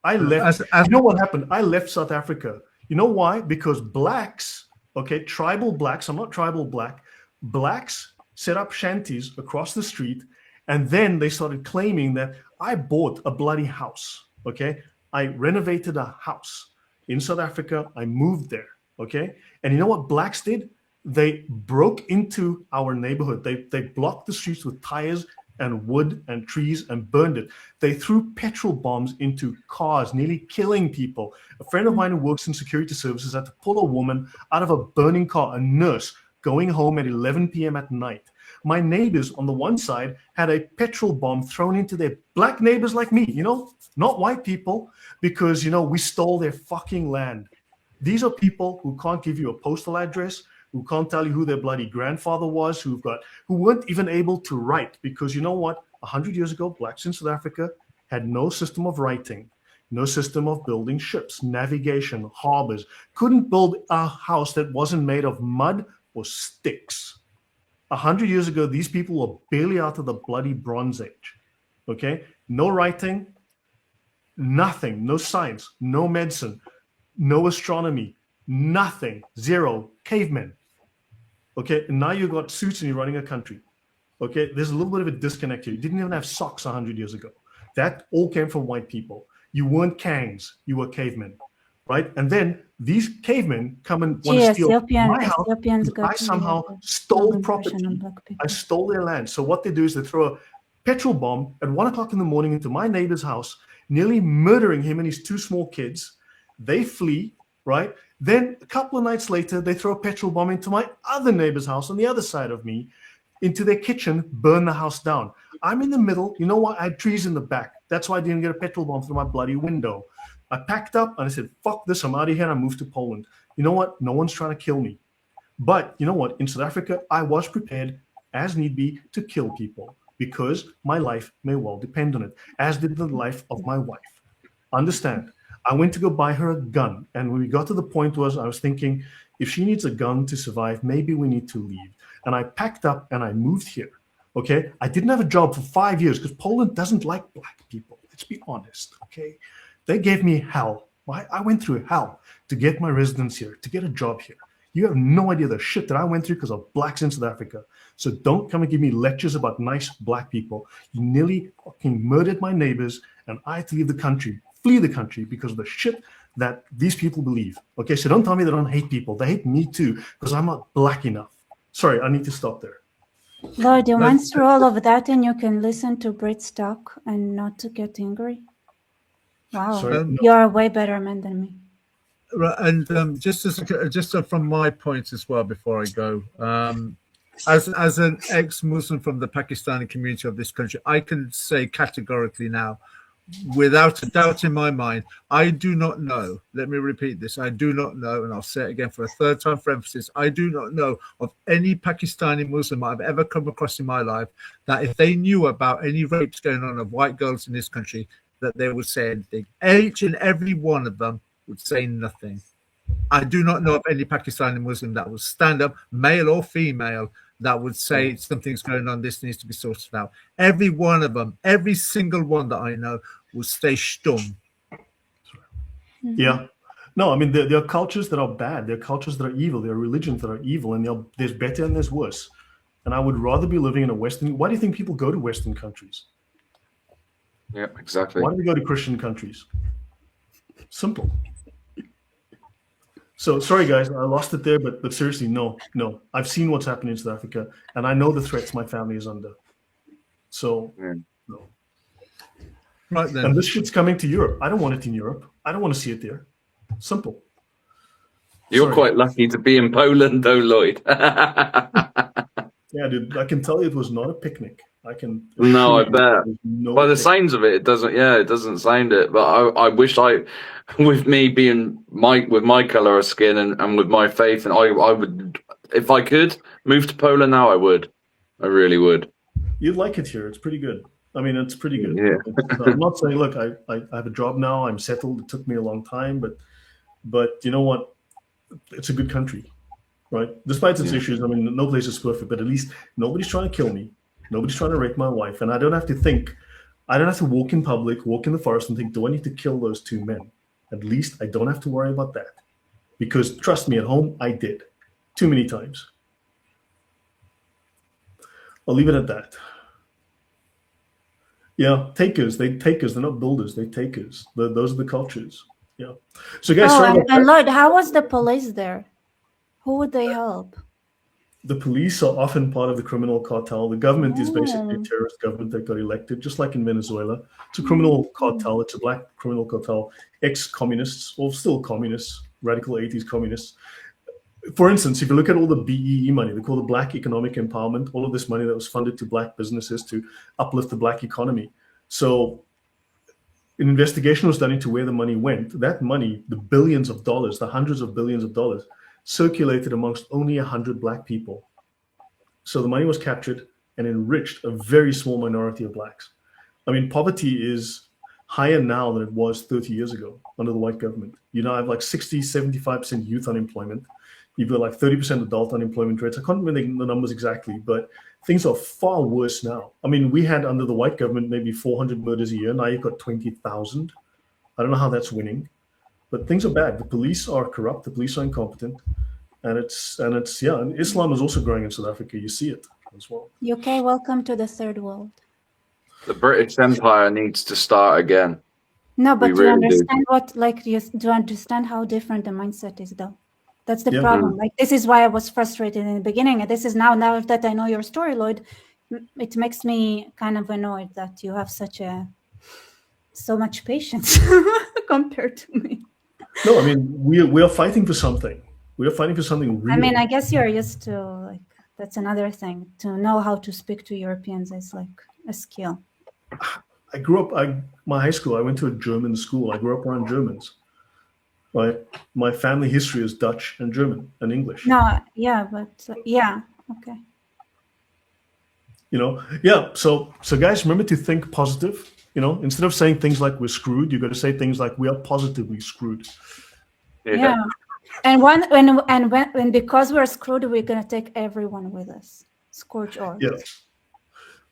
I left. You know what happened? I left South Africa. You know why? Because blacks, okay, tribal blacks, I'm not tribal black, blacks set up shanties across the street, and then they started claiming that I bought a bloody house, okay? I renovated a house in South Africa. I moved there, okay? And you know what blacks did? They broke into our neighborhood. They blocked the streets with tires and wood and trees and burned it. They threw petrol bombs into cars, nearly killing people. A friend of mine who works in security services had to pull a woman out of a burning car, a nurse, going home at 11 p.m. at night. My neighbors on the one side had a petrol bomb thrown into their black neighbors like me, you know, not white people, because, you know, we stole their fucking land. These are people who can't give you a postal address, who can't tell you who their bloody grandfather was, who weren't even able to write, because you know what? 100 years ago, blacks in South Africa had no system of writing, no system of building ships, navigation, harbors, couldn't build a house that wasn't made of mud or sticks. 100 years ago, these people were barely out of the bloody Bronze Age, okay? No writing, nothing, no science, no medicine, no astronomy, nothing, zero, cavemen. Okay, and now you've got suits and you're running a country. Okay, there's a little bit of a disconnect here. You didn't even have socks 100 years ago. That all came from white people. You weren't Kangs, you were cavemen, right? And then these cavemen come and want to steal my house. I somehow stole property. I stole their land. So what they do is they throw a petrol bomb at 1 o'clock in the morning into my neighbor's house, nearly murdering him and his two small kids. They flee, right? Then a couple of nights later, they throw a petrol bomb into my other neighbor's house on the other side of me, into their kitchen, burn the house down. I'm in the middle. You know what? I had trees in the back. That's why I didn't get a petrol bomb through my bloody window. I packed up and I said, fuck this, I'm out of here, and I moved to Poland. You know what? No one's trying to kill me. But you know what? In South Africa, I was prepared, as need be, to kill people because my life may well depend on it, as did the life of my wife. Understand, I went to go buy her a gun. And when we got to the point was I was thinking, if she needs a gun to survive, maybe we need to leave. And I packed up and I moved here. Okay. I didn't have a job for 5 years because Poland doesn't like black people. Let's be honest. Okay. They gave me hell. I went through hell to get my residence here, to get a job here. You have no idea the shit that I went through because of blacks in South Africa. So don't come and give me lectures about nice black people. You nearly fucking murdered my neighbors and I had to leave the country, flee the country because of the shit that these people believe. Okay, so don't tell me they don't hate people. They hate me too because I'm not black enough. Sorry, I need to stop there. Lord, you went through all of that and you can listen to Brits talk and not to get angry? Wow, Sorry, you are a way better man than me. Right, and just from my point as well, before I go, as an ex-Muslim from the Pakistani community of this country, I can say categorically now, without a doubt in my mind, I do not know. Let me repeat this: I do not know, and I'll say it again for a third time for emphasis. I do not know of any Pakistani Muslim I've ever come across in my life that, if they knew about any rapes going on of white girls in this country, that they would say anything. Each and every one of them would say nothing. I do not know of any Pakistani Muslim that would stand up, male or female, that would say something's going on, this needs to be sorted out. Every one of them, every single one that I know, will stay stum. Yeah. No, I mean, there are cultures that are bad. There are cultures that are evil. There are religions that are evil. And there's better and there's worse. And I would rather be living in a Western... Why do you think people go to Western countries? Yeah, exactly. Why do we go to Christian countries? Simple. So sorry, guys, I lost it there, but seriously, no. I've seen what's happening in South Africa, and I know the threats my family is under. So, no. Right then. And this shit's coming to Europe. I don't want it in Europe. I don't want to see it there. Simple. You're quite lucky to be in Poland, though, Lloyd. Yeah, dude, I can tell you it was not a picnic. I can. No, I bet. No By the picnic. signs of it, it doesn't. Yeah, it doesn't sound it. But I wish with me being with my color of skin and with my faith, and I would, if I could move to Poland now, I would. I really would. You'd like it here. It's pretty good. I mean, it's pretty good. Yeah. I'm not saying, look, I have a job now. I'm settled. It took me a long time, but you know what? It's a good country, right? Despite its issues, I mean, no place is perfect, but at least nobody's trying to kill me. Nobody's trying to rape my wife. And I don't have to think, I don't have to walk in public, walk in the forest and think, do I need to kill those two men? At least I don't have to worry about that. Because trust me, at home, I did. Too many times. I'll leave it at that. Yeah, takers. They're not builders. They're takers. Those are the cultures. Yeah. So guys, and Lloyd, how was the police there? Who would they help? The police are often part of the criminal cartel. The government is basically a terrorist government that got elected, just like in Venezuela. It's a criminal cartel. It's a black criminal cartel. Ex-communists, or still communists, radical 80s communists. For instance, if you look at all the BEE money, they call it Black Economic Empowerment, all of this money that was funded to black businesses to uplift the black economy. So an investigation was done into where the money went. That money, the billions of dollars, the hundreds of billions of dollars, circulated amongst only 100 black people. So the money was captured and enriched a very small minority of blacks. I mean, poverty is higher now than it was 30 years ago under the white government. You know, I have like 60, 75% youth unemployment. You've got like 30% adult unemployment rates. I can't remember the numbers exactly, but things are far worse now. I mean, we had under the white government maybe 400 murders a year. Now you've got 20,000. I don't know how that's winning. But things are bad. The police are corrupt. The police are incompetent, and and Islam is also growing in South Africa. You see it as well. UK, welcome to the third world. The British Empire needs to start again. No, but do you understand do you understand how different the mindset is, though? That's the problem. Like, this is why I was frustrated in the beginning, and this is now that I know your story, Lloyd, it makes me kind of annoyed that you have so much patience compared to me. No, I mean, we are fighting for something. We are fighting for something real. I mean, I guess you're used to, like, that's another thing. To know how to speak to Europeans is like a skill. I grew up, my high school, I went to a German school. I grew up around Germans. Right? My family history is Dutch and German and English. No, yeah, but yeah, okay. Yeah. So guys, remember to think positive. Instead of saying things like we're screwed, you got to say things like we are positively screwed. Yeah. And because we're screwed, we're gonna take everyone with us. Scorch earth. Yeah.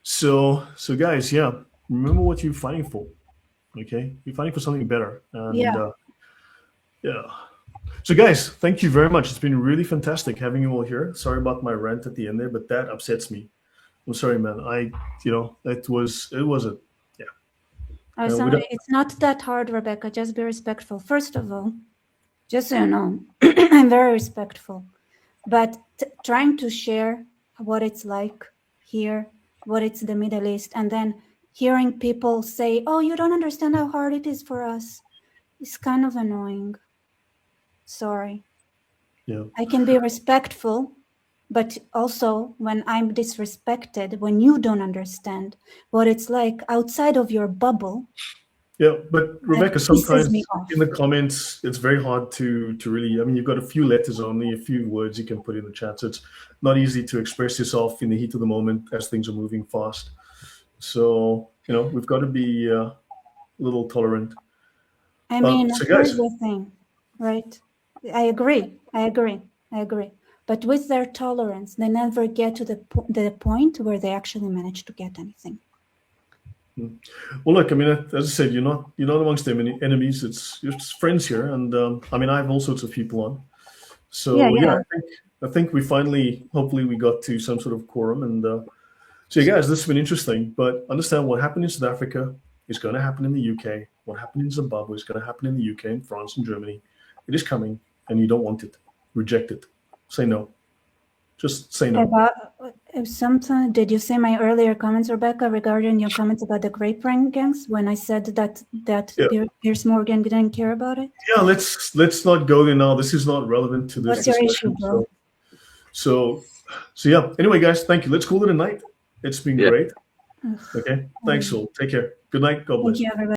So guys, yeah, remember what you're fighting for. Okay, you're fighting for something better. And yeah. So guys, thank you very much. It's been really fantastic having you all here. Sorry about my rant at the end there, but that upsets me. I'm sorry, man. It was a Oh, it's not that hard, Rebecca. Just be respectful. First of all, just so you know, I'm very respectful. But trying to share what it's like here, what it's the Middle East, and then hearing people say, oh, you don't understand how hard it is for us, is kind of annoying. Sorry. Yeah. I can be respectful, but also when I'm disrespected, when you don't understand what it's like outside of your bubble. Yeah, but Rebecca, sometimes in the comments, it's very hard to really, I mean, you've got a few letters only, a few words you can put in the chat. So it's not easy to express yourself in the heat of the moment as things are moving fast. So, we've got to be a little tolerant. I mean, here's the thing, right? I agree. But with their tolerance, they never get to the point where they actually manage to get anything. Well, look, I mean, as I said, you're not amongst them enemies. It's just friends here, and I mean, I have all sorts of people on. So I think we finally, hopefully, we got to some sort of quorum. And so, guys, this has been interesting. But understand what happened in South Africa is going to happen in the UK. What happened in Zimbabwe is going to happen in the UK, and France, and Germany. It is coming, and you don't want it. Reject it. Say no. Just say no. Did you say my earlier comments, Rebecca, regarding your comments about the grape gangs when I said that Piers Morgan didn't care about it? Yeah, let's not go there now. This is not relevant to this discussion. What's your issue, bro? So yeah. Anyway, guys, thank you. Let's call it a night. It's been great. Okay. Thanks all. Take care. Good night. God bless. Thank you, everybody.